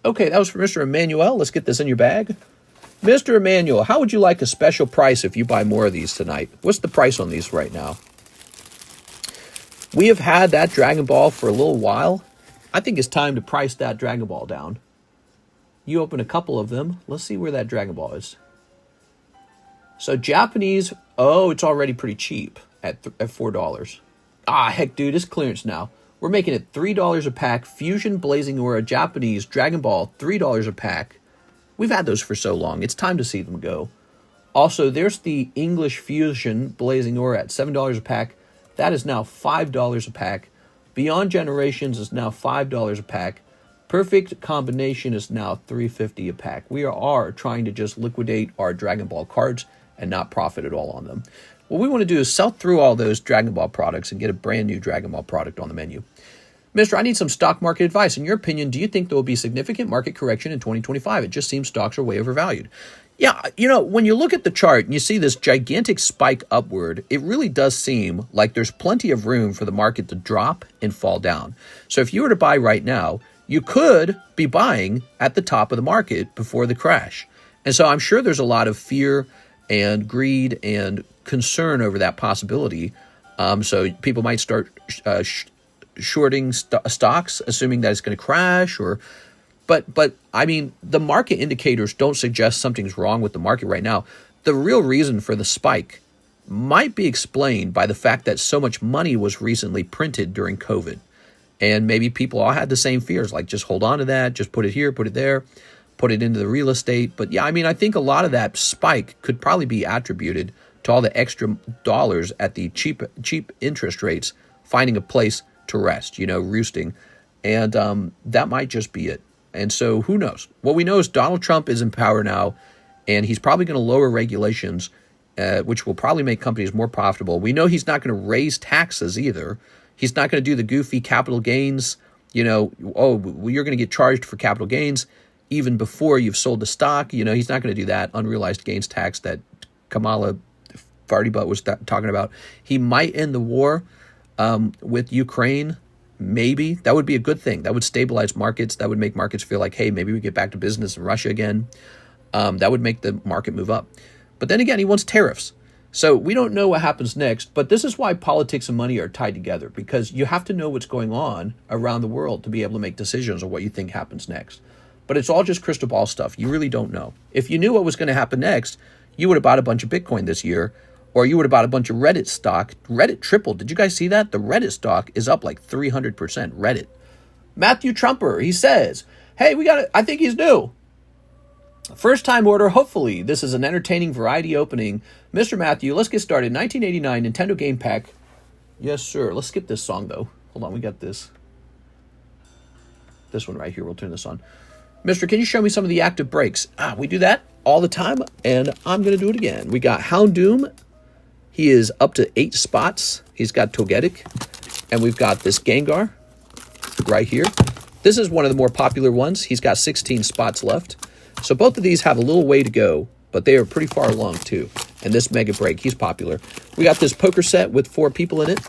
[SPEAKER 1] Okay, that was for Mr. Emmanuel. Let's get this in your bag. Mr. Emmanuel, how would you like a special price if you buy more of these tonight? What's the price on these right now? We have had that Dragon Ball for a little while. I think it's time to price that Dragon Ball down. You open a couple of them. Let's see where that Dragon Ball is. So Japanese, it's already pretty cheap at $4. Ah, heck, dude, it's clearance now. We're making it $3 a pack. Fusion Blazing Aura Japanese Dragon Ball, $3 a pack. We've had those for so long. It's time to see them go. Also, there's the English Fusion Blazing Aura at $7 a pack. That is now $5 a pack. Beyond Generations is now $5 a pack. Perfect Combination is now $3.50 a pack. We are trying to just liquidate our Dragon Ball cards and not profit at all on them. What we want to do is sell through all those Dragon Ball products and get a brand new Dragon Ball product on the menu. Mister, I need some stock market advice. In your opinion, do you think there will be significant market correction in 2025? It just seems stocks are way overvalued. Yeah, when you look at the chart and you see this gigantic spike upward, it really does seem like there's plenty of room for the market to drop and fall down. So if you were to buy right now, you could be buying at the top of the market before the crash. And so I'm sure there's a lot of fear and greed and concern over that possibility. So people might start shorting stocks, assuming that it's going to crash. But I mean, the market indicators don't suggest something's wrong with the market right now. The real reason for the spike might be explained by the fact that so much money was recently printed during COVID. And maybe people all had the same fears, like just hold on to that, just put it here, put it there, put it into the real estate. But yeah, I mean, I think a lot of that spike could probably be attributed to all the extra dollars at the cheap interest rates, finding a place to rest, roosting. And that might just be it. And so who knows? What we know is Donald Trump is in power now, and he's probably going to lower regulations, which will probably make companies more profitable. We know he's not going to raise taxes either. He's not going to do the goofy capital gains, you're going to get charged for capital gains even before you've sold the stock. He's not going to do that unrealized gains tax that Kamala Farty Butt was talking about. He might end the war with Ukraine. Maybe. That would be a good thing. That would stabilize markets. That would make markets feel like, hey, maybe we get back to business in Russia again. That would make the market move up. But then again, he wants tariffs. So we don't know what happens next, but this is why politics and money are tied together, because you have to know what's going on around the world to be able to make decisions on what you think happens next. But it's all just crystal ball stuff. You really don't know. If you knew what was going to happen next, you would have bought a bunch of Bitcoin this year, or you would have bought a bunch of Reddit stock. Reddit tripled. Did you guys see that? The Reddit stock is up like 300%. Reddit. Matthew Trumper, he says, hey, I think he's new. First time order, hopefully. This is an entertaining variety opening. Mr. Matthew, let's get started. 1989 Nintendo Game Pack. Yes, sir. Let's skip this song, though. Hold on, we got this. This one right here. We'll turn this on. Mister, can you show me some of the active breaks? We do that all the time, and I'm going to do it again. We got Houndoom. He is up to 8 spots. He's got Togetic. And we've got this Gengar right here. This is one of the more popular ones. He's got 16 spots left. So both of these have a little way to go, but they are pretty far along too. And this Mega Break, he's popular. We got this poker set with 4 people in it.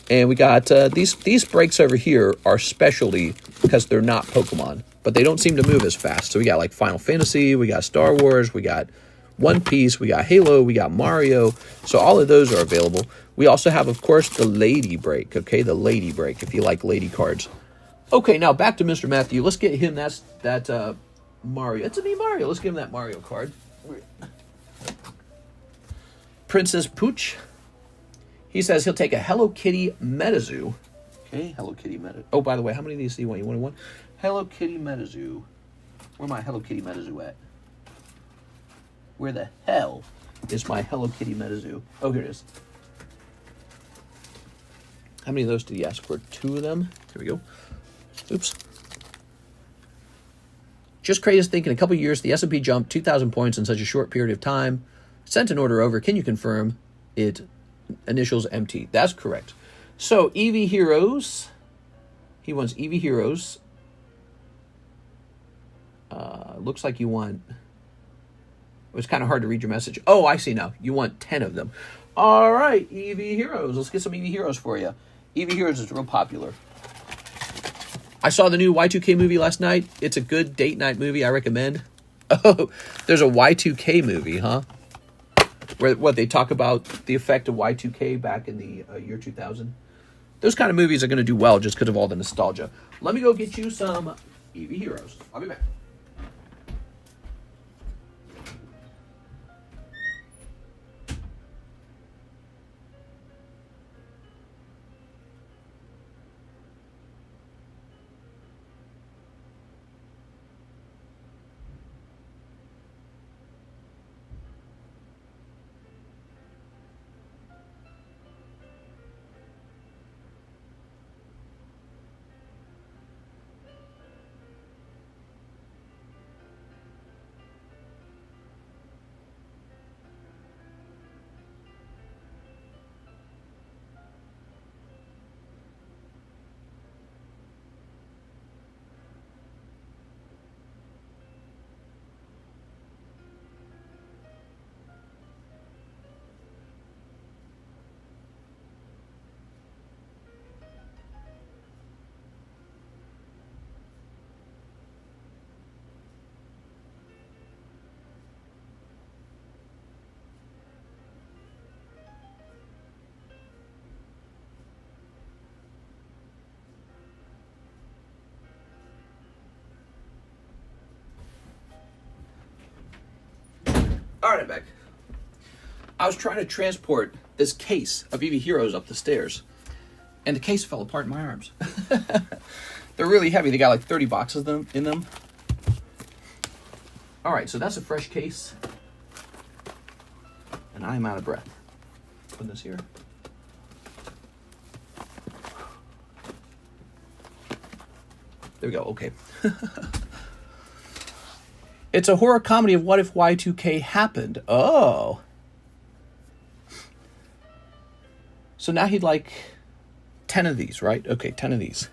[SPEAKER 1] And we got these breaks over here are specialty because they're not Pokemon, but they don't seem to move as fast. So we got like Final Fantasy, we got Star Wars, we got One Piece, we got Halo, we got Mario. So all of those are available. We also have, of course, the Lady Break, okay? The Lady Break, if you like lady cards. Okay, now back to Mr. Matthew. Let's get him that Mario. It's a me Mario. Let's give him that Mario card. Princess Pooch. He says he'll take a Hello Kitty Metazoo. Okay, Hello Kitty Metazoo. Oh, by the way, how many of these do you want? You want one? Hello Kitty Metazoo. Where my Hello Kitty Metazoo at? Where the hell is my Hello Kitty Metazoo? Oh, here it is. How many of those did he ask for? 2 of them. Here we go. Oops. Just crazy to think in a couple of years the S&P jumped 2,000 points in such a short period of time. Sent an order over. Can you confirm it initials MT? That's correct. So, EV Heroes. He wants EV Heroes. Looks like you want... It was kind of hard to read your message. Oh, I see now. You want 10 of them. All right, EV Heroes. Let's get some EV Heroes for you. EV Heroes is real popular. I saw the new Y2K movie last night. It's a good date night movie. I recommend. Oh, there's a Y2K movie, huh? Where they talk about the effect of Y2K back in the year 2000. Those kind of movies are going to do well just because of all the nostalgia. Let me go get you some EV Heroes. I'll be back. All right, I'm back. I was trying to transport this case of EV Heroes up the stairs, and the case fell apart in my arms. They're really heavy. They got like 30 boxes in them. All right, so that's a fresh case, and I'm out of breath. Put this here. There we go. Okay. It's a horror comedy of what if Y2K happened. Oh. So now he'd like 10 of these, right? Okay, 10 of these.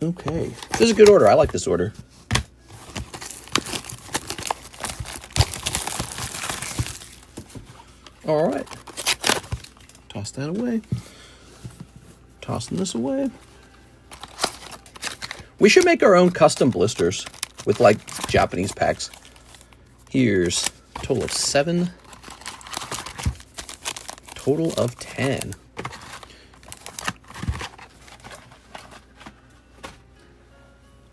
[SPEAKER 1] Okay. This is a good order. I like this order. All right. Toss that away. Tossing this away. We should make our own custom blisters with like Japanese packs. Here's a total of 7. Total of 10.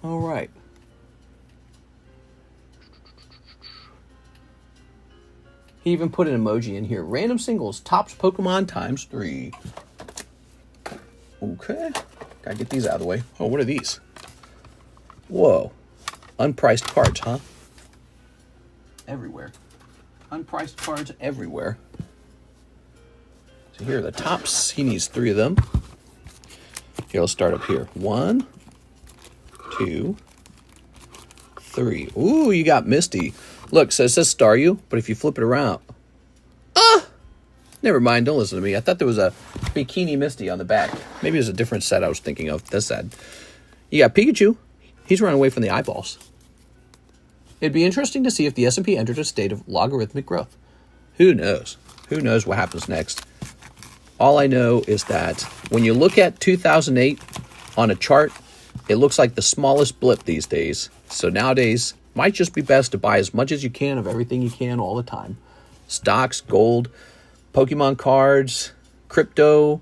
[SPEAKER 1] All right. He even put an emoji in here. Random singles, tops Pokemon times 3. Okay. Gotta get these out of the way. Oh, what are these? Whoa. Unpriced cards, huh? Everywhere. Unpriced cards everywhere. So here are the tops. He needs 3 of them. Here, let's start up here. 1, 2, 3. Ooh, you got Misty. Look, so it says Staryu, but if you flip it around... Never mind, don't listen to me. I thought there was a Bikini Misty on the back. Maybe it was a different set I was thinking of. That's sad. You got Pikachu. He's running away from the eyeballs. It'd be interesting to see if the S&P entered a state of logarithmic growth. Who knows? Who knows what happens next? All I know is that when you look at 2008 on a chart, it looks like the smallest blip these days. So nowadays, might just be best to buy as much as you can of everything you can all the time. Stocks, gold, Pokemon cards, crypto,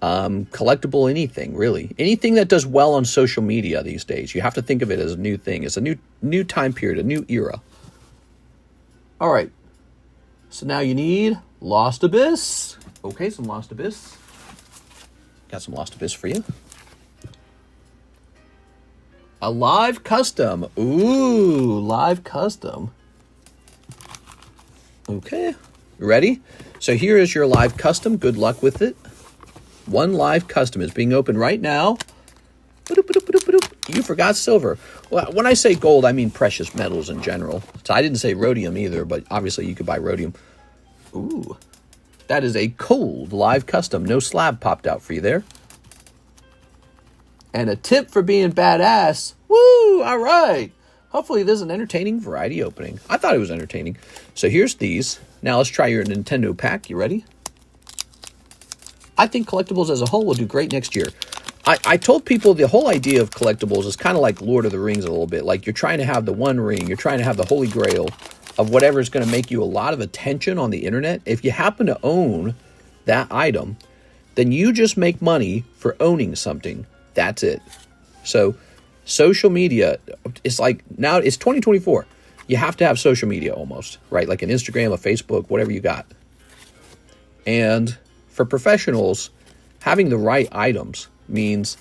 [SPEAKER 1] collectible, anything, really. Anything that does well on social media these days. You have to think of it as a new thing. It's a new time period, a new era. All right. So now you need Lost Abyss. Okay, some Lost Abyss. Got some Lost Abyss for you. A live custom. Ooh, live custom. Okay. Ready? So here is your live custom. Good luck with it. One live custom is being opened right now. You forgot silver. Well, when I say gold, I mean precious metals in general. So I didn't say rhodium either, but obviously you could buy rhodium. Ooh. That is a cold live custom. No slab popped out for you there. And a tip for being badass. Woo! All right. Hopefully this is an entertaining variety opening. I thought it was entertaining. So here's these. Now let's try your Nintendo pack. You ready? I think collectibles as a whole will do great next year. I told people the whole idea of collectibles is kind of like Lord of the Rings a little bit. Like you're trying to have the one ring. You're trying to have the holy grail of whatever is going to make you a lot of attention on the internet. If you happen to own that item, then you just make money for owning something. That's it. So social media, it's like now it's 2024. You have to have social media almost, right? Like an Instagram, a Facebook, whatever you got. And for professionals, having the right items means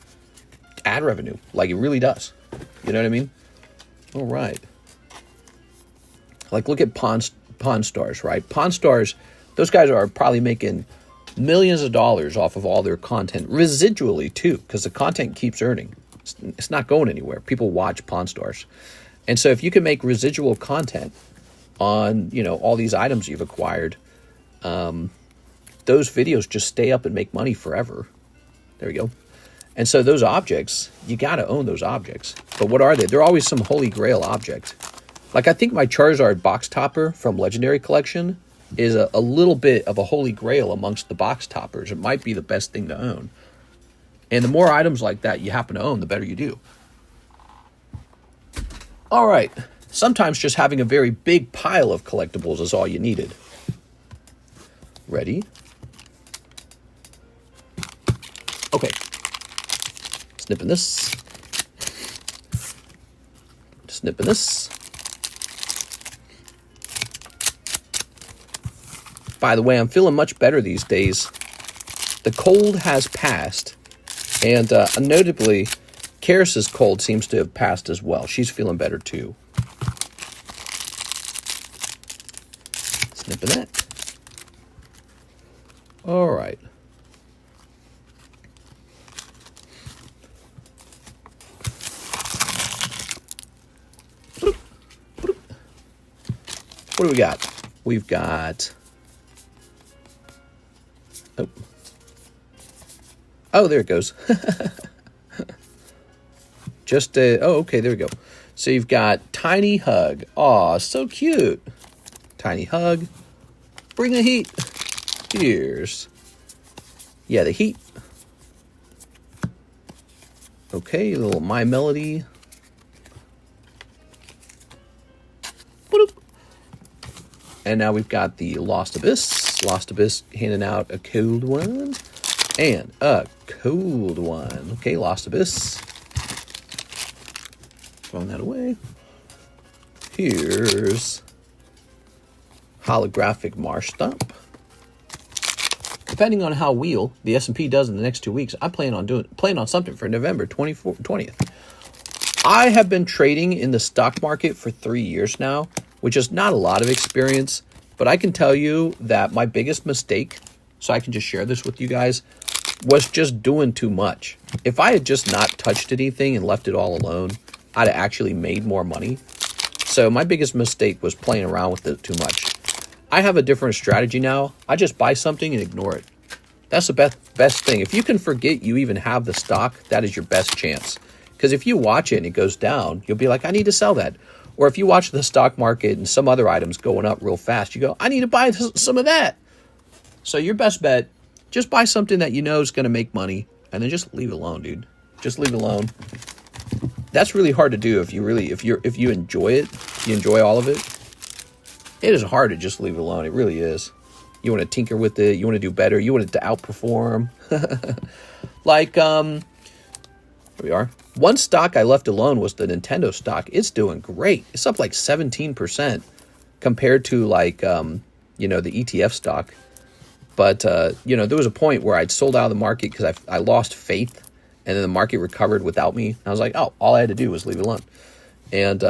[SPEAKER 1] ad revenue. Like it really does. You know what I mean? All right. Like look at Pawn Stars, right? Pawn Stars, those guys are probably making millions of dollars off of all their content, residually too, because the content keeps earning. It's not going anywhere. People watch Pawn Stars. And so if you can make residual content on, you know, all these items you've acquired, those videos just stay up and make money forever. There we go. And so those objects, you got to own those objects. But what are they? They're always some holy grail object. Like I think my Charizard box topper from Legendary Collection is a little bit of a holy grail amongst the box toppers. It might be the best thing to own. And the more items like that you happen to own, the better you do. All right. Sometimes just having a very big pile of collectibles is all you needed. Ready? Okay. Snipping this. Snipping this. By the way, I'm feeling much better these days. The cold has passed. And notably, Karis's cold seems to have passed as well. She's feeling better too. Snipping that. All right. What do we got? We've got... Oh, there it goes. Oh, okay, there we go. So you've got Tiny Hug. Aw, so cute. Tiny Hug. Bring the heat. Here's... Yeah, the heat. Okay, a little My Melody. And now we've got the Lost Abyss. Lost Abyss handing out a cold one and a cold one. Okay, Lost Abyss. Throwing that away. Here's holographic Marsh Stomp. Depending on how well the S&P does in the next 2 weeks, I plan on something for November 20th. I have been trading in the stock market for 3 years now, which is not a lot of experience, but I can tell you that my biggest mistake, so I can just share this with you guys, was just doing too much. If I had just not touched anything and left it all alone, I'd have actually made more money. So my biggest mistake was playing around with it too much. I have a different strategy now. I just buy something and ignore it. That's the best thing. If you can forget you even have the stock, that is your best chance. Because if you watch it and it goes down, you'll be like, I need to sell that. Or if you watch the stock market and some other items going up real fast, you go, I need to buy some of that. So your best bet, just buy something that you know is going to make money, and then just leave it alone, dude. Just leave it alone. That's really hard to do if you enjoy it, you enjoy all of it. It is hard to just leave it alone. It really is. You want to tinker with it. You want to do better. You want it to outperform. Like, here we are. One stock I left alone was the Nintendo stock. It's doing great. It's up like 17% compared to like, the ETF stock. But, there was a point where I'd sold out of the market because I lost faith, and then the market recovered without me. I was like, oh, all I had to do was leave it alone. And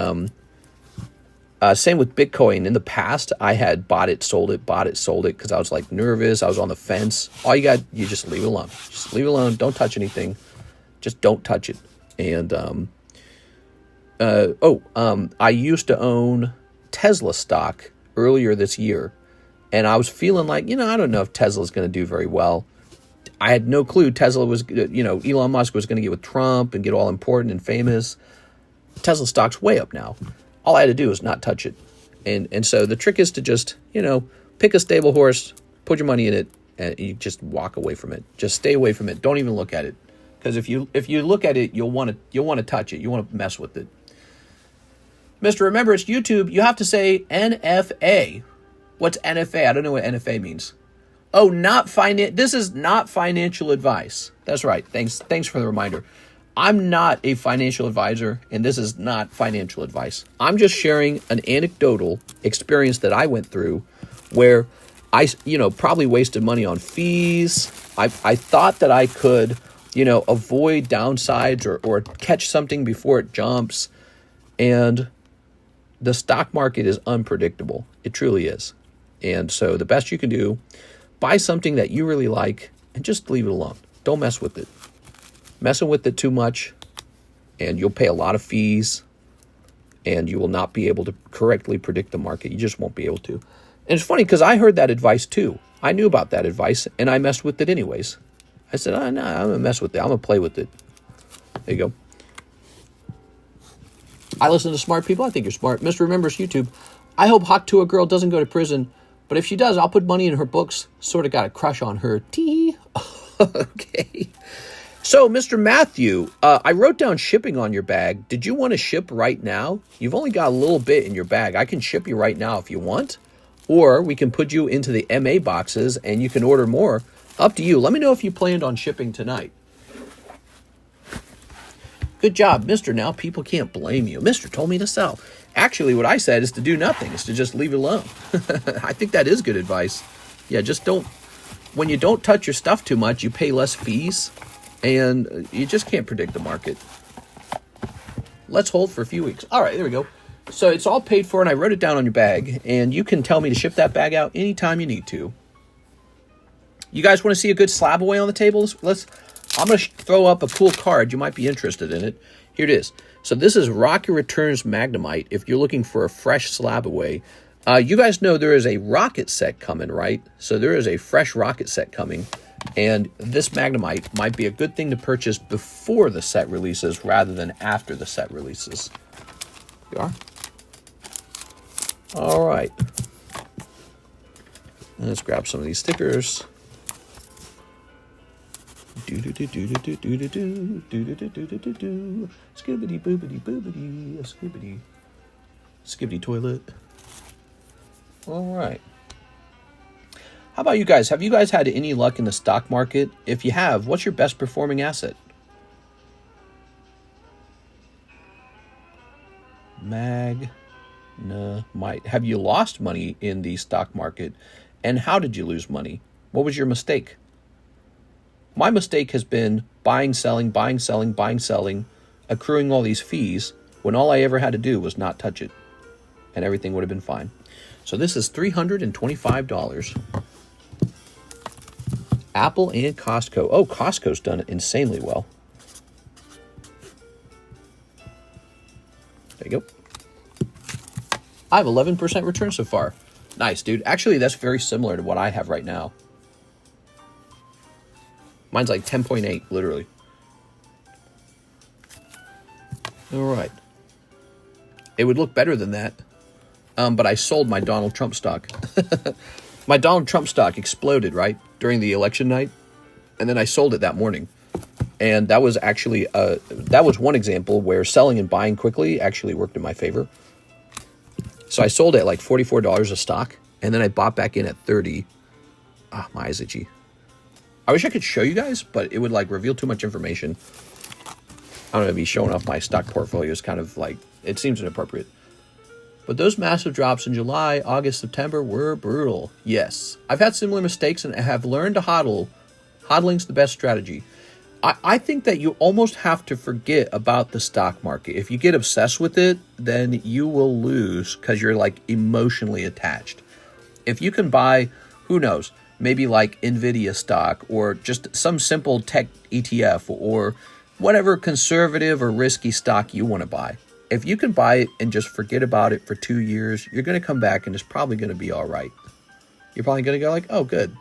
[SPEAKER 1] same with Bitcoin. In the past, I had bought it, sold it, because I was like nervous. I was on the fence. You just leave it alone. Just leave it alone. Don't touch anything. Just don't touch it. And, I used to own Tesla stock earlier this year. And I was feeling like, I don't know if Tesla's going to do very well. I had no clue Tesla was, Elon Musk was going to get with Trump and get all important and famous. Tesla stock's way up now. All I had to do was not touch it. And so the trick is to just, pick a stable horse, put your money in it, and you just walk away from it. Just stay away from it. Don't even look at it. Because if you look at it, you'll want to touch it. You want to mess with it. Mr. Remember, it's YouTube. You have to say NFA. What's NFA? I don't know what NFA means. Oh, this is not financial advice. That's right. Thanks for the reminder. I'm not a financial advisor, and this is not financial advice. I'm just sharing an anecdotal experience that I went through where I, probably wasted money on fees. I thought that I could, avoid downsides or catch something before it jumps. And the stock market is unpredictable. It truly is. And so the best you can do, buy something that you really like and just leave it alone. Don't mess with it. Messing with it too much, and you'll pay a lot of fees, and you will not be able to correctly predict the market. You just won't be able to. And it's funny because I heard that advice too. I knew about that advice, and I messed with it anyways. I said, no, I'm going to mess with it. I'm going to play with it. There you go. I listen to smart people. I think you're smart. Mr. Remembers YouTube. I hope Hawk to a girl doesn't go to prison, but if she does, I'll put money in her books. Sort of got a crush on her. Tee. Okay. So, Mr. Matthew, I wrote down shipping on your bag. Did you want to ship right now? You've only got a little bit in your bag. I can ship you right now if you want. Or we can put you into the MA boxes and you can order more. Up to you. Let me know if you planned on shipping tonight. Good job, Mr. Now people can't blame you. Mr. told me to sell. Actually, what I said is to do nothing. Is to just leave it alone. I think that is good advice. Yeah, just don't. When you don't touch your stuff too much, you pay less fees. And you just can't predict the market. Let's hold for a few weeks. All right, there we go. So it's all paid for, and I wrote it down on your bag. And you can tell me to ship that bag out anytime you need to. You guys want to see a good Slabway on the table? I'm going to throw up a cool card. You might be interested in it. Here it is. So this is Rocket Returns Magnemite. If you're looking for a fresh Slabway, you guys know there is a rocket set coming, right? So there is a fresh rocket set coming. And this Magnemite might be a good thing to purchase before the set releases rather than after the set releases. You are? All right. Let's grab some of these stickers. Skibbity boobity boobity, skibbity. Skibbity toilet. All right. How about you guys? Have you guys had any luck in the stock market? If you have, what's your best performing asset? Magnemite. Have you lost money in the stock market? And how did you lose money? What was your mistake? My mistake has been buying, selling, accruing all these fees when all I ever had to do was not touch it. And everything would have been fine. So this is $325. Apple and Costco. Oh, Costco's done it insanely well. There you go. I have 11% return so far. Nice, dude. Actually, that's very similar to what I have right now. Mine's like 10.8, literally. All right. It would look better than that. But I sold my Donald Trump stock. My Donald Trump stock exploded, right, during the election night. And then I sold it that morning. And that was actually, that was one example where selling and buying quickly actually worked in my favor. So I sold it at like $44 a stock. And then I bought back in at 30. Ah, my eyes itchy. I wish I could show you guys, but it would like reveal too much information. I'm going to be showing off my stock portfolio is kind of like, it seems inappropriate. But those massive drops in July, August, September were brutal. Yes. I've had similar mistakes and have learned to hodl. Hodling's the best strategy. I think that you almost have to forget about the stock market. If you get obsessed with it, then you will lose because you're like emotionally attached. If you can buy, who knows, maybe like NVIDIA stock or just some simple tech ETF or whatever conservative or risky stock you want to buy. If you can buy it and just forget about it for 2 years, you're going to come back and it's probably going to be all right. You're probably going to go like, oh, good.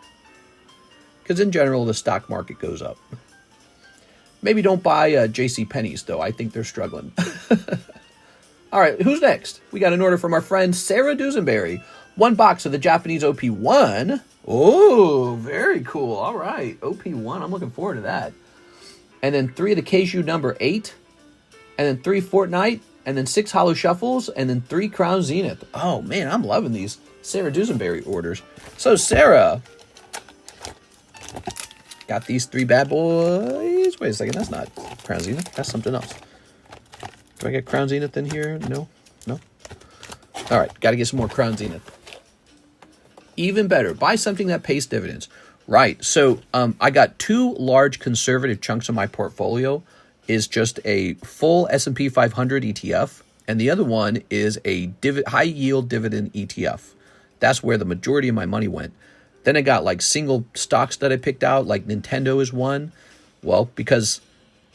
[SPEAKER 1] Because in general, the stock market goes up. Maybe don't buy JCPenney's, though. I think they're struggling. All right, who's next? We got an order from our friend Sarah Dusenberry. 1 box of the Japanese OP1. Oh, very cool. All right, OP1. I'm looking forward to that. And then 3 of the Keiju number 8. And then 3 Fortnite. And then 6 Holo Shuffles. And then 3 Crown Zenith. Oh, man, I'm loving these Sarah Dusenberry orders. So, Sarah, got these 3 bad boys. Wait a second, that's not Crown Zenith. That's something else. Do I get Crown Zenith in here? No? No? All right, got to get some more Crown Zenith. Even better, buy something that pays dividends. Right, so I got 2 large conservative chunks of my portfolio. Is just a full S&P 500 ETF, and the other one is a high-yield dividend ETF. That's where the majority of my money went. Then I got like single stocks that I picked out, like Nintendo is one. Well, because,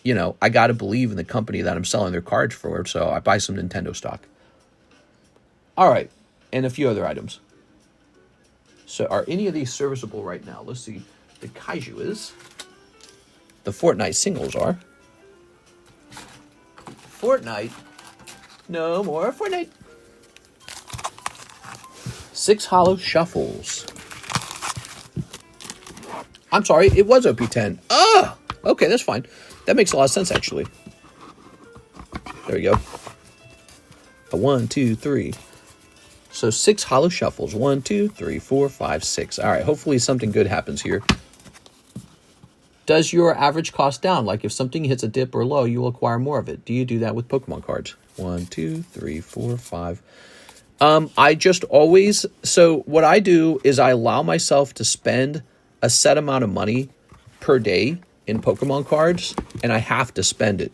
[SPEAKER 1] you know, I got to believe in the company that I'm selling their cards for, so I buy some Nintendo stock. All right, and a few other items. So are any of these serviceable right now? Let's see. The Kaiju is. The Fortnite singles are. Fortnite. No more Fortnite. 6 Holo Shuffles. I'm sorry, it was OP10. Ah! Okay, that's fine. That makes a lot of sense, actually. There we go. A 1, 2, 3. So 6 Holo Shuffles. 1, 2, 3, 4, 5, 6. All right, hopefully something good happens here. Does your average cost down? Like if something hits a dip or low, you will acquire more of it. Do you do that with Pokemon cards? 1, 2, 3, 4, 5. I just always, so what I do is I allow myself to spend a set amount of money per day in Pokemon cards, and I have to spend it.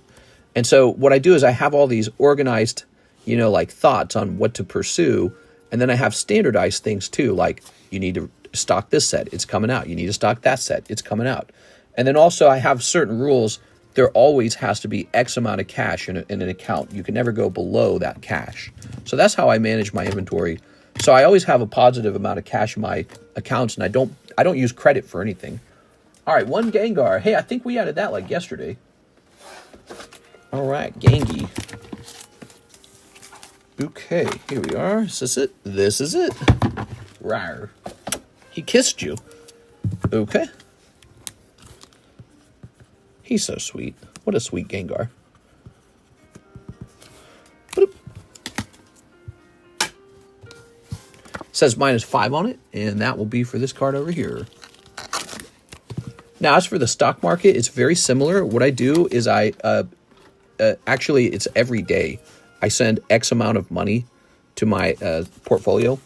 [SPEAKER 1] And so what I do is I have all these organized, you know, like thoughts on what to pursue, and then I have standardized things too, like you need to stock this set, it's coming out. You need to stock that set, it's coming out. And then also I have certain rules. There always has to be X amount of cash in an account. You can never go below that cash. So that's how I manage my inventory. So I always have a positive amount of cash in my accounts, and I don't use credit for anything. All right, one Gengar. Hey, I think we added that like yesterday. All right, Gengi. Okay, here we are. Is this it? This is it. Rawr. He kissed you. Okay. He's so sweet. What a sweet Gengar. Boop. Says -5 on it, and that will be for this card over here. Now, as for the stock market, it's very similar. What I do is actually, it's every day. I send X amount of money to my portfolio,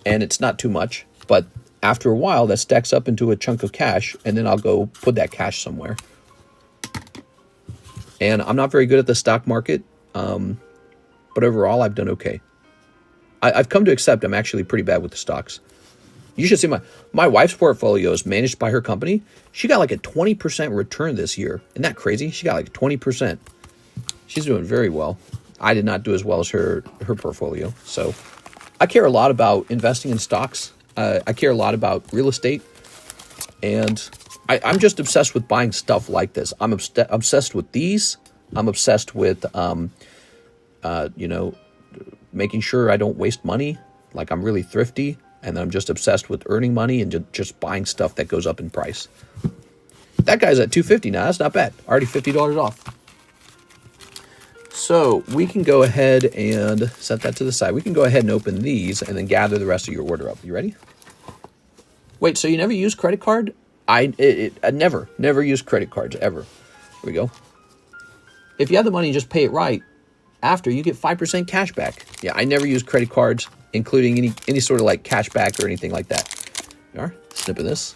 [SPEAKER 1] and it's not too much, but after a while, that stacks up into a chunk of cash, and then I'll go put that cash somewhere. And I'm not very good at the stock market, but overall, I've done okay. I've come to accept I'm actually pretty bad with the stocks. You should see my wife's portfolio is managed by her company. She got like a 20% return this year. Isn't that crazy? She got like 20%. She's doing very well. I did not do as well as her portfolio. So I care a lot about investing in stocks. I care a lot about real estate. And I'm just obsessed with buying stuff like this. I'm obsessed with these. I'm obsessed with, making sure I don't waste money. Like I'm really thrifty. And then I'm just obsessed with earning money and just buying stuff that goes up in price. That guy's at $250 now. That's not bad. Already $50 off. So we can go ahead and set that to the side. We can go ahead and open these and then gather the rest of your order up. You ready? Wait, so you never use credit card? I never use credit cards, ever. Here we go. If you have the money and just pay it right, after you get 5% cash back. Yeah, I never use credit cards, including any sort of like cash back or anything like that. You are snipping this.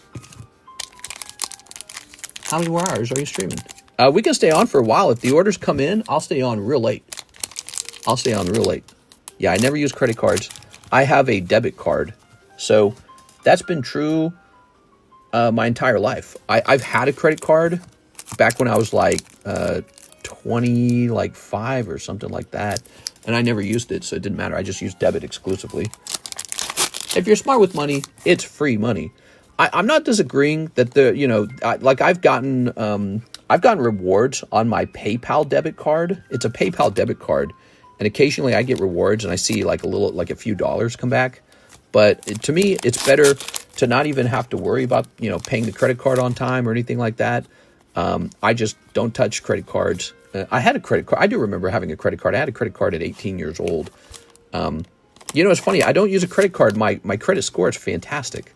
[SPEAKER 1] How many more hours are you streaming? We can stay on for a while. If the orders come in, I'll stay on real late. Yeah, I never use credit cards. I have a debit card. So that's been true my entire life. I've had a credit card back when I was like 25 or something like that. And I never used it, so it didn't matter. I just used debit exclusively. If you're smart with money, it's free money. I'm not disagreeing that I've gotten rewards on my PayPal debit card. It's a PayPal debit card, and occasionally I get rewards and I see like a few dollars come back. But to me, it's better to not even have to worry about paying the credit card on time or anything like that. I just don't touch credit cards. I had a credit card. I do remember having a credit card. I had a credit card at 18 years old. It's funny. I don't use a credit card. My credit score is fantastic.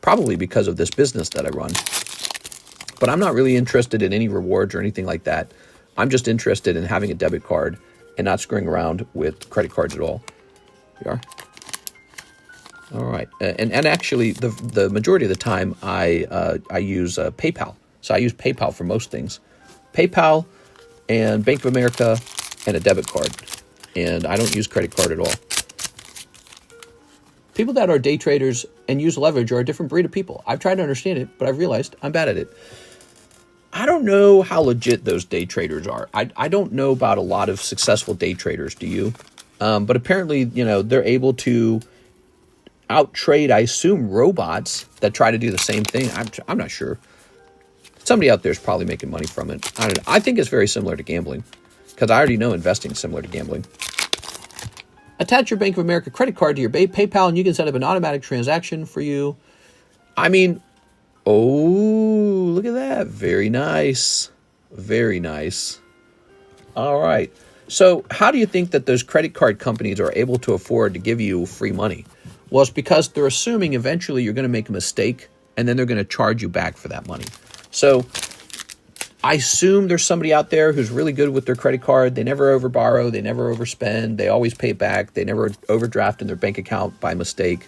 [SPEAKER 1] Probably because of this business that I run. But I'm not really interested in any rewards or anything like that. I'm just interested in having a debit card and not screwing around with credit cards at all. You are? All right. And actually, the majority of the time, I use PayPal. So I use PayPal for most things. PayPal and Bank of America and a debit card. And I don't use credit card at all. People that are day traders and use leverage are a different breed of people. I've tried to understand it, but I've realized I'm bad at it. I don't know how legit those day traders are. I don't know about a lot of successful day traders, do you? But apparently, they're able to out-trade, I assume, robots that try to do the same thing. I'm not sure. Somebody out there is probably making money from it. I don't know. I think it's very similar to gambling because I already know investing is similar to gambling. Attach your Bank of America credit card to your PayPal and you can set up an automatic transaction for you. I mean, oh, look at that. Very nice. Very nice. All right. So how do you think that those credit card companies are able to afford to give you free money? Well, it's because they're assuming eventually you're going to make a mistake and then they're going to charge you back for that money. So I assume there's somebody out there who's really good with their credit card. They never overborrow. They never overspend. They always pay it back. They never overdraft in their bank account by mistake.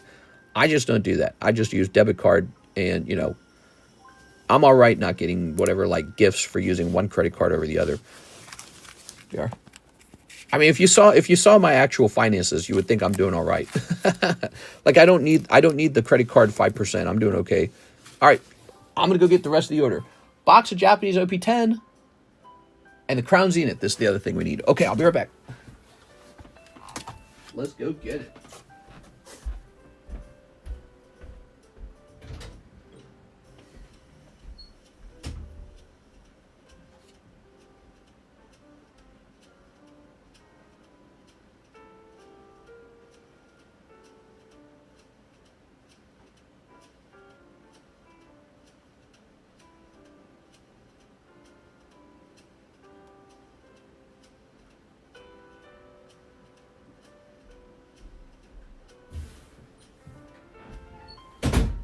[SPEAKER 1] I just don't do that. I just use debit card and, I'm all right not getting whatever like gifts for using one credit card over the other. You are? I mean, if you saw my actual finances, you would think I'm doing all right. Like I don't need the credit card 5%. I'm doing okay. All right, I'm gonna go get the rest of the order. Box of Japanese OP10 and the Crown Zenith. This is the other thing we need. Okay, I'll be right back. Let's go get it.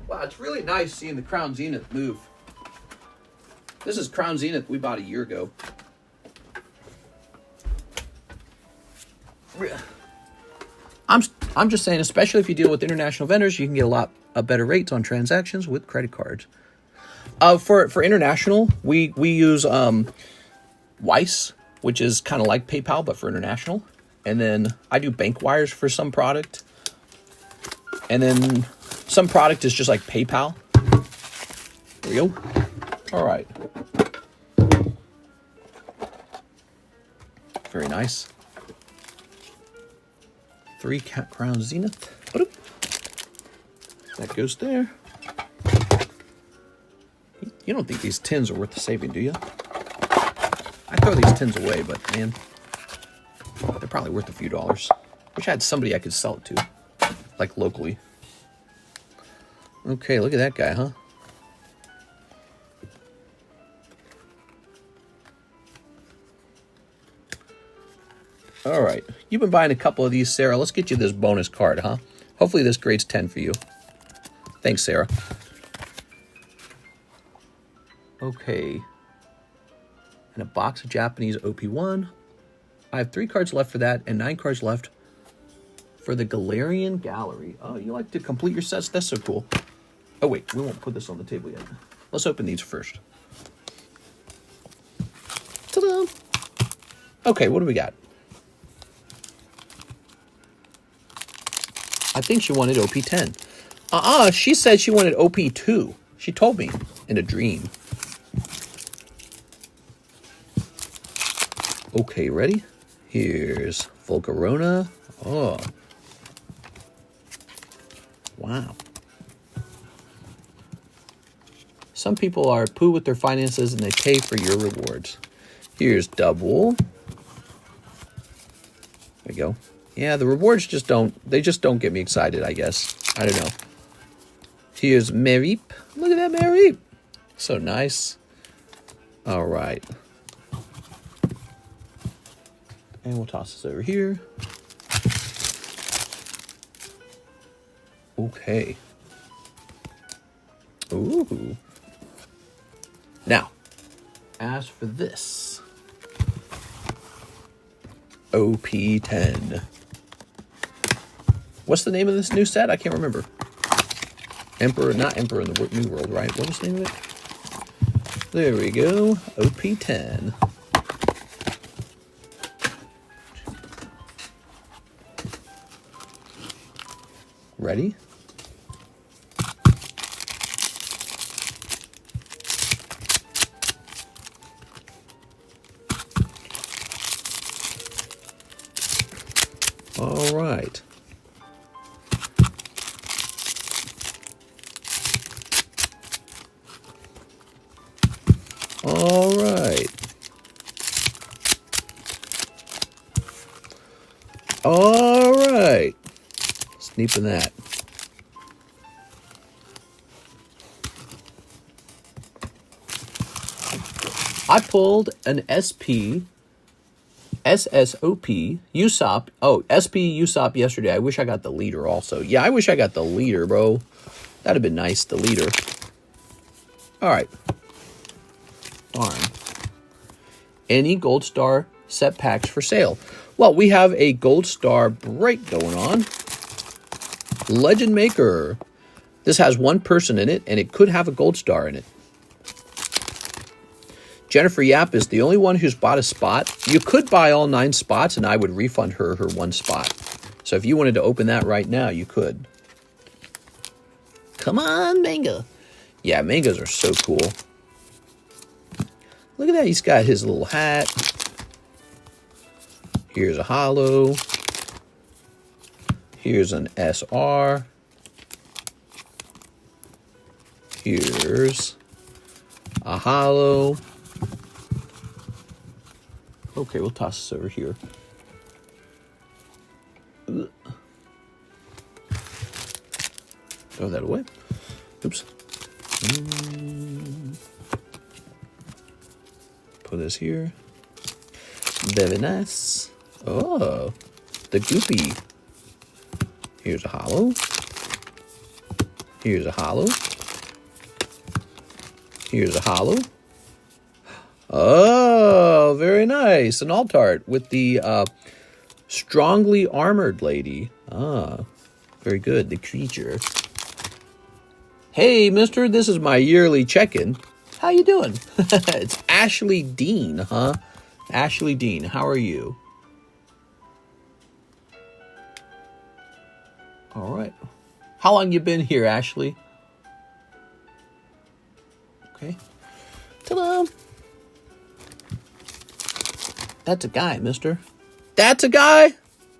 [SPEAKER 1] Wow, it's really nice seeing the Crown Zenith move. This is Crown Zenith we bought a year ago. I'm just saying, especially if you deal with international vendors, you can get a lot of better rates on transactions with credit cards. For international, we use Weiss, which is kind of like PayPal but for international. And then I do bank wires for some product. And then some product is just like PayPal. There we go. All right. Very nice. 3 Crown Zenith. That goes there. You don't think these tins are worth the saving, do you? I throw these tins away, but man, they're probably worth a few dollars. Wish I had somebody I could sell it to, like locally. Okay, look at that guy, huh? All right, you've been buying a couple of these, Sarah. Let's get you this bonus card, huh? Hopefully this grade's 10 for you. Thanks, Sarah. Okay. And a box of Japanese OP1. I have 3 cards left for that and 9 cards left for the Galarian Gallery. Oh, you like to complete your sets? That's so cool. Oh, wait, we won't put this on the table yet. Let's open these first. Ta-da! Okay, what do we got? I think she wanted OP10. She said she wanted OP2. She told me in a dream. Okay, ready? Here's Volcarona. Oh. Wow. Some people are poo with their finances and they pay for your rewards. Here's Double. There we go. Yeah, the rewards just don't get me excited, I guess. I don't know. Here's Mareep. Look at that Mareep. So nice. All right. And we'll toss this over here. Okay. Ooh. Now, as for this. OP10. What's the name of this new set? I can't remember. Emperor, not Emperor in the New World, right? What was the name of it? There we go. OP10. Ready? All right. All right. All right. Sneeping that. I pulled an SP, SSOP, USOP. Oh, SP, USOP yesterday. I wish I got the leader also. Yeah, I wish I got the leader, bro. That'd have been nice, the leader. All right. Darn. Any Gold Star set packs for sale? Well, we have a Gold Star break going on. Legend Maker. This has 1 person in it, and it could have a Gold Star in it. Jennifer Yap is the only one who's bought a spot. You could buy all 9 spots, and I would refund her her 1 spot. So if you wanted to open that right now, you could. Come on, Manga. Yeah, mangas are so cool. Look at that. He's got his little hat. Here's a holo. Here's an SR. Here's a holo. Okay, we'll toss this over here. Ugh. Throw that away. Oops. Put this here. Very nice. Oh, the goopy. Here's a holo. Here's a holo. Here's a holo. Oh, very nice. An alt art with the strongly armored lady. Ah, very good. The creature. Hey, mister, this is my yearly check-in. How you doing? It's Ashley Dean, huh? Ashley Dean, how are you? All right. How long you been here, Ashley? Okay. Ta-da! That's a guy, mister. That's a guy?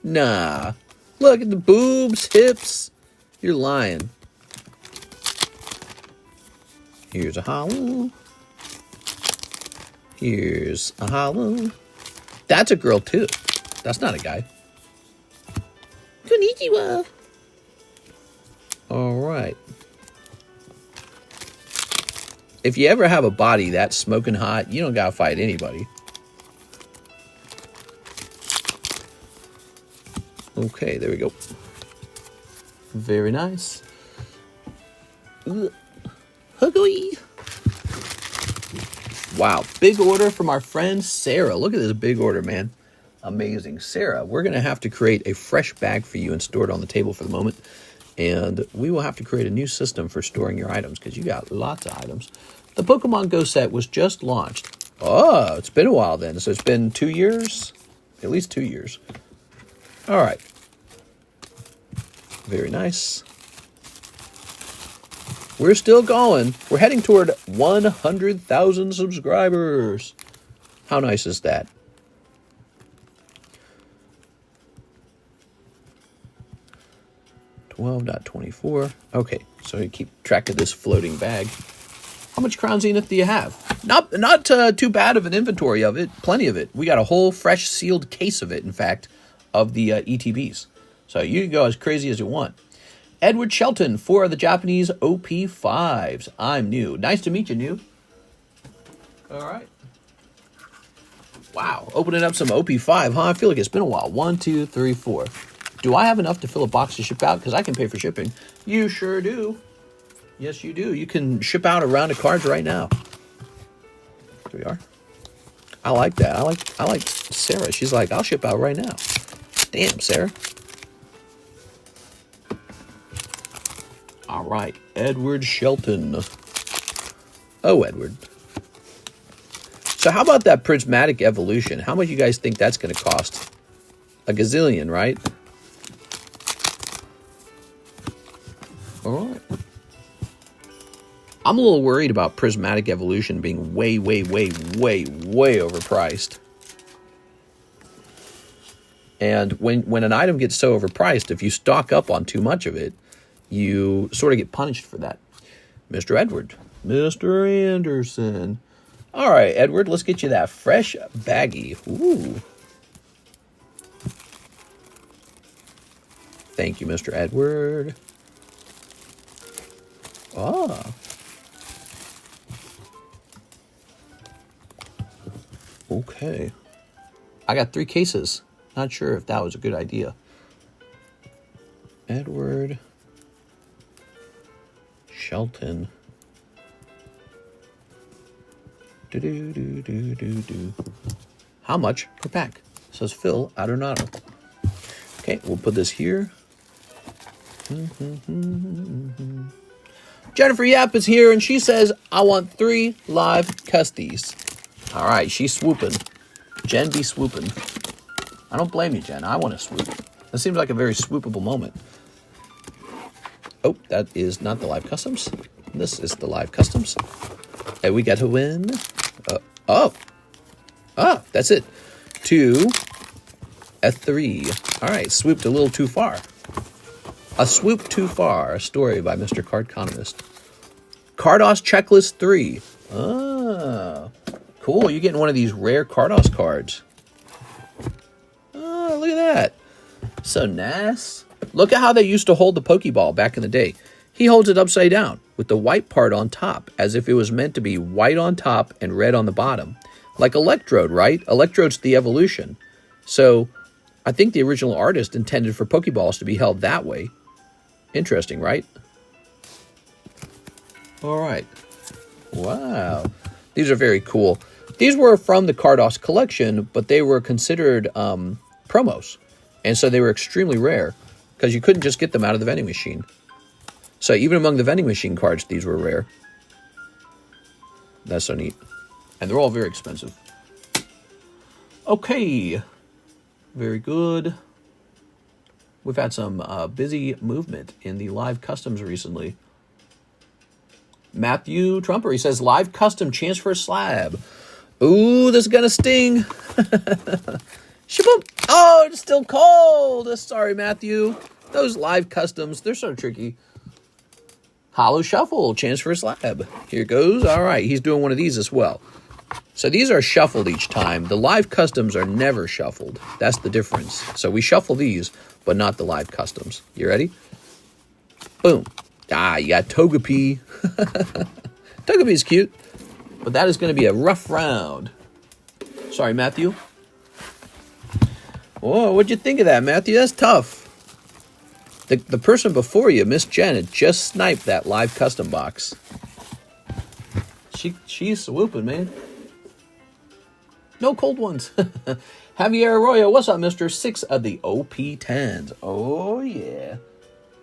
[SPEAKER 1] Nah. Look at the boobs, hips. You're lying. Here's a holo. Here's a holo. That's a girl, too. That's not a guy. Konnichiwa. All right. If you ever have a body that's smoking hot, you don't gotta fight anybody. Okay, there we go. Very nice. Huggy. Wow, big order from our friend Sarah. Look at this big order, man. Amazing. Sarah, we're going to have to create a fresh bag for you and store it on the table for the moment. And we will have to create a new system for storing your items because you got lots of items. The Pokemon Go set was just launched. Oh, it's been a while then. So it's been 2 years? At least 2 years. All right. Very nice. We're still going. We're heading toward 100,000 subscribers. How nice is that? .24. Okay, so you keep track of this floating bag. How much Crown Zenith do you have? Not too bad of an inventory of it. Plenty of it. We got a whole fresh sealed case of it, in fact, of the ETBs. So you can go as crazy as you want. Edward Shelton, 4 of the Japanese OP5s. I'm New. Nice to meet you, New. All right. Wow, opening up some OP5, huh? I feel like it's been a while. 1, 2, 3, 4. Do I have enough to fill a box to ship out? Because I can pay for shipping. You sure do. Yes, you do. You can ship out a round of cards right now. Here we are. I like that. I like Sarah. She's like, I'll ship out right now. Damn, Sarah. All right, Edward Shelton. Oh, Edward. So how about that prismatic evolution? How much you guys think that's going to cost? A gazillion, right? All right. I'm a little worried about prismatic evolution being way overpriced. And when an item gets so overpriced, if you stock up on too much of it, you sort of get punished for that. Mr. Edward. Mr. Anderson. All right, Edward, let's get you that fresh baggie. Ooh. Thank you, Mr. Edward. Ah. Okay. I got 3 cases. Not sure if that was a good idea. Edward Shelton. How much per pack? Says Phil Adornato. Okay, we'll put this here. Jennifer Yap is here, and she says, I want 3 live custies. All right, she's swooping. Jen be swooping. I don't blame you, Jen. I want to swoop. That seems like a very swoopable moment. Oh, that is not the live customs. This is the live customs. And we got to win. That's it. 2, a 3. All right, swooped a little too far. A swoop too far. A story by Mr. Cardconomist. Cardos Checklist 3. Ah, cool. You're getting one of these rare Cardos cards. Oh, look at that. So nice. Look at how they used to hold the Pokeball back in the day. He holds it upside down with the white part on top, as if it was meant to be white on top and red on the bottom. Like Electrode, right? Electrode's the evolution. So I think the original artist intended for Pokeballs to be held that way. Interesting, right? All right. Wow. These are very cool. These were from the Cardos collection, but they were considered promos. And so they were extremely rare because you couldn't just get them out of the vending machine. So even among the vending machine cards, these were rare. That's so neat. And they're all very expensive. Okay. Very good. We've had some busy movement in the live customs recently. Matthew Trumper, he says, live custom chance for a slab. Ooh, this is going to sting. Shaboom. Oh, it's still cold. Sorry, Matthew. Those live customs, they're so tricky. Holo Shuffle, chance for a slab. Here goes. All right, he's doing one of these as well. So these are shuffled each time. The live customs are never shuffled. That's the difference. So we shuffle these, but not the live customs. You ready? Boom. Ah, you got Togepi. Togepi's cute, but that is going to be a rough round. Sorry, Matthew. Whoa, what'd you think of that, Matthew? That's tough. The person before you, Miss Jen, had just sniped that live custom box. She's swooping, man. No cold ones. Javier Arroyo, what's up, mister? 6 of the OP10s. Oh, yeah.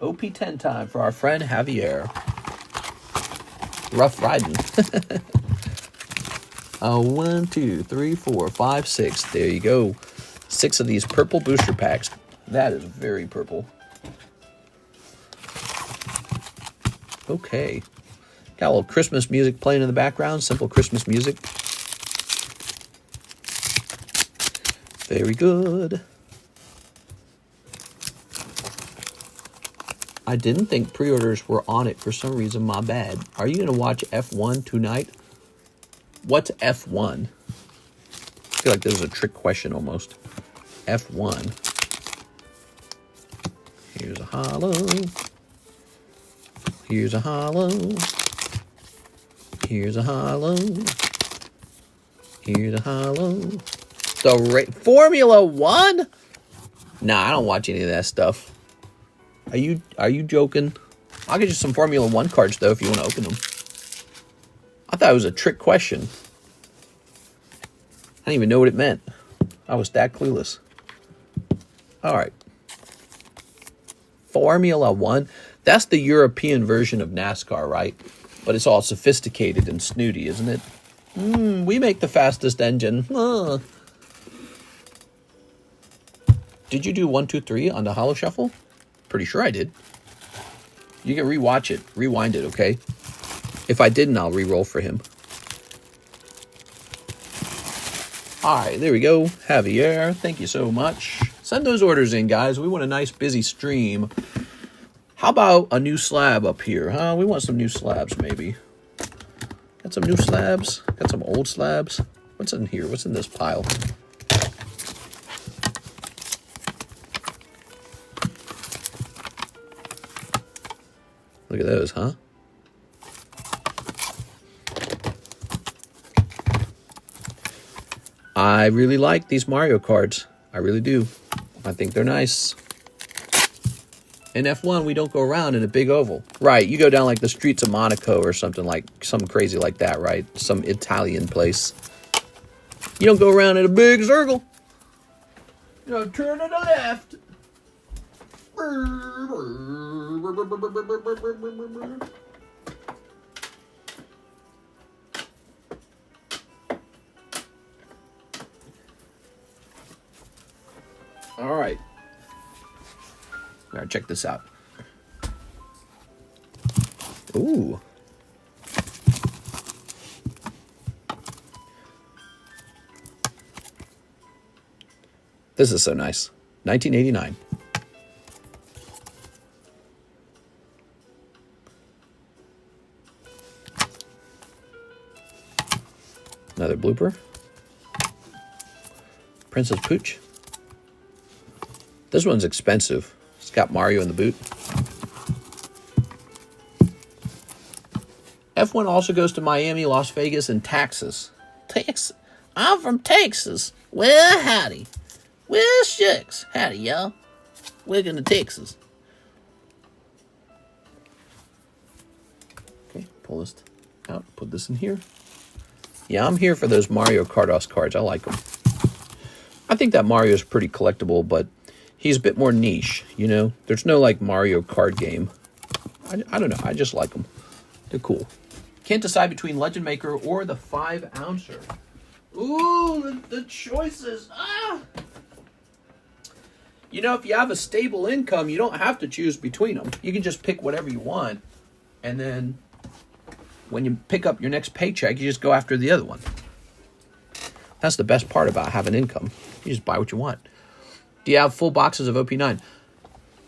[SPEAKER 1] OP10 time for our friend Javier. Rough riding. 1, 2, 3, 4, 5, 6. There you go. 6 of these purple booster packs. That is very purple. Okay. Got a little Christmas music playing in the background. Simple Christmas music. Very good. I didn't think pre-orders were on it for some reason. My bad. Are you going to watch F1 tonight? What's F1? I feel like this is a trick question almost. F1. Here's a holo. Here's a holo. Here's a holo. Here's a holo. Formula 1? Nah, I don't watch any of that stuff. Are you joking? I'll get you some Formula 1 cards, though, if you want to open them. I thought it was a trick question. I didn't even know what it meant. I was that clueless. All right. Formula 1. That's the European version of NASCAR, right? But it's all sophisticated and snooty, isn't it? We make the fastest engine. Did you do 1, 2, 3 on the Holo Shuffle? Pretty sure I did. You can rewatch it. Rewind it, okay? If I didn't, I'll re-roll for him. All right, there we go. Javier, thank you so much. Send those orders in, guys. We want a nice, busy stream. How about a new slab up here, huh? We want some new slabs, maybe. Got some new slabs? Got some old slabs? What's in here? What's in this pile? Look at those, huh? I really like these Mario cards. I really do. I think they're nice. In F1, we don't go around in a big oval. Right, you go down like the streets of Monaco or something crazy like that, right? Some Italian place. You don't go around in a big circle. You know, turn to the left. check this out. Ooh. This is so nice. 1989. Another blooper. Princess Pooch. This one's expensive. It's got Mario in the boot. F1 also goes to Miami, Las Vegas, and Texas. Texas. I'm from Texas. Well, howdy. Well, shucks. Howdy, y'all. Welcome to Texas. Okay, pull this out. Put this in here. Yeah, I'm here for those Mario Kartos cards. I like them. I think that Mario's pretty collectible, but he's a bit more niche, you know? There's no, like, Mario card game. I don't know. I just like them. They're cool. Can't decide between Legend Maker or the 5-ouncer. Ooh, the choices. Ah! You know, if you have a stable income, you don't have to choose between them. You can just pick whatever you want, and then when you pick up your next paycheck, you just go after the other one. That's the best part about having income. You just buy what you want. Do you have full boxes of OP9?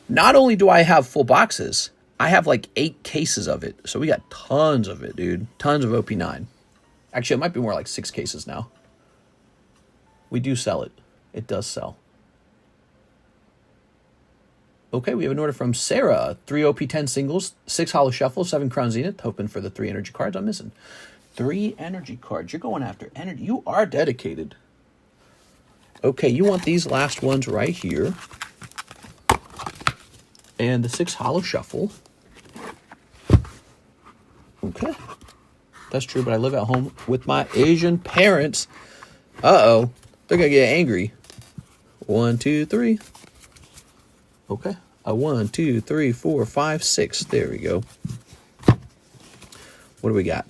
[SPEAKER 1] Not only do I have full boxes, I have like 8 cases of it. So we got tons of it, dude. Tons of OP9. Actually, it might be more like 6 cases now. We do sell it. It does sell. Okay, we have an order from Sarah. 3 OP10 singles, 6 Holo Shuffle, 7 Crown Zenith. Hoping for the 3 energy cards I'm missing. 3 energy cards. You're going after energy. You are dedicated. Okay, you want these last ones right here. And the 6 Holo Shuffle. Okay. That's true, but I live at home with my Asian parents. Uh-oh. They're going to get angry. 1, 2, 3. Okay. 1, 2, 3, 4, 5, 6. There we go. What do we got?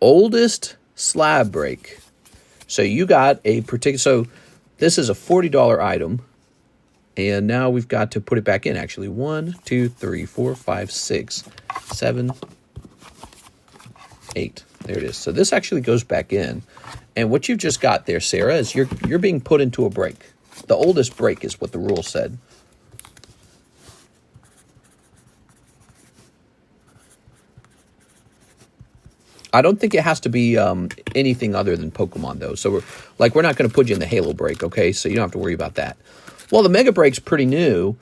[SPEAKER 1] Oldest slab break. So you got a particular... So this is a $40 item. And now we've got to put it back in, actually. 1, 2, 3, 4, 5, 6, 7, 8. There it is. So this actually goes back in. And what you've just got there, Sarah, is you're being put into a break. The oldest break is what the rule said. I don't think it has to be anything other than Pokemon, though. So we're not going to put you in the Halo break, okay? So you don't have to worry about that. Well, the Mega break's pretty new.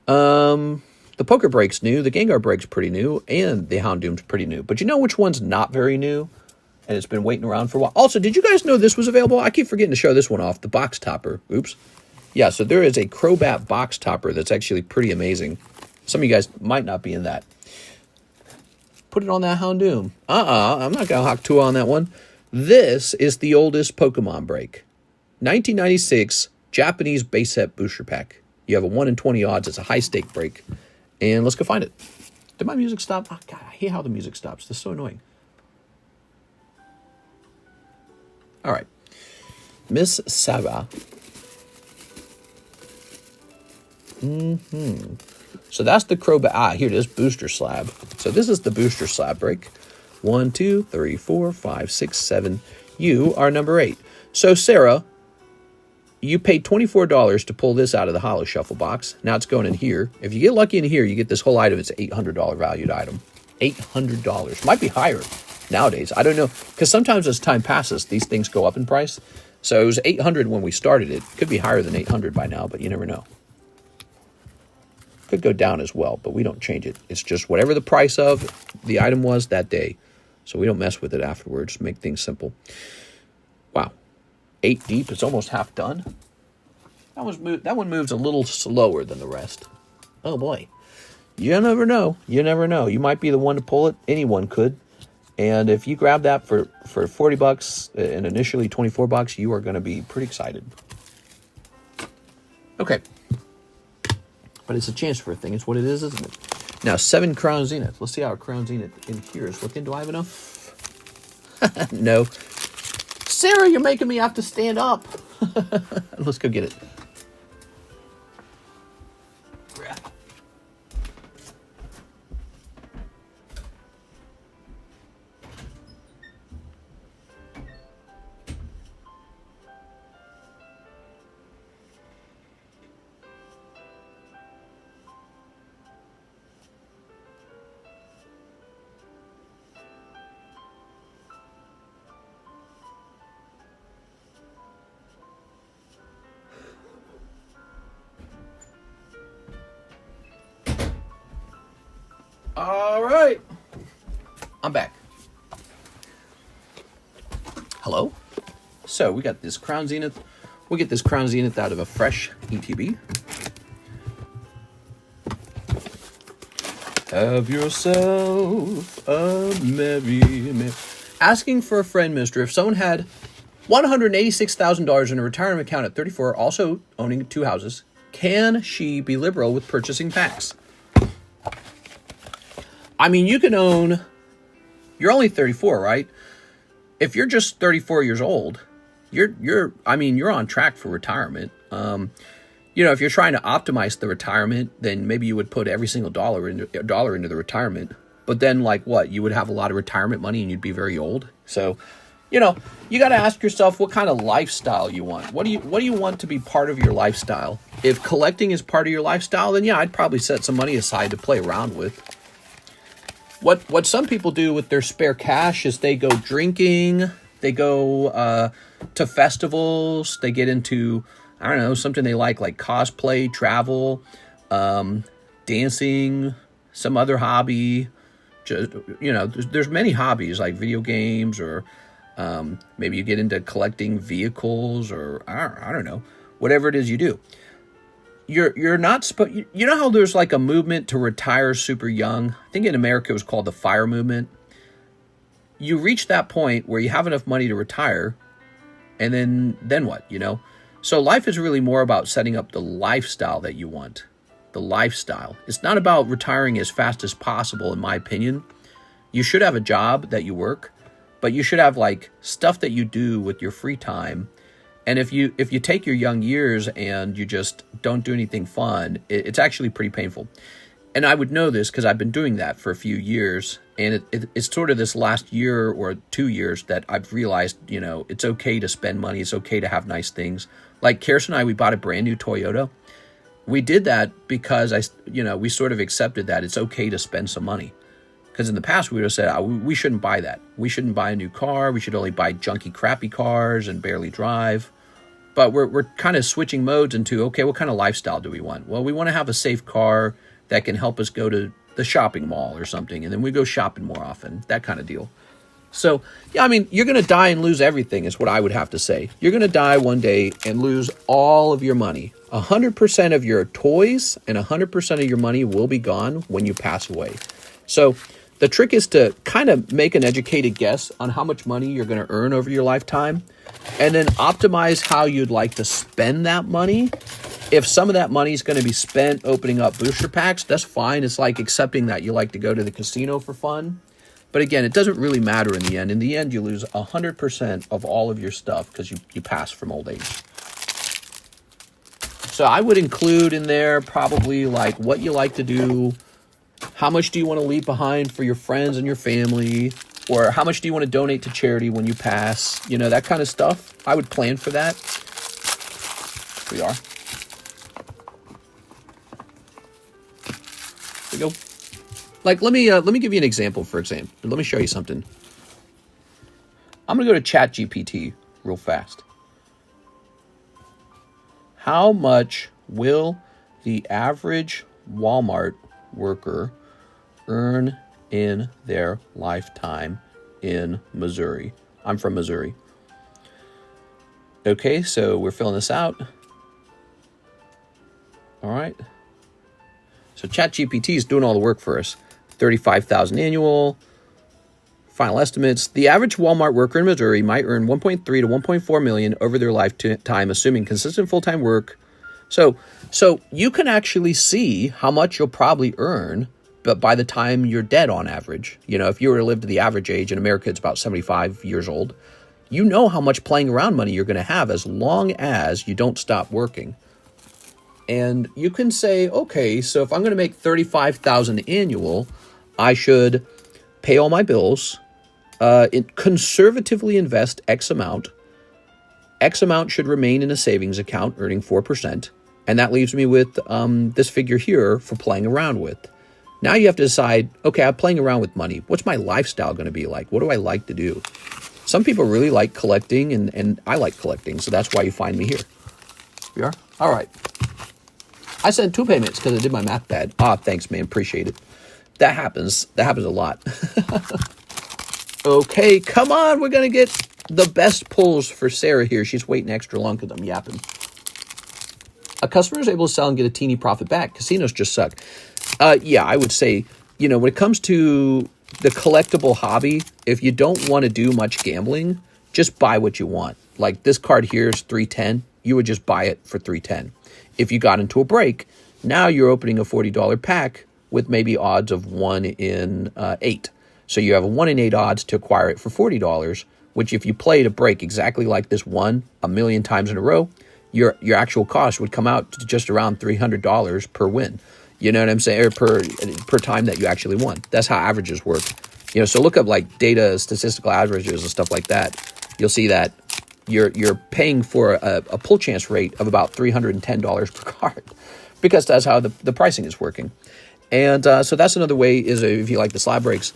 [SPEAKER 1] The Poker break's new. The Gengar break's pretty new. And the Houndoom's pretty new. But you know which one's not very new? And it's been waiting around for a while. Also, did you guys know this was available? I keep forgetting to show this one off. The box topper. Oops. Yeah, so there is a Crobat box topper that's actually pretty amazing. Some of you guys might not be in that. Put it on that Houndoom. I'm not going to hawk 2 on that one. This is the oldest Pokemon break. 1996 Japanese base set booster pack. You have a 1 in 20 odds. It's a high stake break. And let's go find it. Did my music stop? Oh, God, I hate how the music stops. This is so annoying. All right. Miss Sava. So that's the Crobat. Here it is, booster slab. So this is the booster slab break. 1, 2, 3, 4, 5, 6, 7. You are number 8. So Sarah, you paid $24 to pull this out of the Holo Shuffle box. Now it's going in here. If you get lucky in here, you get this whole item. It's an $800 valued item. $800. Might be higher nowadays. I don't know. Because sometimes as time passes, these things go up in price. So it was $800 when we started it. Could be higher than $800 by now, but you never know. Could go down as well, but we don't change it. It's just whatever the price of the item was that day. So we don't mess with it afterwards. Make things simple. Wow. 8 deep. It's almost half done. That one moves a little slower than the rest. Oh, boy. You never know. You never know. You might be the one to pull it. Anyone could. And if you grab that for $40 and initially $24, you are going to be pretty excited. Okay. But it's a chance for a thing. It's what it is, isn't it? Now, 7 Crown Zenith. Let's see how a Crown Zenith in here is looking. Do I have enough? No. Sarah, you're making me have to stand up. Let's go get it. right. I'm back. Hello? So we got this Crown Zenith. We'll get this Crown Zenith out of a fresh ETB. Have yourself a merry. Asking for a friend, mister. If someone had $186,000 in a retirement account at 34, also owning 2 houses, can she be liberal with purchasing packs? I mean, you can own... You're only 34, right? If you're just 34 years old, you're on track for retirement. You know, if you're trying to optimize the retirement, then maybe you would put every single dollar into the retirement. But then, like, what? You would have a lot of retirement money and you'd be very old. So, you know, you got to ask yourself what kind of lifestyle you want. What do you want to be part of your lifestyle? If collecting is part of your lifestyle, then yeah, I'd probably set some money aside to play around with. What some people do with their spare cash is they go drinking, they go to festivals, they get into, I don't know, something they like cosplay, travel, dancing, some other hobby. Just, you know, there's many hobbies like video games, or maybe you get into collecting vehicles, or I don't know, whatever it is you do. You're not supposed. You know how there's like a movement to retire super young? I think in America it was called the FIRE movement. You reach that point where you have enough money to retire, and then what? You know. So life is really more about setting up the lifestyle that you want. The lifestyle. It's not about retiring as fast as possible, in my opinion. You should have a job that you work, but you should have like stuff that you do with your free time. And if you take your young years and you just don't do anything fun, it's actually pretty painful. And I would know this because I've been doing that for a few years. And it's sort of this last year or 2 years that I've realized, you know, it's okay to spend money. It's okay to have nice things. Like Kirsten and I, we bought a brand new Toyota. We did that because we sort of accepted that it's okay to spend some money. Because in the past, we would have said, we shouldn't buy that. We shouldn't buy a new car. We should only buy junky, crappy cars and barely drive. But we're kind of switching modes into, okay, what kind of lifestyle do we want? Well, we want to have a safe car that can help us go to the shopping mall or something. And then we go shopping more often, that kind of deal. So, yeah, I mean, you're going to die and lose everything is what I would have to say. You're going to die one day and lose all of your money. 100% of your toys and 100% of your money will be gone when you pass away. So the trick is to kind of make an educated guess on how much money you're going to earn over your lifetime, and then optimize how you'd like to spend that money. If some of that money is going to be spent opening up booster packs, that's fine. It's like accepting that you like to go to the casino for fun. But again, it doesn't really matter in the end. In the end, you lose 100% of all of your stuff because you pass from old age. So I would include in there probably like what you like to do, how much do you want to leave behind for your friends and your family, or how much do you want to donate to charity when you pass, you know, that kind of stuff. I would plan for that. Here we are. There we go. Like, let me give you an example, for example. Let me show you something. I'm going to go to ChatGPT real fast. How much will the average Walmart worker earn in their lifetime in Missouri? I'm from Missouri. Okay, so we're filling this out. All right. So ChatGPT is doing all the work for us. 35,000 annual. Final estimates. The average Walmart worker in Missouri might earn 1.3 to 1.4 million over their lifetime, assuming consistent full-time work. So you can actually see how much you'll probably earn, but by the time you're dead on average. You know, if you were to live to the average age, in America it's about 75 years old, you know how much playing around money you're going to have as long as you don't stop working. And you can say, okay, so if I'm going to make 35,000 annual, I should pay all my bills, conservatively invest X amount. X amount should remain in a savings account earning 4%. And that leaves me with this figure here for playing around with. Now you have to decide, okay, I'm playing around with money. What's my lifestyle going to be like? What do I like to do? Some people really like collecting, and I like collecting, so that's why you find me here. We are? All right. I sent 2 payments because I did my math bad. Thanks, man. Appreciate it. that happens. That happens a lot. Okay, come on. We're going to get the best pulls for Sarah here. She's waiting extra long because I'm yapping. A customer is able to sell and get a teeny profit back. Casinos just suck. Yeah, I would say, when it comes to the collectible hobby, if you don't want to do much gambling, just buy what you want. Like this card here is 310. You would just buy it for 310. If you got into a break, now you're opening a $40 pack with maybe odds of 1 in 8. So you have a 1 in 8 odds to acquire it for $40, which if you played a break exactly like this one a million times in a row, your actual cost would come out to just around $300 per win. You know what I'm saying? Or per time that you actually won. That's how averages work. So look up like data, statistical averages and stuff like that. You'll see that you're paying for a pull chance rate of about $310 per card, because that's how the pricing is working. And so that's another way, is if you like the slab breaks.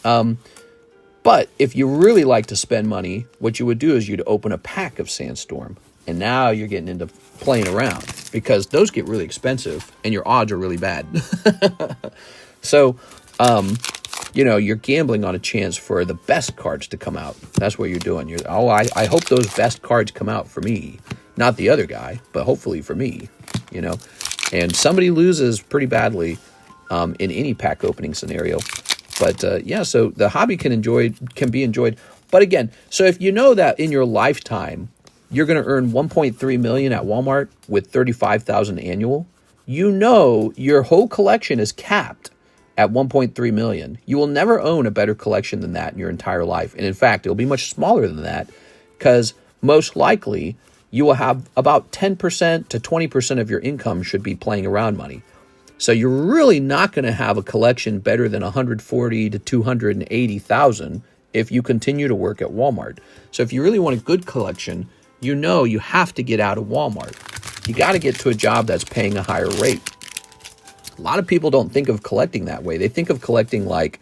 [SPEAKER 1] But if you really like to spend money, what you would do is you'd open a pack of Sandstorm. And now you're getting into playing around, because those get really expensive and your odds are really bad. So, you're gambling on a chance for the best cards to come out. That's what you're doing. I hope those best cards come out for me, not the other guy, but hopefully for me, and somebody loses pretty badly, in any pack opening scenario. But, so the hobby can be enjoyed. But again, so if you know that in your lifetime, you're going to earn $1.3 million at Walmart with $35,000 annual, your whole collection is capped at $1.3 million. You will never own a better collection than that in your entire life. And in fact, it'll be much smaller than that, because most likely you will have about 10% to 20% of your income should be playing around money. So you're really not going to have a collection better than $140,000 to $280,000 if you continue to work at Walmart. So if you really want a good collection, you have to get out of Walmart. You got to get to a job that's paying a higher rate. A lot of people don't think of collecting that way. They think of collecting like,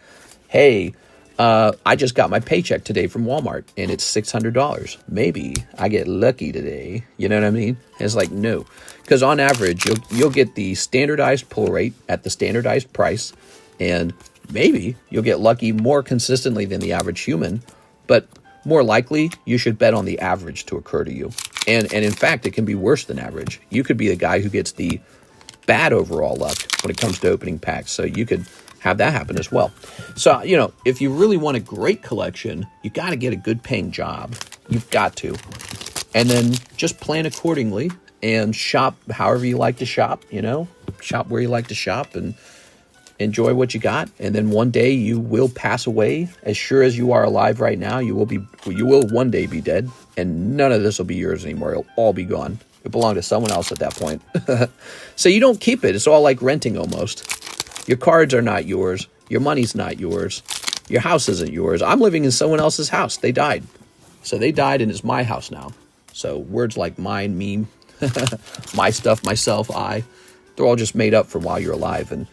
[SPEAKER 1] hey, I just got my paycheck today from Walmart and it's $600. Maybe I get lucky today. You know what I mean? And it's like, no, because on average, you'll get the standardized pull rate at the standardized price, and maybe you'll get lucky more consistently than the average human, but more likely, you should bet on the average to occur to you. And in fact, it can be worse than average. You could be a guy who gets the bad overall luck when it comes to opening packs. So you could have that happen as well. So, if you really want a great collection, you got to get a good paying job. You've got to. And then just plan accordingly and shop however you like to shop, shop where you like to shop and enjoy what you got. And then one day you will pass away. As sure as you are alive right now, you will one day be dead, and none of this will be yours anymore. It'll all be gone. It belonged to someone else at that point. So you don't keep it. It's all like renting almost. Your cards are not yours. Your money's not yours. Your house isn't yours. I'm living in someone else's house. They died. So they died, and it's my house now. So words like mine, me, my stuff, myself, I, they're all just made up from while you're alive. And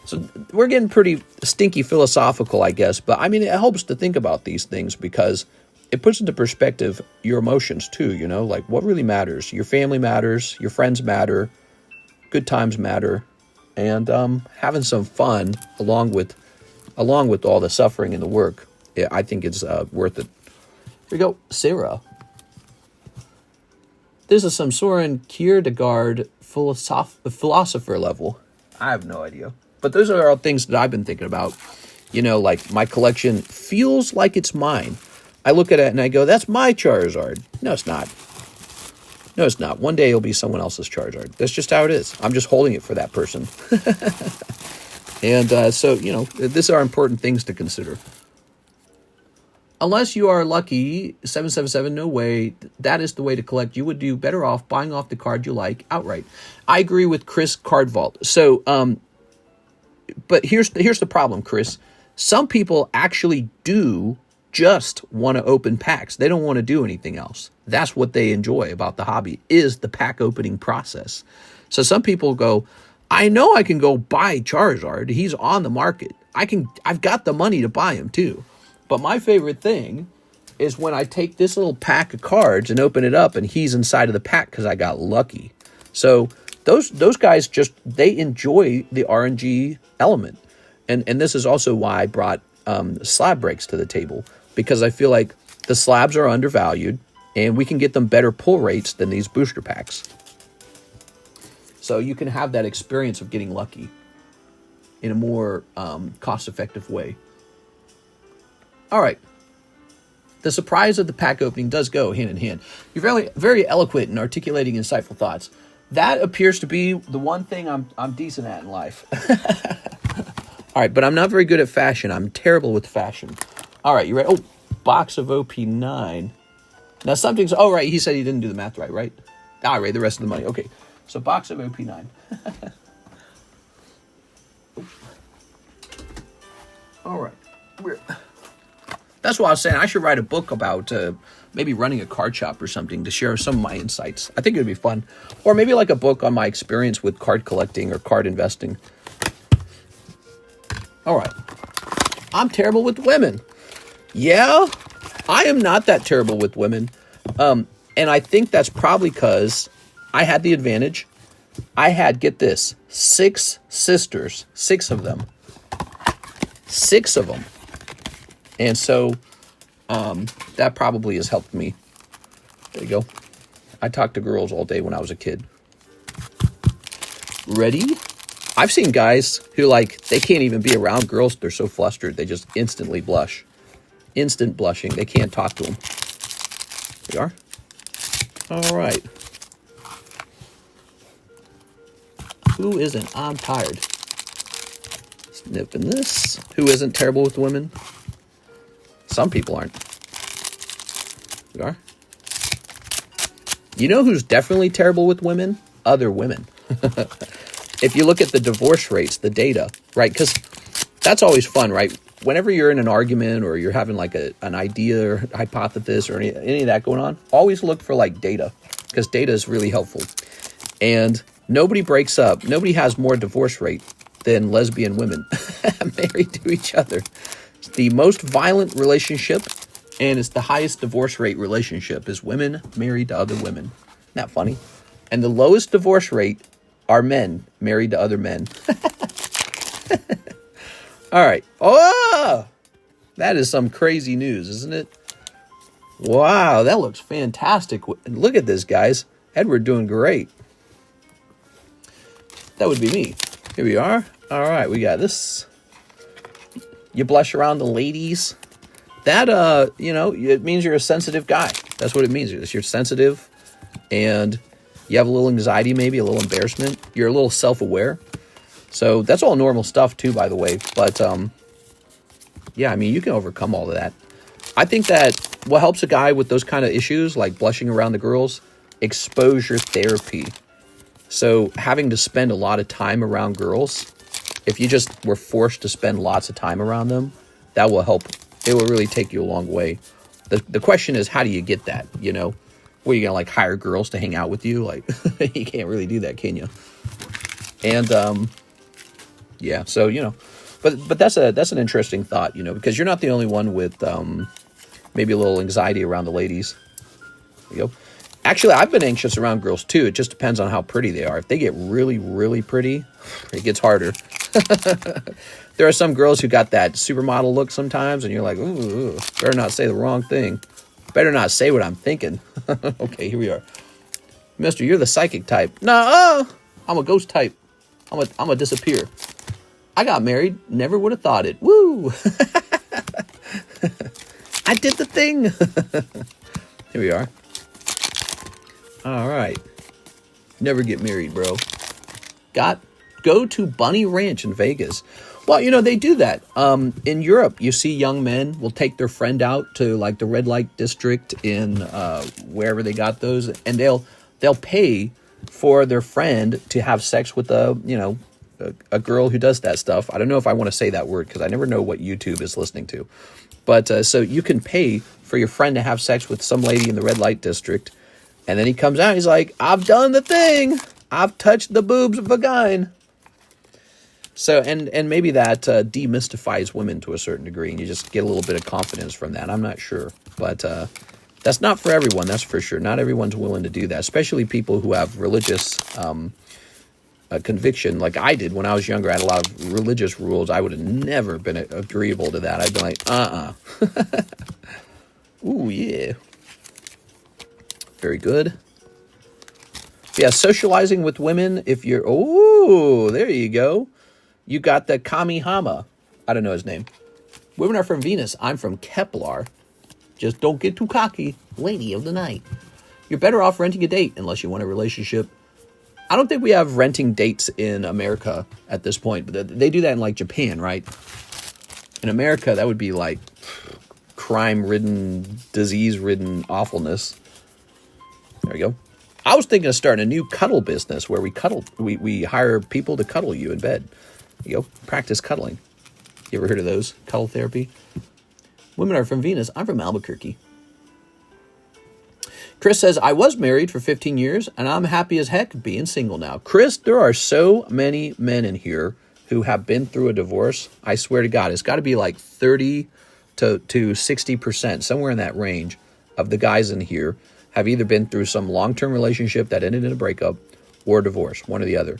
[SPEAKER 1] so we're getting pretty stinky philosophical, I guess. But I mean, it helps to think about these things, because it puts into perspective your emotions too, like what really matters. Your family matters, your friends matter, good times matter, and having some fun along with all the suffering and the work, I think it's worth it. Here we go, Sarah. This is some Soren Kierkegaard philosopher level. I have no idea. But those are all things that I've been thinking about. Like my collection feels like it's mine. I look at it and I go, that's my Charizard. No, it's not. No, it's not. One day it'll be someone else's Charizard. That's just how it is. I'm just holding it for that person. And so, these are important things to consider. Unless you are lucky, 777, no way, that is the way to collect. You would do better off buying off the card you like outright. I agree with Chris Card Vault. So, but here's the problem, Chris. Some people actually do just want to open packs. They don't want to do anything else. That's what they enjoy about the hobby, is the pack opening process. So some people go, I know I can go buy Charizard. He's on the market. I've got the money to buy him too. But my favorite thing is when I take this little pack of cards and open it up and he's inside of the pack because I got lucky. So those guys they enjoy the RNG element. And this is also why I brought slab breaks to the table, because I feel like the slabs are undervalued and we can get them better pull rates than these booster packs. So you can have that experience of getting lucky in a more cost-effective way. All right. The surprise of the pack opening does go hand in hand. You're very, very eloquent in articulating insightful thoughts. That appears to be the one thing I'm decent at in life. All right, but I'm not very good at fashion. I'm terrible with fashion. All right, you ready? Oh, box of OP9. Now something's... Oh, right, he said he didn't do the math right? All right, the rest of the money. Okay, so box of OP9. All right. That's what I was saying. I should write a book about maybe running a card shop or something to share some of my insights. I think it would be fun. Or maybe like a book on my experience with card collecting or card investing. All right. I'm terrible with women. Yeah, I am not that terrible with women. And I think that's probably because I had the advantage. I had, get this, 6 sisters. 6 of them. 6 of them. And so that probably has helped me. There you go. I talked to girls all day when I was a kid. Ready? I've seen guys who, like, they can't even be around girls. They're so flustered. They just instantly blush. Instant blushing. They can't talk to them. There you are. All right. Who isn't? I'm tired. Snipping this. Who isn't terrible with women? Some people aren't. You are? You know who's definitely terrible with women? Other women. If you look at the divorce rates, the data, right? Because that's always fun, right? Whenever you're in an argument or you're having like an idea or hypothesis or any of that going on, always look for like data, because data is really helpful. And nobody breaks up. Nobody has more divorce rate than lesbian women married to each other. It's the most violent relationship, and it's the highest divorce rate relationship is women married to other women. Isn't that funny? And the lowest divorce rate are men married to other men. All right. Oh, that is some crazy news, isn't it? Wow, that looks fantastic. Look at this, guys. Edward doing great. That would be me. Here we are. All right, we got this. You blush around the ladies. That, it means you're a sensitive guy. That's what it means. You're sensitive, and you have a little anxiety, maybe a little embarrassment. You're a little self-aware. So that's all normal stuff too, by the way. But, yeah, I mean, you can overcome all of that. I think that what helps a guy with those kind of issues, like blushing around the girls, exposure therapy. So having to spend a lot of time around girls, if you just were forced to spend lots of time around them, that will help. It will really take you a long way. The question is, how do you get that, you know? Were you going to, like, hire girls to hang out with you? Like, you can't really do that, can you? And, yeah, so, you know. But that's an interesting thought, you know, because you're not the only one with maybe a little anxiety around the ladies. There you go. Actually, I've been anxious around girls, too. It just depends on how pretty they are. If they get really, really pretty, it gets harder. There are some girls who got that supermodel look sometimes, and you're like, ooh, better not say the wrong thing. Better not say what I'm thinking. Okay, here we are. Mister, you're the psychic type. Nah, I'm a ghost type. I'm a disappear. I got married. Never would have thought it. Woo! I did the thing. Here we are. All right. Never get married, bro. Go to Bunny Ranch in Vegas. Well, you know, they do that. In Europe, you see young men will take their friend out to, like, the red light district in wherever they got those, and they'll pay for their friend to have sex with a girl who does that stuff. I don't know if I want to say that word because I never know what YouTube is listening to. But so you can pay for your friend to have sex with some lady in the red light district, and then he comes out, he's like, I've done the thing. I've touched the boobs of a guy. So, and maybe that demystifies women to a certain degree, and you just get a little bit of confidence from that. I'm not sure. But that's not for everyone, that's for sure. Not everyone's willing to do that, especially people who have religious conviction like I did when I was younger. I had a lot of religious rules. I would have never been agreeable to that. I'd be like, Ooh, yeah. Very good. Yeah, socializing with women. If you're, oh, there you go. You got the Kamihama. I don't know his name. Women are from Venus. I'm from Kepler. Just don't get too cocky. Lady of the night. You're better off renting a date unless you want a relationship. I don't think we have renting dates in America at this point. But they do that in like Japan, right? In America, that would be like crime-ridden, disease-ridden awfulness. There you go. I was thinking of starting a new cuddle business where we hire people to cuddle you in bed. You go, practice cuddling. You ever heard of those? Cuddle therapy? Women are from Venus. I'm from Albuquerque. Chris says, I was married for 15 years, and I'm happy as heck being single now. Chris, there are so many men in here who have been through a divorce. I swear to God, it's got to be like 30 to 60%, somewhere in that range of the guys in here have either been through some long-term relationship that ended in a breakup or divorce, one or the other.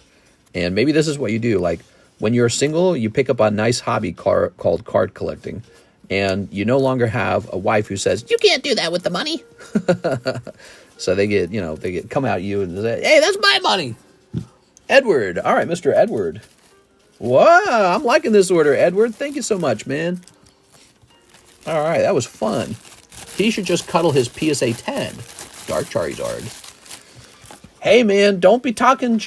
[SPEAKER 1] And maybe this is what you do. Like, when you're single, you pick up a nice hobby called card collecting. And you no longer have a wife who says, you can't do that with the money. So they come at you and say, hey, that's my money. Edward. All right, Mr. Edward. Wow, I'm liking this order, Edward. Thank you so much, man. All right, that was fun. He should just cuddle his PSA 10. Dark Charizard. Hey, man, don't be talking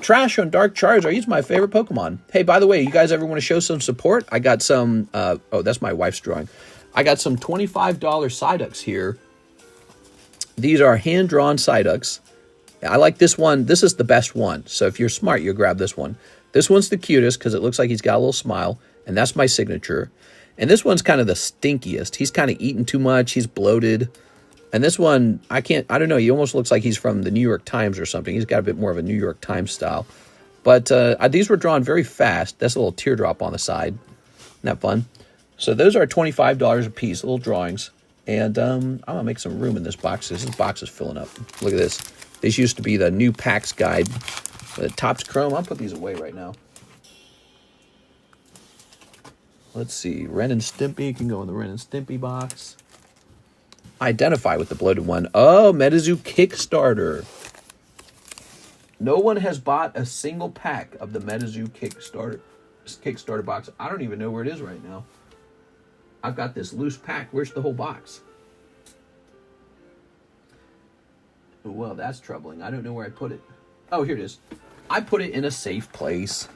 [SPEAKER 1] trash on Dark Charizard. He's my favorite Pokemon. Hey, by the way, you guys ever want to show some support? I got some, oh, that's my wife's drawing. I got some $25 Psyducks here. These are hand-drawn Psyducks. I like this one. This is the best one. So if you're smart, you'll grab this one. This one's the cutest because it looks like he's got a little smile. And that's my signature. And this one's kind of the stinkiest. He's kind of eating too much. He's bloated. And this one, I don't know. He almost looks like he's from the New York Times or something. He's got a bit more of a New York Times style. But these were drawn very fast. That's a little teardrop on the side. Isn't that fun? So those are $25 a piece, little drawings. And I'm going to make some room in this box. This box is filling up. Look at this. This used to be the new packs guide. The Topps Chrome. I'll put these away right now. Let's see. Ren and Stimpy can go in the Ren and Stimpy box. Identify with the bloated one. Oh, Metazoo Kickstarter. No one has bought a single pack of the Metazoo Kickstarter box. I don't even know where it is right now. I've got this loose pack. Where's the whole box? Well, that's troubling. I don't know where I put it. Oh, here it is. I put it in a safe place.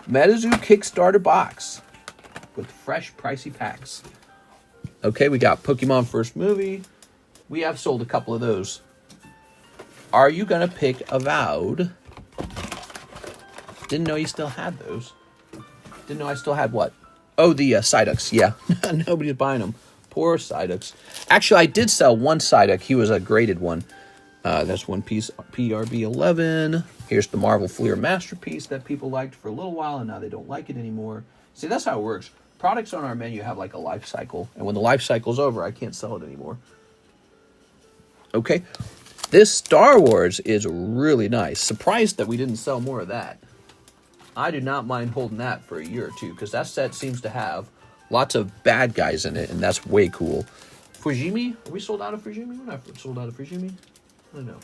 [SPEAKER 1] Metazoo Kickstarter box with fresh, pricey packs. Okay, we got Pokemon First Movie. We have sold a couple of those. Are you going to pick Avowed? Didn't know you still had those. Didn't know I still had what? Oh, the Psyducks. Yeah, nobody's buying them. Poor Psyducks. Actually, I did sell one Psyduck. He was a graded one. That's one piece, PRB 11. Here's the Marvel Fleer Masterpiece that people liked for a little while, and now they don't like it anymore. See, that's how it works. Products on our menu have like a life cycle, and when the life cycle's over, I can't sell it anymore. Okay, this Star Wars is really nice. Surprised that we didn't sell more of that. I do not mind holding that for a year or two, because that set seems to have lots of bad guys in it, and that's way cool. Fujimi? Are we sold out of Fujimi? We're not sold out of Fujimi. I don't know.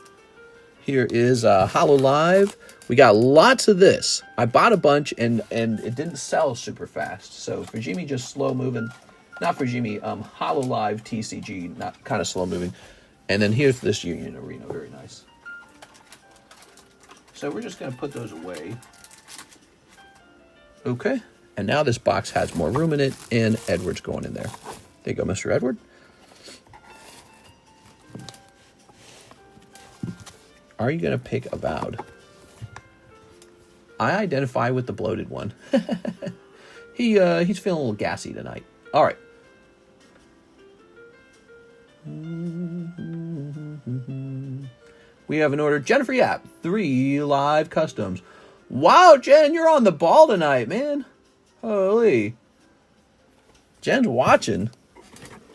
[SPEAKER 1] Here is Holo Live. We got lots of this. I bought a bunch, and it didn't sell super fast. So Fujimi just slow moving. Not Fujimi, Holo Live TCG, not kind of slow moving. And then here's this Union Arena, very nice. So we're just going to put those away. Okay, and now this box has more room in it, and Edward's going in there. There you go, Mr. Edward. Are you going to pick Avowed? I identify with the bloated one. He's feeling a little gassy tonight. All right. We have an order. Jennifer Yap, 3 live customs. Wow, Jen, you're on the ball tonight, man. Holy. Jen's watching.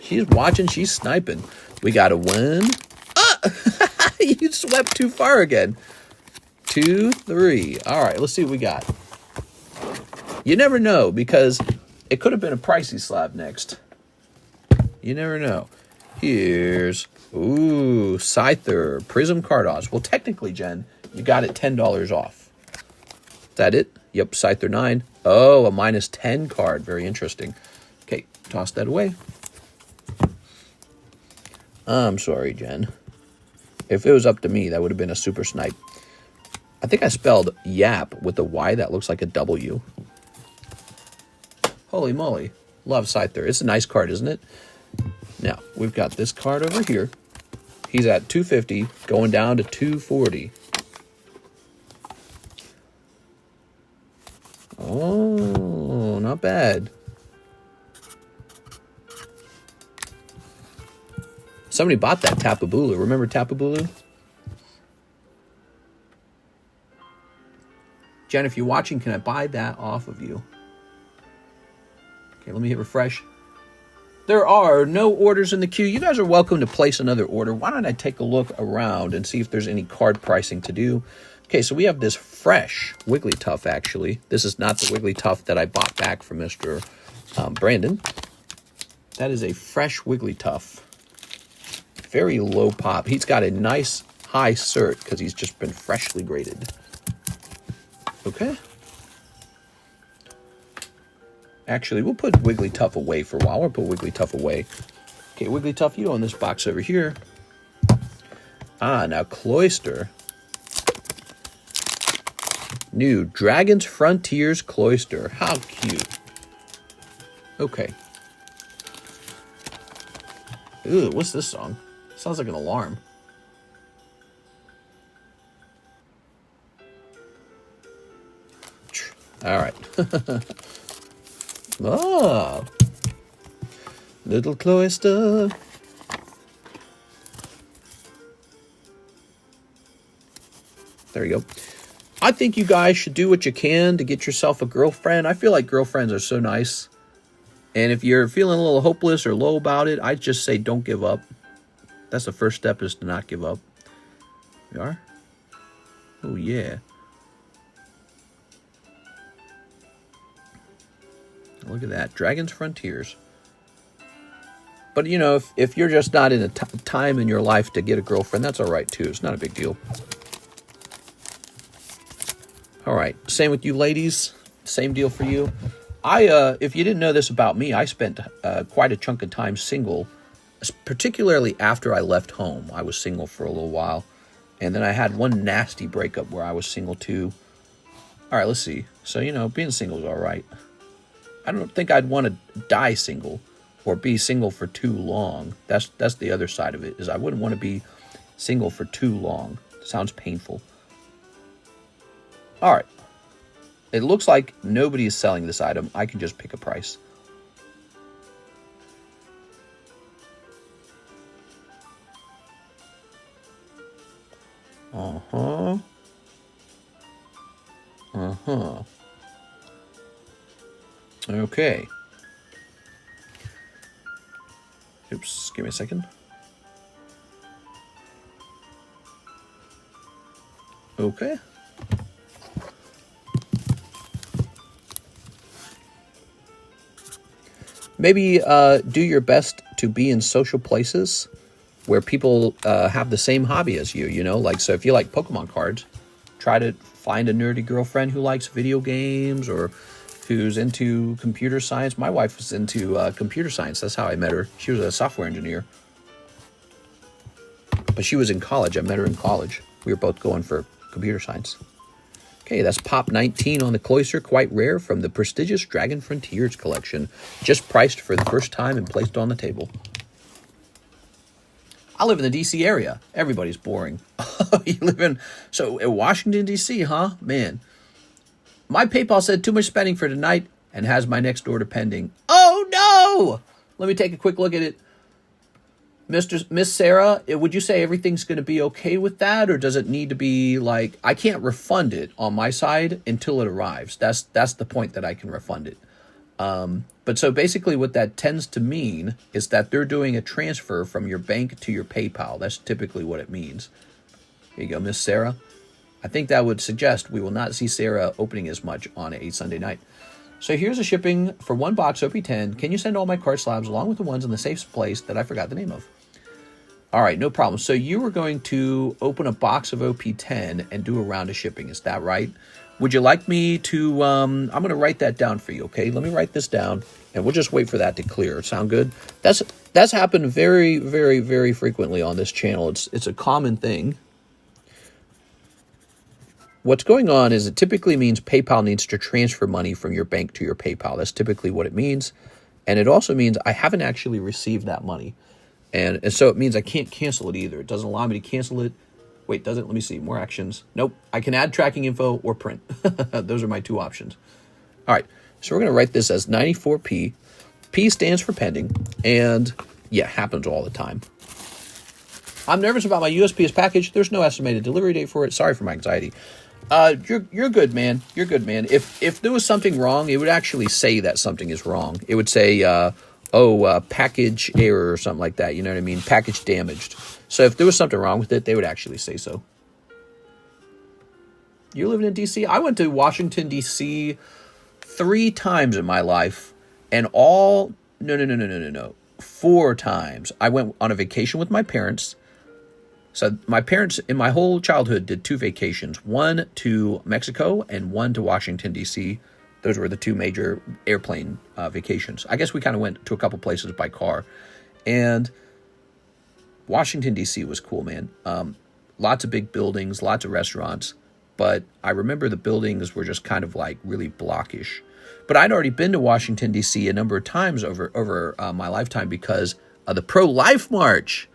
[SPEAKER 1] She's watching. She's sniping. We got a win. You swept too far again. 2, 3. All right, let's see what we got. You never know, because it could have been a pricey slab next. You never know. Here's, ooh, Scyther, Prism Cardos. Well, technically, Jen, you got it $10 off. Is that it? Yep, Scyther 9. Oh, a -10 card. Very interesting. Okay, toss that away. I'm sorry, Jen. If it was up to me, that would have been a super snipe. I think I spelled yap with a Y that looks like a W. Holy moly. Love Scyther. It's a nice card, isn't it? Now, we've got this card over here. He's at 250, going down to 240. Oh, not bad. Somebody bought that Tapu Bulu. Remember Tapu Bulu? Jen, if you're watching, can I buy that off of you? Okay, let me hit refresh. There are no orders in the queue. You guys are welcome to place another order. Why don't I take a look around and see if there's any card pricing to do? Okay, so we have this fresh Wigglytuff, actually. This is not the Wigglytuff that I bought back from Mr. Brandon. That is a fresh Wigglytuff. Very low pop. He's got a nice high cert because he's just been freshly graded. Okay. Actually, we'll put Wigglytuff away for a while. We'll put Wigglytuff away. Okay, Wigglytuff, you own this box over here. Ah, now Cloyster. New Dragon's Frontiers Cloyster. How cute. Okay. Ooh, what's this song? Sounds like an alarm. All right. Oh, little Cloyster. There you go. I think you guys should do what you can to get yourself a girlfriend. I feel like girlfriends are so nice. And if you're feeling a little hopeless or low about it, I just say don't give up. That's the first step, is to not give up. You are? Oh, yeah. Look at that. Dragon's Frontiers. But, you know, if you're just not in a time in your life to get a girlfriend, that's all right, too. It's not a big deal. All right. Same with you ladies. Same deal for you. If you didn't know this about me, I spent quite a chunk of time single, particularly after I left home. I was single for a little while. And then I had one nasty breakup where I was single, too. All right, let's see. So, you know, being single is all right. I don't think I'd want to die single or be single for too long. That's the other side of it, is I wouldn't want to be single for too long. It sounds painful. All right. It looks like nobody is selling this item. I can just pick a price. Uh-huh. Uh-huh. Okay. Oops, give me a second. Okay. Maybe do your best to be in social places where people have the same hobby as you, you know? Like, so if you like Pokemon cards, try to find a nerdy girlfriend who likes video games or who's into computer science. My wife was into computer science. That's how I met her. She was a software engineer. But she was in college. I met her in college. We were both going for computer science. Okay, that's Pop 19 on the Cloyster, quite rare, from the prestigious Dragon Frontiers collection. Just priced for the first time and placed on the table. I live in the D.C. area. Everybody's boring. You live in Washington, D.C., huh? Man. My PayPal said too much spending for tonight and has my next order pending. Oh, no! Let me take a quick look at it. Miss Sarah, would you say everything's going to be okay with that? Or does it need to be like, I can't refund it on my side until it arrives. That's the point that I can refund it. But so basically what that tends to mean is that they're doing a transfer from your bank to your PayPal. That's typically what it means. Here you go, Miss Sarah. I think that would suggest we will not see Sarah opening as much on a Sunday night. So here's a shipping for 1 box OP10. Can you send all my card slabs along with the ones in the safe place that I forgot the name of? All right, no problem. So you were going to open a box of OP10 and do a round of shipping. Is that right? Would you like me to, I'm going to write that down for you, okay? Let me write this down, and we'll just wait for that to clear. Sound good? That's happened very, very, very frequently on this channel. It's a common thing. What's going on is it typically means PayPal needs to transfer money from your bank to your PayPal. That's typically what it means. And it also means I haven't actually received that money. And so it means I can't cancel it either. It doesn't allow me to cancel it. Wait, does it? Let me see. More actions. Nope. I can add tracking info or print. Those are my 2 options. All right. So we're going to write this as 94P. P stands for pending. And yeah, happens all the time. I'm nervous about my USPS package. There's no estimated delivery date for it. Sorry for my anxiety. You're good, man. You're good, man. If there was something wrong, it would actually say that something is wrong. It would say, package error or something like that. You know what I mean? Package damaged. So if there was something wrong with it, they would actually say so. You're living in D.C.? I went to Washington, D.C. 3 times in my life. And no. 4 times. I went on a vacation with my parents. So my parents, in my whole childhood, did 2 vacations. 1 to Mexico and 1 to Washington, D.C. Those were the 2 major airplane vacations. I guess we kind of went to a couple places by car. And Washington, D.C. was cool, man. Lots of big buildings, lots of restaurants. But I remember the buildings were just kind of like really blockish. But I'd already been to Washington, D.C. a number of times over my lifetime because of the pro-life march.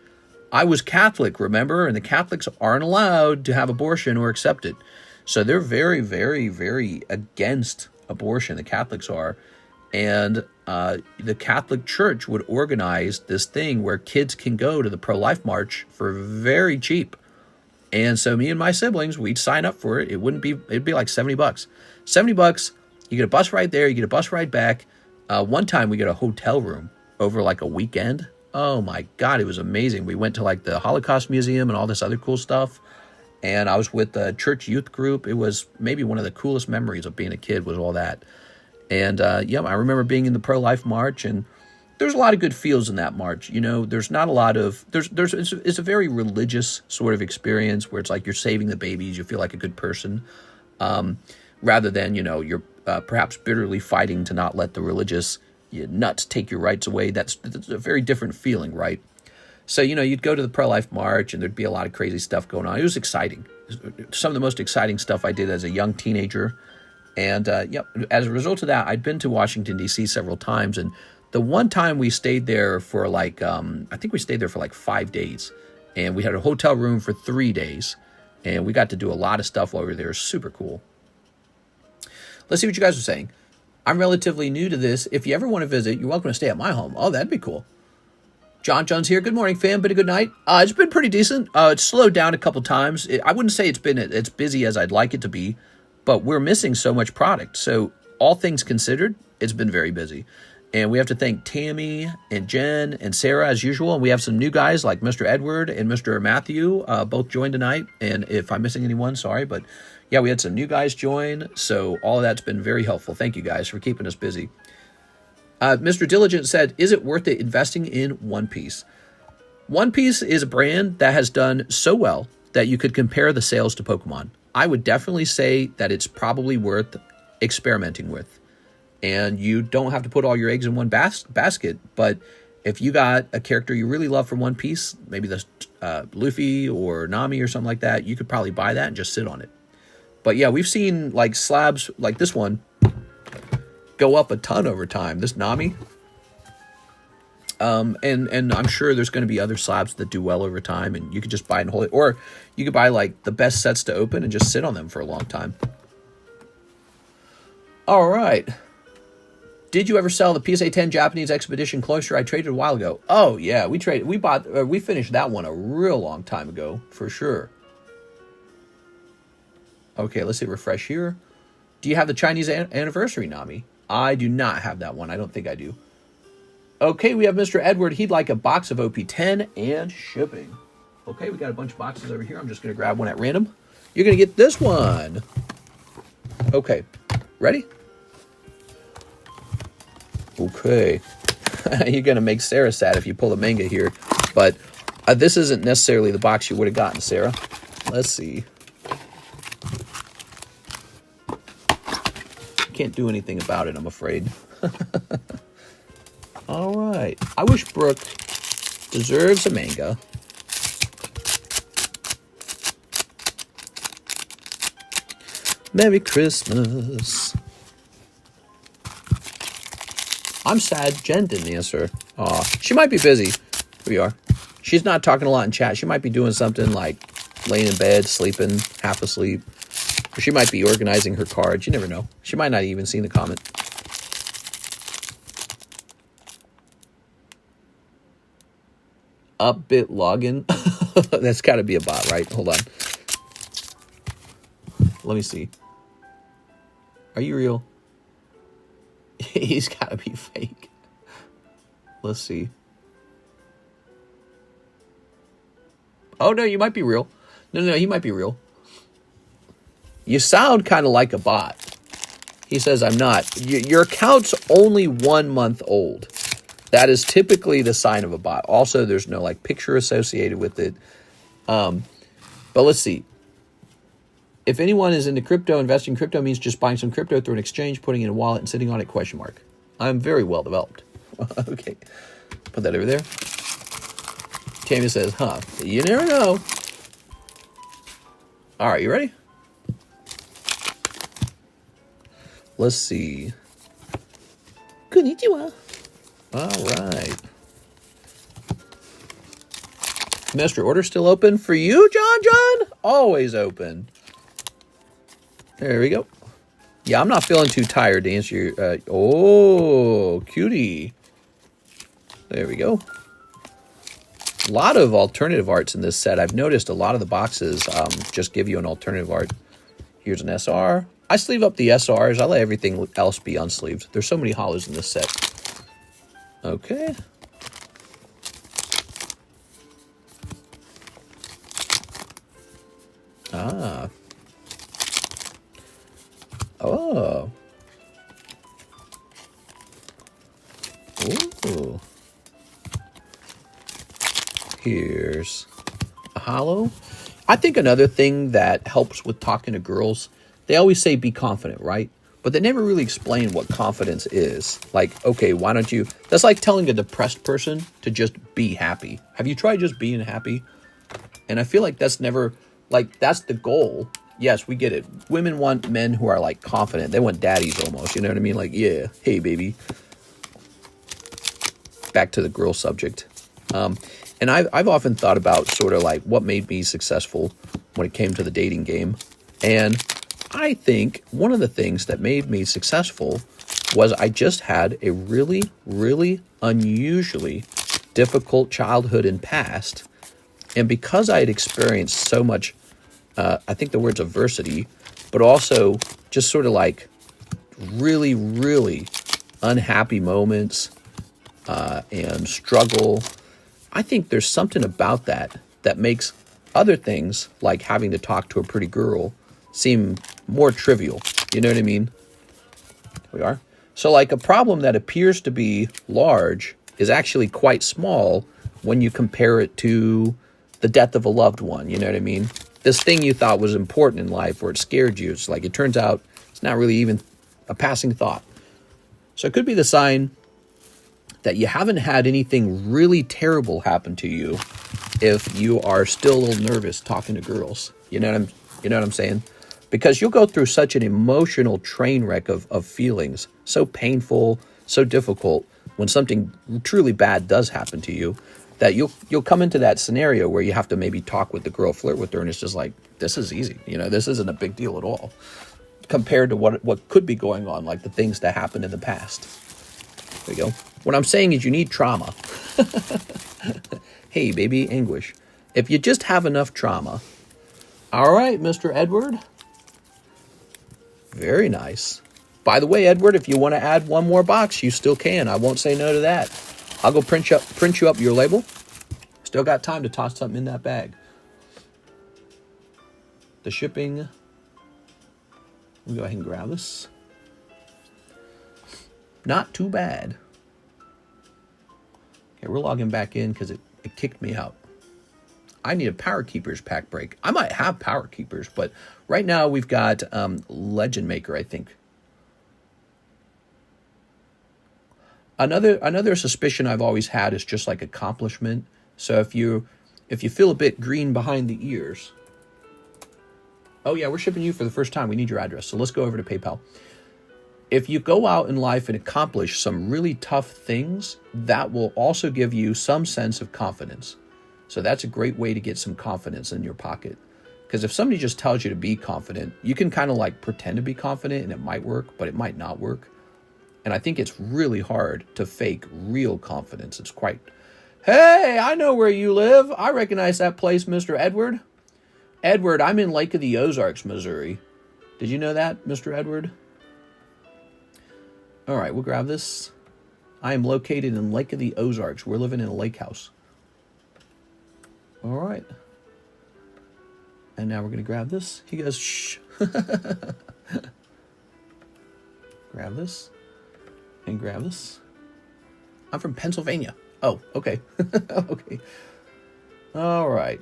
[SPEAKER 1] I was Catholic, remember? And the Catholics aren't allowed to have abortion or accept it. So they're very, very, very against abortion. The Catholics are. And the Catholic Church would organize this thing where kids can go to the pro-life march for very cheap. And so me and my siblings, we'd sign up for it. It'd be like $70. $70, you get a bus ride there, you get a bus ride back. One time we got a hotel room over like a weekend. Oh my God, it was amazing. We went to like the Holocaust Museum and all this other cool stuff. And I was with the church youth group. It was maybe one of the coolest memories of being a kid was all that. And I remember being in the pro-life march, and there's a lot of good feels in that march. You know, there's not a lot of, it's a very religious sort of experience where it's like you're saving the babies, you feel like a good person, rather than, you're perhaps bitterly fighting to not let the religious nuts take your rights away. That's a very different feeling, right? So, you'd go to the pro-life march, and there'd be a lot of crazy stuff going on. It was exciting. Some of the most exciting stuff I did as a young teenager. And, as a result of that, I'd been to Washington, D.C. several times. And the one time we stayed there for I think we stayed there for 5 days. And we had a hotel room for 3 days. And we got to do a lot of stuff while we were there. Super cool. Let's see what you guys are saying. I'm relatively new to this. If you ever want to visit, you're welcome to stay at my home. Oh, that'd be cool. John's here. Good morning, fam. Been a good night. It's been pretty decent. It's slowed down a couple times. I wouldn't say it's been as busy as I'd like it to be, but we're missing so much product. So all things considered, it's been very busy. And we have to thank Tammy and Jen and Sarah as usual. And we have some new guys like Mr. Edward and Mr. Matthew both joined tonight. And if I'm missing anyone, sorry. But yeah, we had some new guys join. So all of that's been very helpful. Thank you guys for keeping us busy. Mr. Diligent said, is it worth it investing in One Piece? One Piece is a brand that has done so well that you could compare the sales to Pokemon. I would definitely say that it's probably worth experimenting with. And you don't have to put all your eggs in one basket. But if you got a character you really love from One Piece, maybe the Luffy or Nami or something like that, you could probably buy that and just sit on it. But yeah, we've seen slabs like this one go up a ton over time. This Nami. And I'm sure there's going to be other slabs that do well over time, and you could just buy it and hold it. Or you could buy the best sets to open and just sit on them for a long time. All right. Did you ever sell the PSA 10 Japanese Expedition Cloister? I traded a while ago. Oh yeah, we finished that one a real long time ago, for sure. Okay, let's hit refresh here. Do you have the Chinese anniversary Nami? I do not have that one. I don't think I do. Okay, we have Mr. Edward. He'd like a box of OP10 and shipping. Okay, we got a bunch of boxes over here. I'm just going to grab one at random. You're going to get this one. Okay. Ready? Okay. You're going to make Sarah sad if you pull a manga here. But this isn't necessarily the box you would have gotten, Sarah. Let's see. Can't do anything about it, I'm afraid. All right. I wish Brooke deserves a manga. Merry Christmas. I'm sad Jen didn't answer. Aw, she might be busy. Here we are. She's not talking a lot in chat. She might be doing something like laying in bed, sleeping, half asleep. Or she might be organizing her cards. You never know. She might not even seen the comment. Upbit login. That's got to be a bot, right? Hold on. Let me see. Are you real? He's got to be fake. Let's see. Oh, no, you might be real. No, he might be real. You sound kind of like a bot. He says, I'm not. Your account's only 1 month old. That is typically the sign of a bot. Also, there's no like picture associated with it. But let's see. If anyone is into crypto, investing in crypto means just buying some crypto through an exchange, putting it in a wallet, and sitting on it, ? I'm very well developed. Okay. Put that over there. Tammy says, huh, you never know. All right, you ready? Let's see. Konnichiwa. All right. Master order still open for you, John? Always open. There we go. Yeah, I'm not feeling too tired to answer your... oh, cutie. There we go. A lot of alternative arts in this set. I've noticed a lot of the boxes just give you an alternative art. Here's an SR. I sleeve up the SRs. I let everything else be unsleeved. There's so many hollows in this set. Okay. Ah. Oh. Ooh. Here's a hollow. I think another thing that helps with talking to girls, they always say be confident, right? But they never really explain what confidence is. Like, okay, why don't you... That's like telling a depressed person to just be happy. Have you tried just being happy? And I feel like that's never... Like, that's the goal. Yes, we get it. Women want men who are, like, confident. They want daddies almost, you know what I mean? Like, yeah, hey, baby. Back to the girl subject. And I've often thought about sort of like what made me successful when it came to the dating game. And I think one of the things that made me successful was I just had a really, really unusually difficult childhood and past. And because I had experienced so much, I think the word's adversity, but also just sort of like really, really unhappy moments and struggle, I think there's something about that that makes other things, like having to talk to a pretty girl, seem more trivial. You know what I mean? Here we are. So like a problem that appears to be large is actually quite small when you compare it to the death of a loved one. You know what I mean? This thing you thought was important in life or it scared you, it's like it turns out it's not really even a passing thought. So it could be the sign that you haven't had anything really terrible happen to you if you are still a little nervous talking to girls. You know what I'm saying? Because you'll go through such an emotional train wreck of feelings, so painful, so difficult, when something truly bad does happen to you, that you'll come into that scenario where you have to maybe talk with the girl, flirt with her, and it's just like, this is easy. You know, this isn't a big deal at all compared to what could be going on, like the things that happened in the past. There you go. What I'm saying is you need trauma. Hey, baby, anguish. If you just have enough trauma. All right, Mr. Edward. Very nice. By the way, Edward, if you want to add one more box, you still can. I won't say no to that. I'll go print you up your label. Still got time to toss something in that bag. the shipping. We'll go ahead and grab this. Not too bad. Okay, we're logging back in because it kicked me out. I need a Power Keepers pack break. I might have Power Keepers, but right now we've got Legend Maker, I think. Another suspicion I've always had is just like accomplishment. So if you feel a bit green behind the ears. Oh yeah, we're shipping you for the first time. We need your address. So let's go over to PayPal. If you go out in life and accomplish some really tough things, that will also give you some sense of confidence. So that's a great way to get some confidence in your pocket. Because if somebody just tells you to be confident, you can kind of like pretend to be confident and it might work, but it might not work. And I think it's really hard to fake real confidence. It's quite, hey, I know where you live. I recognize that place, Mr. Edward. Edward, I'm in Lake of the Ozarks, Missouri. Did you know that, Mr. Edward? All right, we'll grab this. I am located in Lake of the Ozarks. We're living in a lake house. All right. And now we're going to grab this. He goes, shh. Grab this. And grab this. I'm from Pennsylvania. Oh, okay. Okay. All right.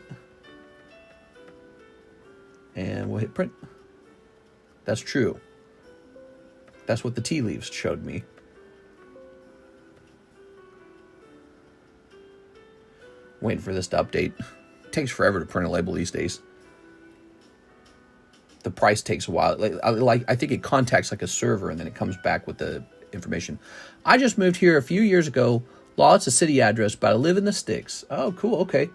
[SPEAKER 1] And we'll hit print. That's true. That's what the tea leaves showed me. Waiting for this to update. It takes forever to print a label these days. The price takes a while. I think it contacts like a server and then it comes back with the information. I just moved here a few years ago. Law, it's a city address, but I live in the sticks. Oh, cool. Okay.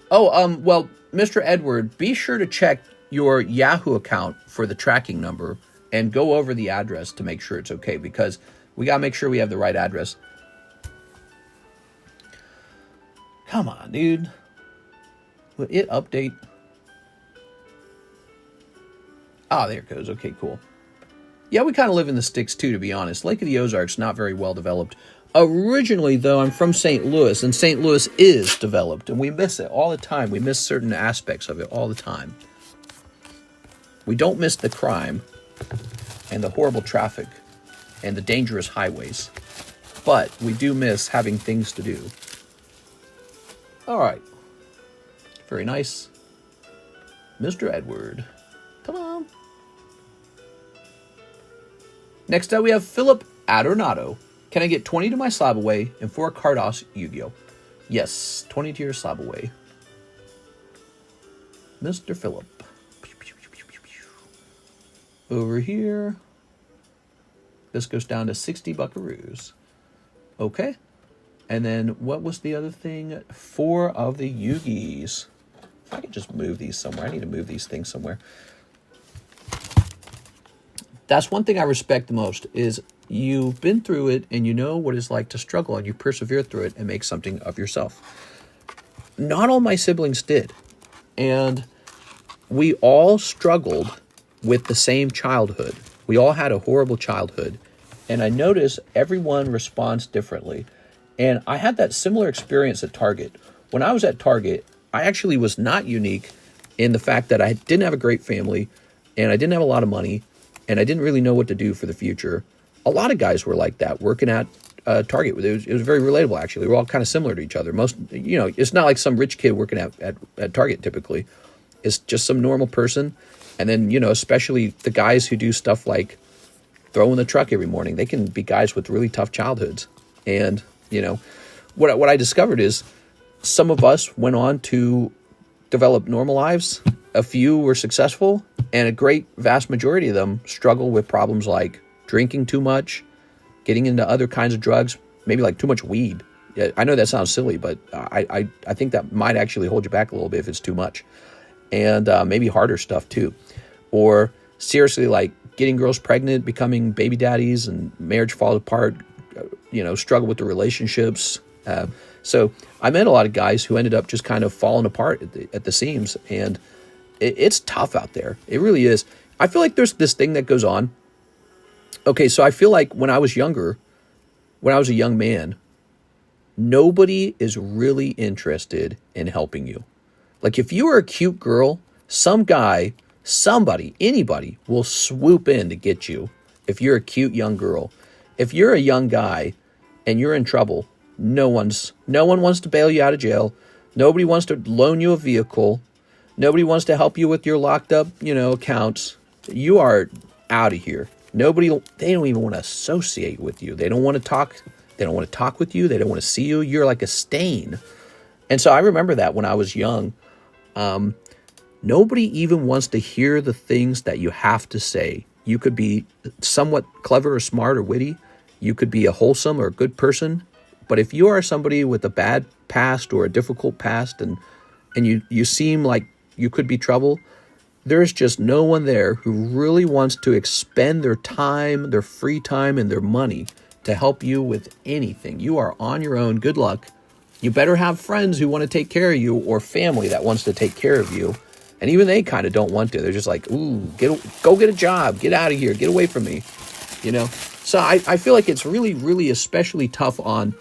[SPEAKER 1] Oh, well, Mr. Edward, be sure to check your Yahoo account for the tracking number and go over the address to make sure it's okay, because we got to make sure we have the right address. Come on, dude. Will it update? Ah, there it goes. Okay, cool. Yeah, we kind of live in the sticks too, to be honest. Lake of the Ozarks, not very well developed. Originally, though, I'm from St. Louis, and St. Louis is developed, and we miss it all the time. We miss certain aspects of it all the time. We don't miss the crime and the horrible traffic and the dangerous highways, but we do miss having things to do. All right. Very nice. Mr. Edward. Come on. Next up, we have Philip Adornato. Can I get 20 to my Slabway and 4 Cardos Yu-Gi-Oh? Yes, 20 to your Slabway. Mr. Philip. Over here. This goes down to 60 buckaroos. Okay. And then what was the other thing? 4 of the Yu-Gis. If I could just move these somewhere. I need to move these things somewhere. That's one thing I respect the most, is you've been through it and you know what it's like to struggle and you persevere through it and make something of yourself. Not all my siblings did. And we all struggled with the same childhood. We all had a horrible childhood. And I notice everyone responds differently. And I had that similar experience at Target. When I was at Target, I actually was not unique in the fact that I didn't have a great family and I didn't have a lot of money and I didn't really know what to do for the future. A lot of guys were like that working at Target. It was very relatable, actually. We're all kind of similar to each other. Most, you know, it's not like some rich kid working at Target typically. It's just some normal person. And then, you know, especially the guys who do stuff like throwing the truck every morning, they can be guys with really tough childhoods. And, you know, what I discovered is some of us went on to develop normal lives. A few were successful, and a great vast majority of them struggle with problems like drinking too much, getting into other kinds of drugs, maybe like too much weed. I know that sounds silly, but I think that might actually hold you back a little bit if it's too much. And maybe harder stuff too. Or seriously, like getting girls pregnant, becoming baby daddies, and marriage falls apart, you know, struggle with the relationships. So I met a lot of guys who ended up just kind of falling apart at the seams. And it's tough out there. It really is. I feel like there's this thing that goes on. Okay, so I feel like when I was younger, when I was a young man, nobody is really interested in helping you. Like if you were a cute girl, Some guy, somebody, anybody will swoop in to get you if you're a cute young girl. If you're a young guy and you're in trouble, no one wants to bail you out of jail. Nobody wants to loan you a vehicle. Nobody wants to help you with your locked up, accounts. You are out of here. They don't even want to associate with you. They don't want to talk. They don't want to talk with you. They don't want to see you. You're like a stain. And so I remember that when I was young. Nobody even wants to hear the things that you have to say. You could be somewhat clever or smart or witty. You could be a wholesome or a good person. But if you are somebody with a bad past or a difficult past and you seem like you could be trouble, there's just no one there who really wants to expend their time, their free time, and their money to help you with anything. You are on your own. Good luck. You better have friends who want to take care of you or family that wants to take care of you. And even they kind of don't want to. They're just like, ooh, go get a job. Get out of here. Get away from me. So I feel like it's really, really especially tough on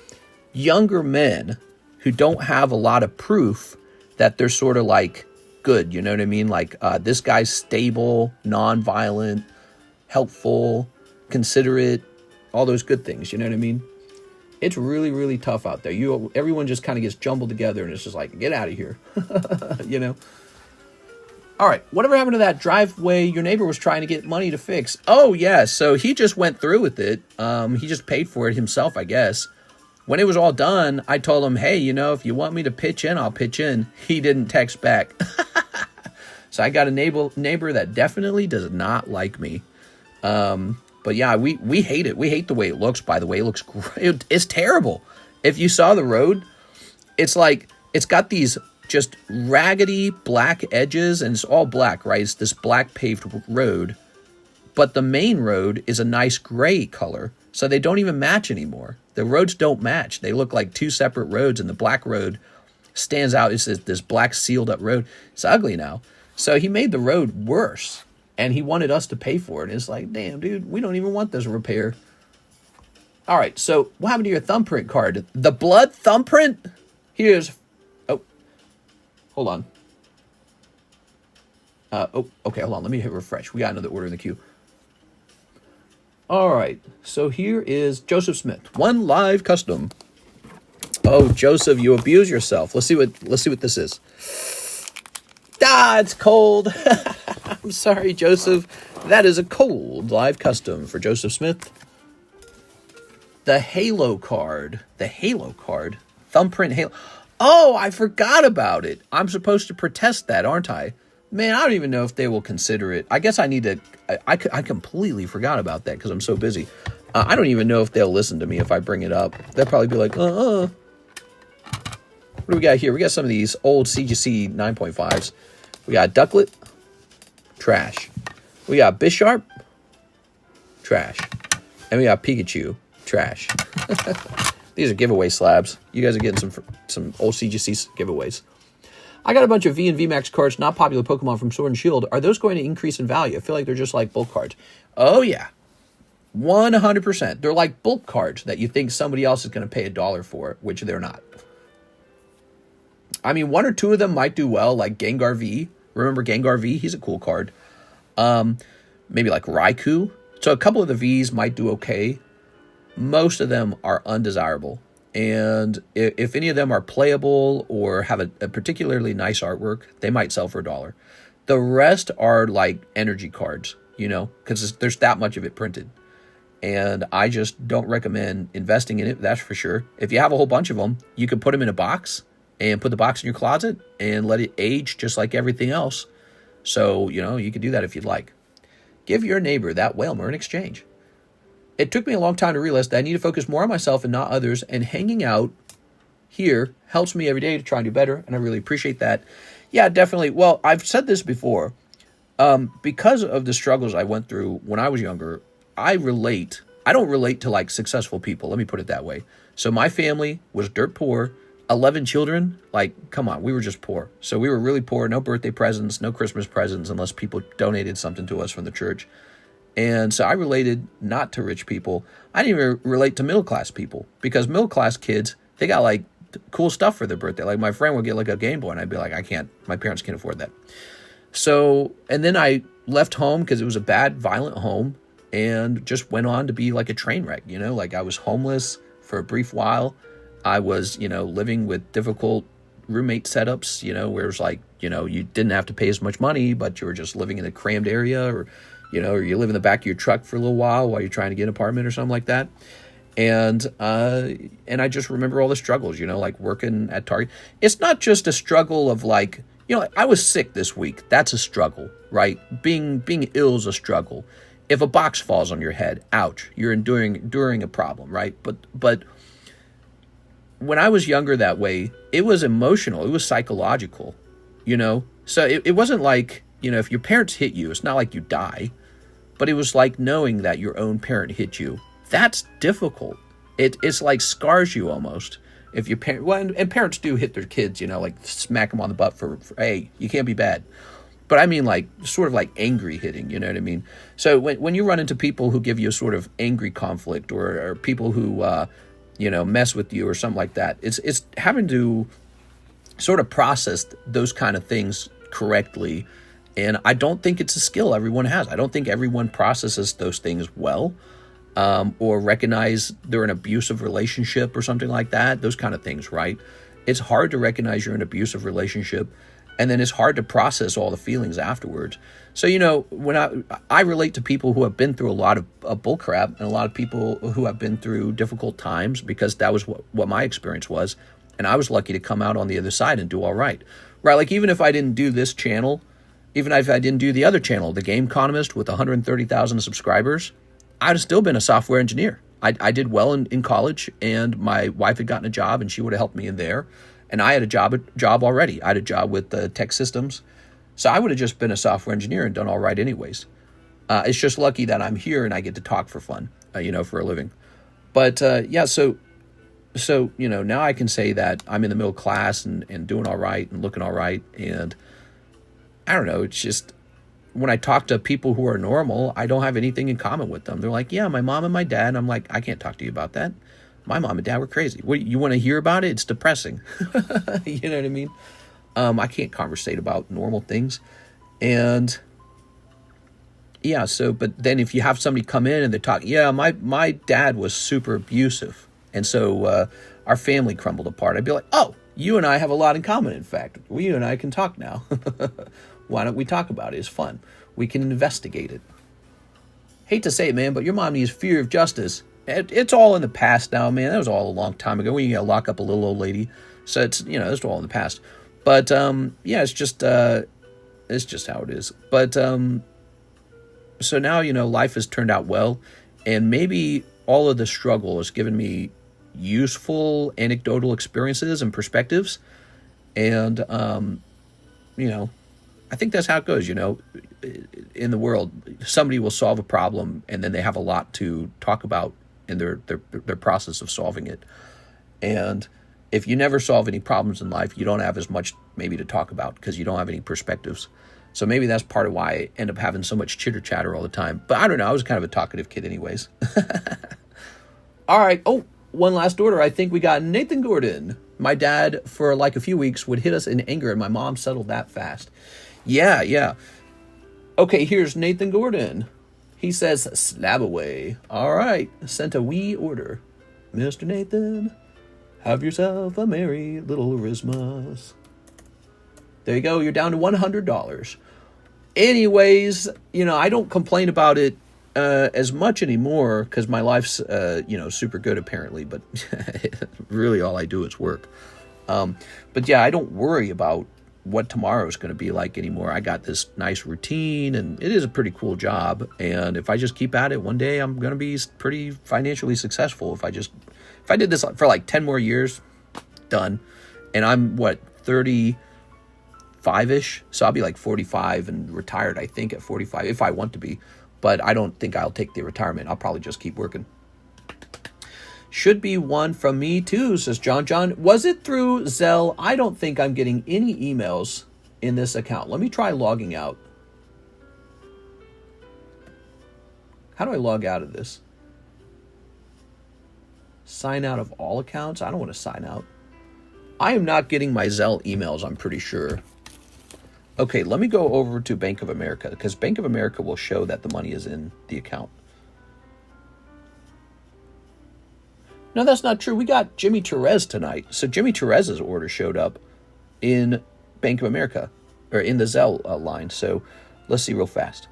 [SPEAKER 1] younger men who don't have a lot of proof that they're sort of like good. You know what I mean? Like this guy's stable, non-violent, helpful, considerate, all those good things. You know what I mean? It's really, really tough out there. Everyone just kind of gets jumbled together and it's just like, get out of here. All right, whatever happened to that driveway your neighbor was trying to get money to fix? Oh, yeah, so he just went through with it. He just paid for it himself, I guess. When it was all done, I told him, hey, if you want me to pitch in, I'll pitch in. He didn't text back. So I got a neighbor that definitely does not like me. But yeah, we hate it. We hate the way it looks, by the way. It looks great. It's terrible. If you saw the road, it's like, it's got these just raggedy black edges, and it's all black, right? It's this black paved road, but the main road is a nice gray color, so they don't even match anymore. The roads don't match. They look like two separate roads, and the black road stands out. It's this black sealed up road. It's ugly now. So he made the road worse, and he wanted us to pay for it. It's like, damn, dude, we don't even want this repair. All right, so what happened to your thumbprint card? The blood thumbprint? Hold on. Okay, hold on. Let me hit refresh. We got another order in the queue. All right, so here is Joseph Smith. One live custom. Oh, Joseph, you abuse yourself. Let's see what this is. It's cold. I'm sorry, Joseph. That is a cold live custom for Joseph Smith. The Halo card. Thumbprint Halo. Oh, I forgot about it. I'm supposed to protest that, aren't I? Man, I don't even know if they will consider it. I guess I need to... I completely forgot about that because I'm so busy. I don't even know if they'll listen to me if I bring it up. They'll probably be like, What do we got here? We got some of these old CGC 9.5s. We got Ducklet. Trash. We got Bisharp. Trash. And we got Pikachu. Trash. These are giveaway slabs. You guys are getting some old CGC giveaways. I got a bunch of V and VMAX cards, not popular Pokemon from Sword and Shield. Are those going to increase in value? I feel like they're just like bulk cards. Oh, yeah. 100%. They're like bulk cards that you think somebody else is going to pay $1 for, which they're not. I mean, one or two of them might do well, like Gengar V. Remember Gengar V? He's a cool card. Maybe like Raikou. So a couple of the Vs might do okay. Most of them are undesirable. And if any of them are playable or have a particularly nice artwork, they might sell for $1. The rest are like energy cards, because there's that much of it printed. And I just don't recommend investing in it, that's for sure. If you have a whole bunch of them, you can put them in a box and put the box in your closet and let it age just like everything else. So, you can do that if you'd like. Give your neighbor that Whalmer in exchange. It took me a long time to realize that I need to focus more on myself and not others, and hanging out here helps me every day to try and do better, and I really appreciate that. Yeah, definitely. Well, I've said this before. Because of the struggles I went through when I was younger, I don't relate to like successful people. Let me put it that way. So my family was dirt poor, 11 children. Like, come on, we were just poor. So we were really poor, no birthday presents, no Christmas presents, unless people donated something to us from the church. And so I related not to rich people. I didn't even relate to middle-class people, because middle-class kids, they got like cool stuff for their birthday. Like my friend would get like a Game Boy, and I'd be like, my parents can't afford that. So, and then I left home because it was a bad, violent home, and just went on to be like a train wreck, like I was homeless for a brief while. I was, living with difficult roommate setups, where it's like, you didn't have to pay as much money, but you were just living in a crammed area, or you live in the back of your truck for a little while you're trying to get an apartment or something like that. And I just remember all the struggles, like working at Target. It's not just a struggle of like, I was sick this week. That's a struggle, right? Being ill is a struggle. If a box falls on your head, ouch, you're enduring a problem, right? But when I was younger that way, it was emotional. It was psychological, So it wasn't like, if your parents hit you, it's not like you die. But it was like knowing that your own parent hit you. That's difficult. It's like scars you almost. If your parent, and parents do hit their kids, like smack them on the butt for, hey, you can't be bad. But I mean, like, sort of like angry hitting, you know what I mean? So when you run into people who give you a sort of angry conflict, or people who, mess with you or something like that, it's having to sort of process those kind of things correctly. And I don't think it's a skill everyone has. I don't think everyone processes those things well, or recognize they're in an abusive relationship or something like that. Those kind of things, right? It's hard to recognize you're in an abusive relationship, and then it's hard to process all the feelings afterwards. So, when I relate to people who have been through a lot of bullcrap, and a lot of people who have been through difficult times, because that was what my experience was. And I was lucky to come out on the other side and do all right. Right? Like, even if I didn't do this channel, even if I didn't do the other channel, The Economist, with 130,000 subscribers, I'd have still been a software engineer. I did well in college, and my wife had gotten a job, and she would have helped me in there. And I had a job already. I had a job with Tech Systems. So I would have just been a software engineer and done all right anyways. It's just lucky that I'm here and I get to talk for fun, for a living. But so now I can say that I'm in the middle class and doing all right and looking all right. And I don't know, it's just, when I talk to people who are normal, I don't have anything in common with them. They're like, yeah, my mom and my dad. And I'm like, I can't talk to you about that. My mom and dad were crazy. What, you want to hear about it? It's depressing. You know what I mean? I can't conversate about normal things. And yeah, but then if you have somebody come in and they talk, yeah, my dad was super abusive, and so our family crumbled apart. I'd be like, oh, you and I have a lot in common, in fact. You and I can talk now. Why don't we talk about it? It's fun. We can investigate it. Hate to say it, man, but your mom needs fear of justice. It's all in the past now, man. That was all a long time ago. When you gotta lock up a little old lady. So it's, it's all in the past. But it's just how it is. But so now, life has turned out well, and maybe all of the struggle has given me useful anecdotal experiences and perspectives. And I think that's how it goes, in the world. Somebody will solve a problem, and then they have a lot to talk about in their process of solving it. And if you never solve any problems in life, you don't have as much maybe to talk about, because you don't have any perspectives. So maybe that's part of why I end up having so much chitter chatter all the time. But I don't know. I was kind of a talkative kid anyways. All right. Oh, one last order. I think we got Nathan Gordon. My dad, for like a few weeks, would hit us in anger, and my mom settled that fast. Yeah. Okay, here's Nathan Gordon. He says, Slabway. All right. Sent a wee order. Mr. Nathan, have yourself a merry little Christmas. There you go. You're down to $100. Anyways, I don't complain about it as much anymore, because my life's, super good apparently. But really all I do is work. But yeah, I don't worry about what tomorrow is going to be like anymore. I got this nice routine, and it is a pretty cool job. And if I just keep at it, one day I'm going to be pretty financially successful. If I did this for like 10 more years, done. And I'm 35-ish, so I'll be like 45 and retired, I think, at 45, if I want to be. But I don't think I'll take the retirement. I'll probably just keep working. Should be one from me too, says John. Was it through ZELLE? I don't think I'm getting any emails in this account. Let me try logging out. How do I log out of this? Sign out of all accounts? I don't want to sign out. I am not getting my ZELLE emails, I'm pretty sure. Okay, let me go over to Bank of America, because Bank of America will show that the money is in the account. No, that's not true. We got Jimmy Therese tonight. So Jimmy Therese's order showed up in Bank of America, or in the ZELLE line. So let's see real fast.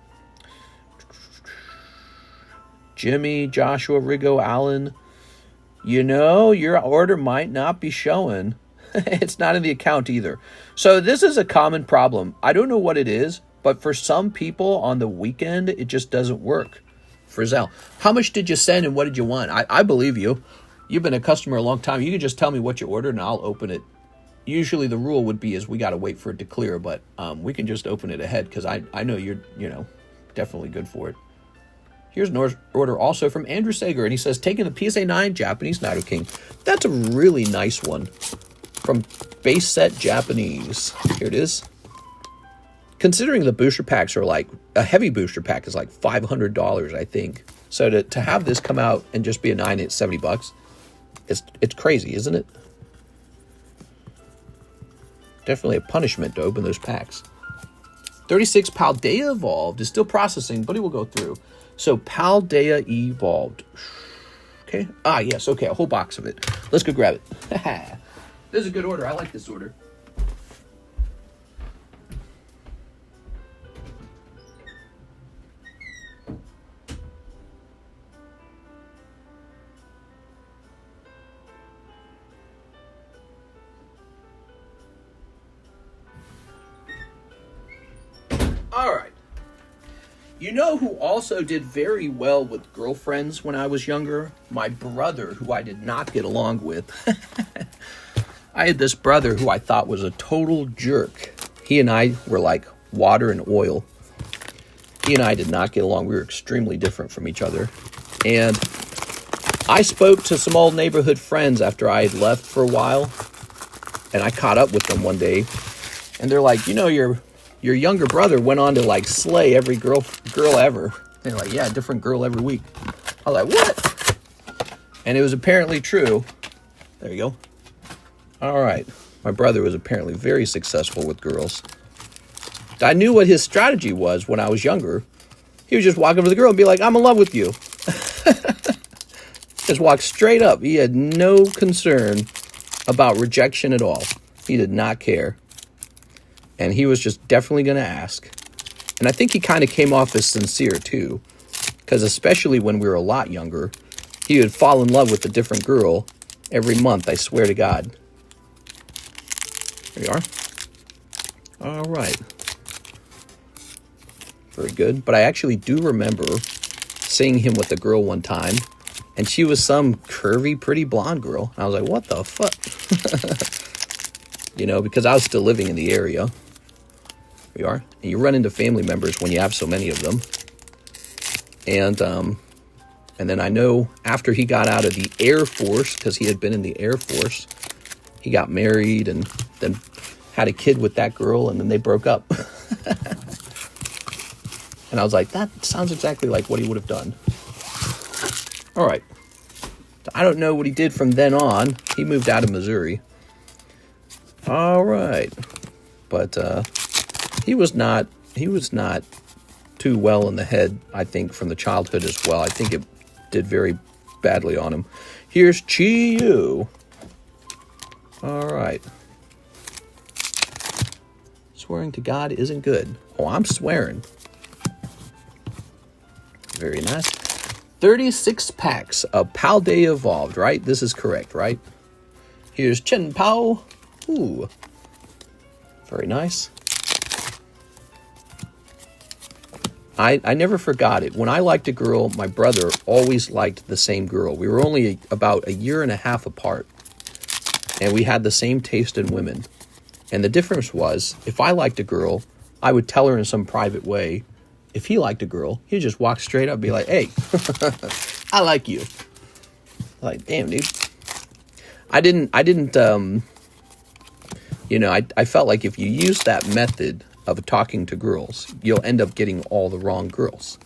[SPEAKER 1] Jimmy, Joshua, Rigo, Allen. You know, your order might not be showing. It's not in the account either. So this is a common problem. I don't know what it is, but for some people on the weekend, it just doesn't work for ZELLE. How much did you send and what did you want? I believe you. You've been a customer a long time. You can just tell me what you ordered and I'll open it. Usually the rule would be is we got to wait for it to clear, but we can just open it ahead because I know you're, definitely good for it. Here's an order also from Andrew Sager, and he says, taking the PSA 9 Japanese Nidoking. That's a really nice one from Base Set Japanese. Here it is. Considering the booster packs are like, a heavy booster pack is like $500, I think. So to have this come out and just be a 9 at $70, it's crazy, isn't it? Definitely a punishment to open those packs. 36 Paldea Evolved is still processing, but it will go through. So Paldea Evolved. Okay. Yes. Okay. A whole box of it. Let's go grab it. This is a good order. I like this order. All right. You know who also did very well with girlfriends when I was younger? My brother, who I did not get along with. I had this brother who I thought was a total jerk. He and I were like water and oil. He and I did not get along. We were extremely different from each other. And I spoke to some old neighborhood friends after I had left for a while. And I caught up with them one day. And they're like, your younger brother went on to like slay every girl ever. They're like, yeah, different girl every week. I was like, what? And it was apparently true. There you go. All right. My brother was apparently very successful with girls. I knew what his strategy was when I was younger. He would just walk up to the girl and be like, I'm in love with you. Just walk straight up. He had no concern about rejection at all. He did not care. And he was just definitely going to ask. And I think he kind of came off as sincere, too. Because especially when we were a lot younger, he would fall in love with a different girl every month, I swear to God. There you are. All right. Very good. But I actually do remember seeing him with a girl one time. And she was some curvy, pretty blonde girl. And I was like, what the fuck? Because I was still living in the area. We are. And you run into family members when you have so many of them. And then I know after he got out of the Air Force, because he had been in the Air Force, he got married and then had a kid with that girl, and then they broke up. And I was like, that sounds exactly like what he would have done. All right. I don't know what he did from then on. He moved out of Missouri. All right. But he was not too well in the head, I think, from the childhood as well. I think it did very badly on him. Here's Chi-Yu. All right. Swearing to God isn't good. Oh, I'm swearing. Very nice. 36 packs of Paldea Evolved, right? This is correct, right? Here's Chen Pao. Ooh. Very nice. I never forgot it. When I liked a girl, my brother always liked the same girl. We were only about a year and a half apart. And we had the same taste in women. And the difference was, if I liked a girl, I would tell her in some private way. If he liked a girl, he'd just walk straight up and be like, hey, I like you. Like, damn, dude. I felt like if you use that method of talking to girls, you'll end up getting all the wrong girls.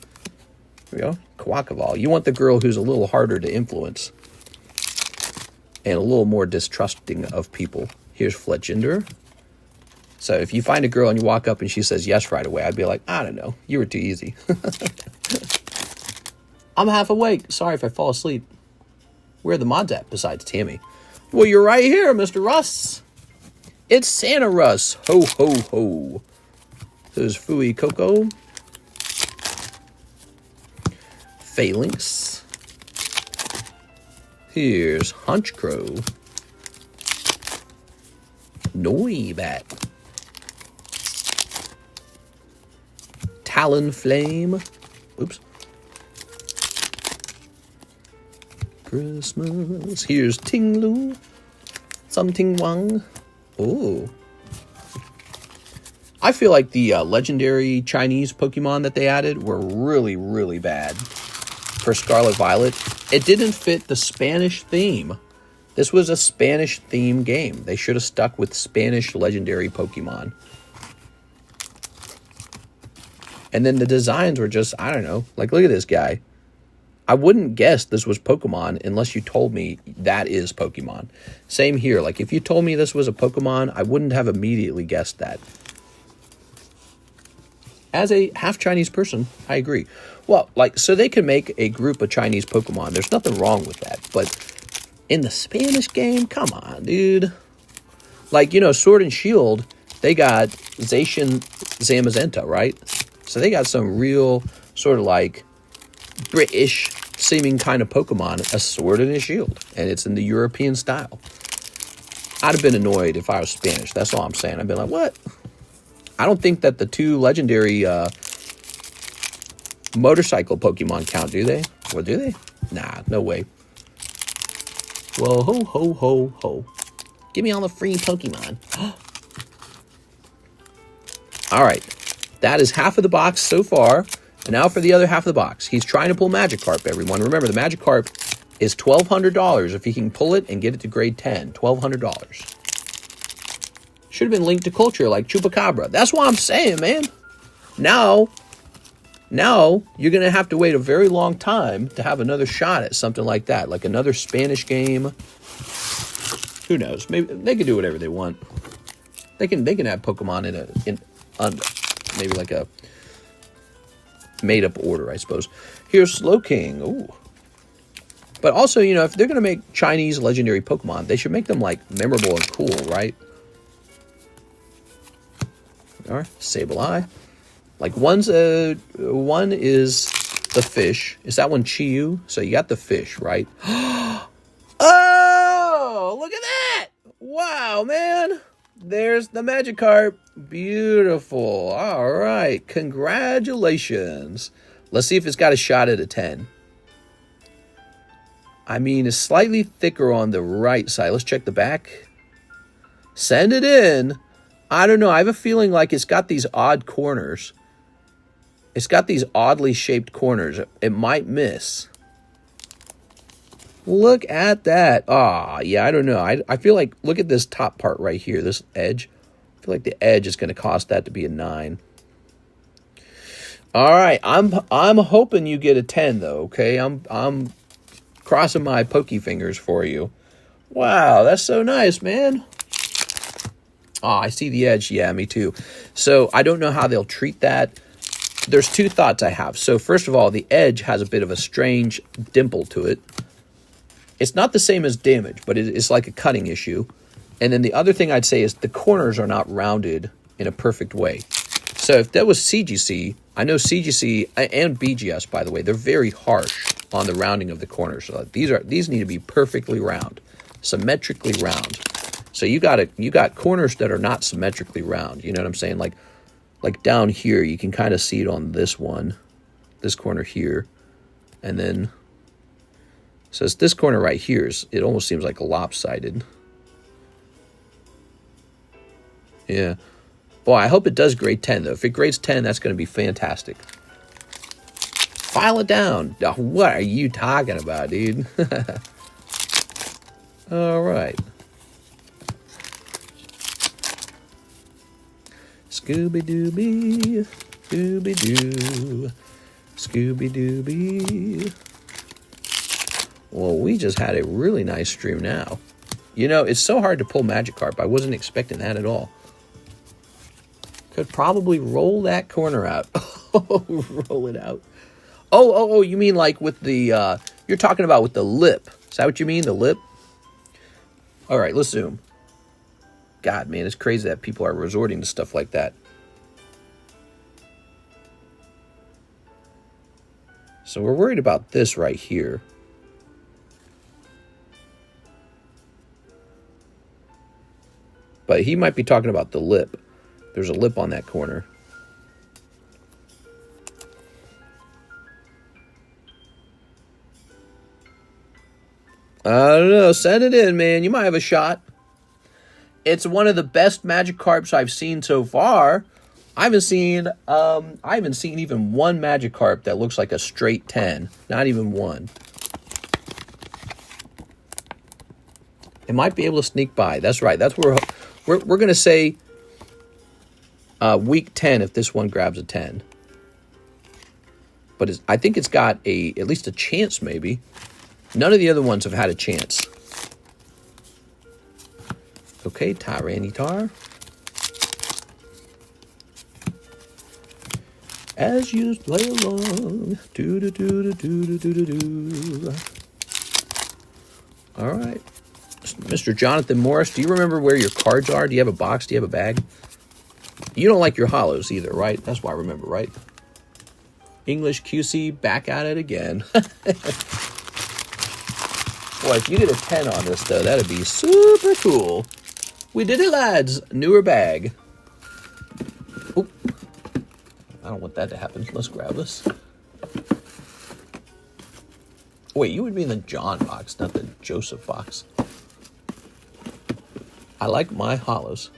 [SPEAKER 1] There we go. Kawakaval. You want the girl who's a little harder to influence and a little more distrusting of people. Here's Fletchinder. So if you find a girl and you walk up and she says yes right away, I'd be like, I don't know, you were too easy. I'm half awake. Sorry if I fall asleep. Where are the mods at besides Tammy? Well, you're right here, Mr. Russ. It's Santa Russ. Ho, ho, ho. There's Fui Coco. Phalanx. Here's Hunchcrow. Noibat. Talonflame. Oops. Christmas. Here's Tinglu. Something Wang. Oh. I feel like the legendary Chinese Pokemon that they added were really, really bad for Scarlet Violet. It didn't fit the Spanish theme. This was a Spanish theme game. They should have stuck with Spanish legendary Pokemon. And then the designs were just, I don't know. Like, look at this guy. I wouldn't guess this was Pokemon unless you told me that is Pokemon. Same here. Like, if you told me this was a Pokemon, I wouldn't have immediately guessed that. As a half-Chinese person, I agree. Well, like, so they can make a group of Chinese Pokemon. There's nothing wrong with that. But in the Spanish game, come on, dude. Like, you know, Sword and Shield, they got Zacian Zamazenta, right? So they got some real sort of like British seeming kind of Pokemon, a sword and a shield. And it's in the European style. I'd have been annoyed if I was Spanish. That's all I'm saying. I'd be like, what? I don't think that the two legendary motorcycle Pokemon count, do they? Or do they? Nah, no way. Well, ho, ho, ho, ho. Give me all the free Pokemon. All right. That is half of the box so far. And now for the other half of the box. He's trying to pull Magikarp, everyone. Remember, the Magikarp is $1,200 if he can pull it and get it to grade 10. $1,200. Should have been linked to culture like Chupacabra. That's what I'm saying, man. Now you're going to have to wait a very long time to have another shot at something like that. Like another Spanish game. Who knows? Maybe they can do whatever they want. They can have Pokemon in maybe like a made-up order, I suppose. Here's Slowking. Ooh. But also, you know, if they're going to make Chinese legendary Pokemon, they should make them, like, memorable and cool, right? All right, Sableye. Like, one is the fish. Is that one Chiyu? So you got the fish, right? Oh, look at that! Wow, man! There's the Magikarp. Beautiful. All right. Congratulations. Let's see if it's got a shot at a 10. I mean, it's slightly thicker on the right side. Let's check the back. Send it in. I don't know. I have a feeling like it's got these odd corners. It's got these oddly shaped corners. It might miss. Look at that. Ah, yeah, I don't know. I feel like, look at this top part right here, this edge. I feel like the edge is going to cost that to be a 9. All right, I'm hoping you get a 10 though, okay? I'm crossing my pokey fingers for you. Wow, that's so nice, man. Ah, I see the edge. Yeah, me too. So I don't know how they'll treat that. There's two thoughts I have. So first of all, the edge has a bit of a strange dimple to it. It's not the same as damage, but it's like a cutting issue. And then the other thing I'd say is the corners are not rounded in a perfect way. So if that was CGC, I know CGC and BGS, by the way, they're very harsh on the rounding of the corners. So these need to be perfectly round, symmetrically round. So you got corners that are not symmetrically round. You know what I'm saying? Like down here, you can kind of see it on this one, this corner here, and then. So it's this corner right here, it almost seems like lopsided. Yeah. Boy, I hope it does grade 10, though. If it grades 10, that's going to be fantastic. File it down. Oh, what are you talking about, dude? All right. Scooby-Dooby, Scooby-Doo, Scooby-Dooby. Well, we just had a really nice stream now. You know, it's so hard to pull Magikarp. I wasn't expecting that at all. Could probably roll that corner out. Oh, roll it out. Oh, you mean like with the, you're talking about with the lip. Is that what you mean, the lip? All right, let's zoom. God, man, it's crazy that people are resorting to stuff like that. So we're worried about this right here. But he might be talking about the lip. There's a lip on that corner. I don't know. Send it in, man. You might have a shot. It's one of the best Magikarps I've seen so far. I haven't seen even one Magikarp that looks like a straight 10. Not even one. It might be able to sneak by. That's right. That's where we're going to say week 10 if this one grabs a 10. But I think it's got at least a chance, maybe. None of the other ones have had a chance. Okay, Tyranitar. As you play along. All right. Mr. Jonathan Morris, do you remember where your cards are? Do you have a box? Do you have a bag? You don't like your holos either, right? That's why I remember, right? English QC, back at it again. Boy, if you get a 10 on this, though, that'd be super cool. We did it, lads. Newer bag. Oop. I don't want that to happen. Let's grab this. Wait, you would be in the John box, not the Joseph box. I like my holos.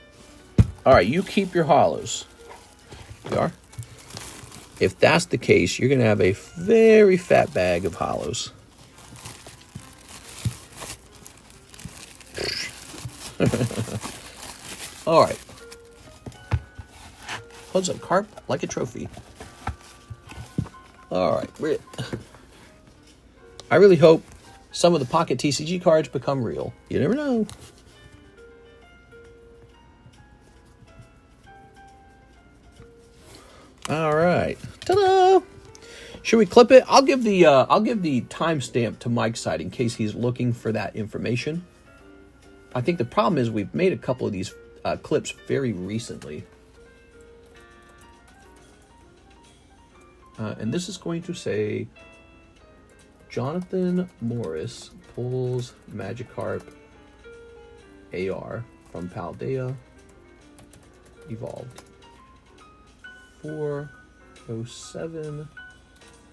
[SPEAKER 1] All right, you keep your holos. You are? If that's the case, you're going to have a very fat bag of holos. All right. Holds a carp like a trophy. All right. I really hope some of the pocket TCG cards become real. You never know. All right. Ta-da! Should we clip it? I'll give the timestamp to Mike's side in case he's looking for that information. I think the problem is we've made a couple of these clips very recently. And this is going to say, Jonathan Morris pulls Magikarp AR from Paldea Evolved. 407.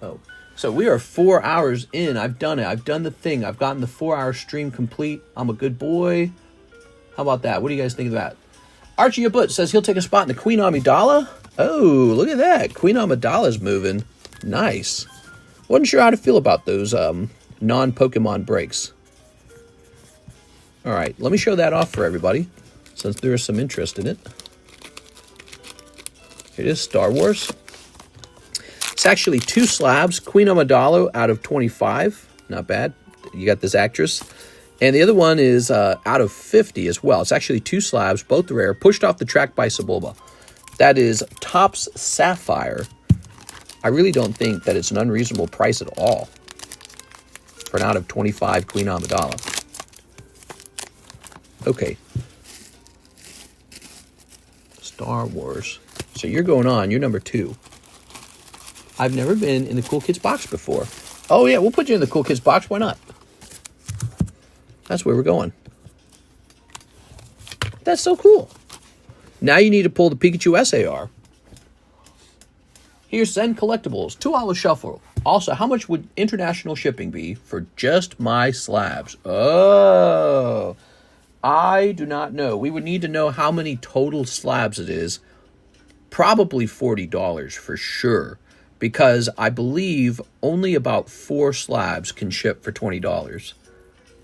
[SPEAKER 1] Oh, so we are 4 hours in. I've done it. I've done the thing. I've gotten the 4-hour stream complete. I'm a good boy. How about that? What do you guys think of that? Archie Abut says he'll take a spot in the Queen Amidala. Oh, look at that. Queen Amidala's moving. Nice. Wasn't sure how to feel about those non-Pokemon breaks. All right, let me show that off for everybody, since there is some interest in it. It is Star Wars. It's actually 2 slabs. Queen Amidala out of 25. Not bad. You got this actress. And the other one is out of 50 as well. It's actually 2 slabs, both rare, pushed off the track by Sebulba. That is Topps Sapphire. I really don't think that it's an unreasonable price at all for an out of 25 Queen Amidala. Okay. Star Wars. So you're going on. You're number 2. I've never been in the Cool Kids box before. Oh, yeah, we'll put you in the Cool Kids box. Why not? That's where we're going. That's so cool. Now you need to pull the Pikachu SAR. Here's Zen Collectibles. 2 Holo Shuffle. Also, how much would international shipping be for just my slabs? Oh, I do not know. We would need to know how many total slabs it is. Probably $40 for sure. Because I believe only about 4 slabs can ship for $20.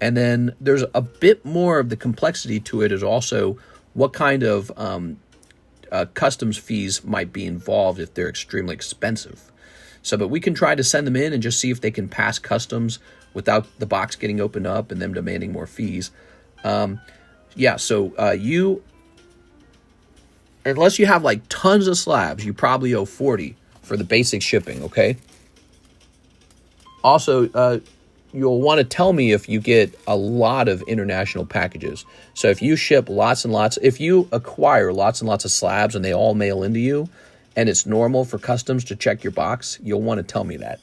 [SPEAKER 1] And then there's a bit more of the complexity to it is also what kind of customs fees might be involved if they're extremely expensive. So, but we can try to send them in and just see if they can pass customs without the box getting opened up and them demanding more fees. Yeah, so you unless you have like tons of slabs, you probably owe 40 for the basic shipping, okay? Also, you'll want to tell me if you get a lot of international packages. So if you ship lots and lots, if you acquire lots and lots of slabs and they all mail into you, and it's normal for customs to check your box, you'll want to tell me that.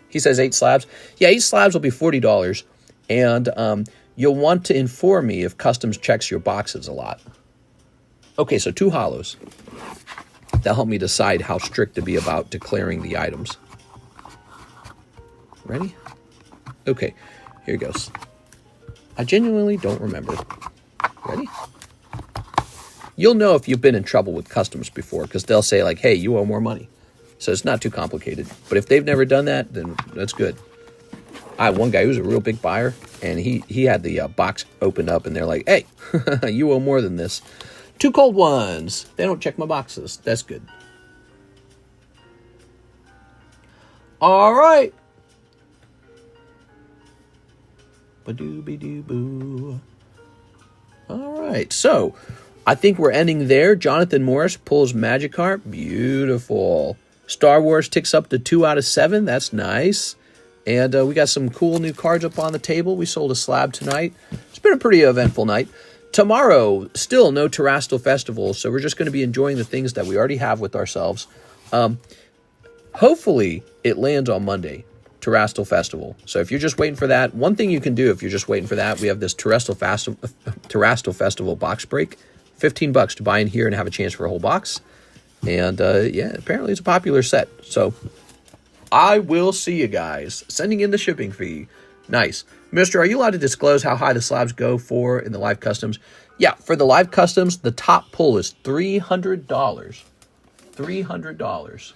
[SPEAKER 1] He says 8 slabs. Yeah, 8 slabs will be $40, and you'll want to inform me if customs checks your boxes a lot. Okay, so 2 holos. That'll help me decide how strict to be about declaring the items. Ready? Okay, here goes. I genuinely don't remember. Ready? You'll know if you've been in trouble with customs before, because they'll say like, hey, you owe more money. So it's not too complicated. But if they've never done that, then that's good. I had one guy who was a real big buyer, and he had the box opened up, and they're like, hey, you owe more than this. 2 cold ones. They don't check my boxes. That's good. All right. Ba-doo-be-doo-boo. All right. So I think we're ending there. Jonathan Morris pulls Magikarp. Beautiful. Star Wars ticks up to 2 out of 7. That's nice. And we got some cool new cards up on the table. We sold a slab tonight. It's been a pretty eventful night. Tomorrow, still no Terrestrial Festival, so we're just going to be enjoying the things that we already have with ourselves. Hopefully, it lands on Monday, Terrestrial Festival. So if you're just waiting for that, one thing you can do if you're just waiting for that, we have this Terrestrial Festival box break. $15 to buy in here and have a chance for a whole box. And yeah, apparently it's a popular set. So I will see you guys. Sending in the shipping fee. Nice. Mister, are you allowed to disclose how high the slabs go for in the live customs? Yeah, for the live customs, the top pull is $300. $300.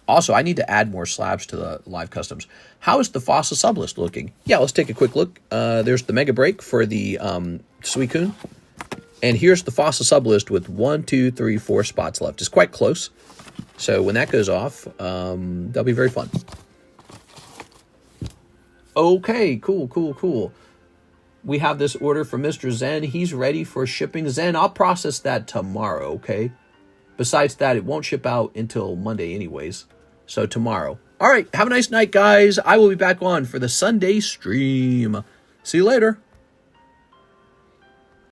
[SPEAKER 1] Also, I need to add more slabs to the live customs. How is the Fossil Sublist looking? Yeah, let's take a quick look. There's the Mega Break for the Suicune. And here's the Fossil Sublist with 1, 2, 3, 4 spots left. It's quite close. So when that goes off, that'll be very fun. Okay, cool. We have this order from Mr. Zen. He's ready for shipping. Zen, I'll process that tomorrow, okay? Besides that, it won't ship out until Monday anyways. So tomorrow. All right, have a nice night, guys. I will be back on for the Sunday stream. See you later.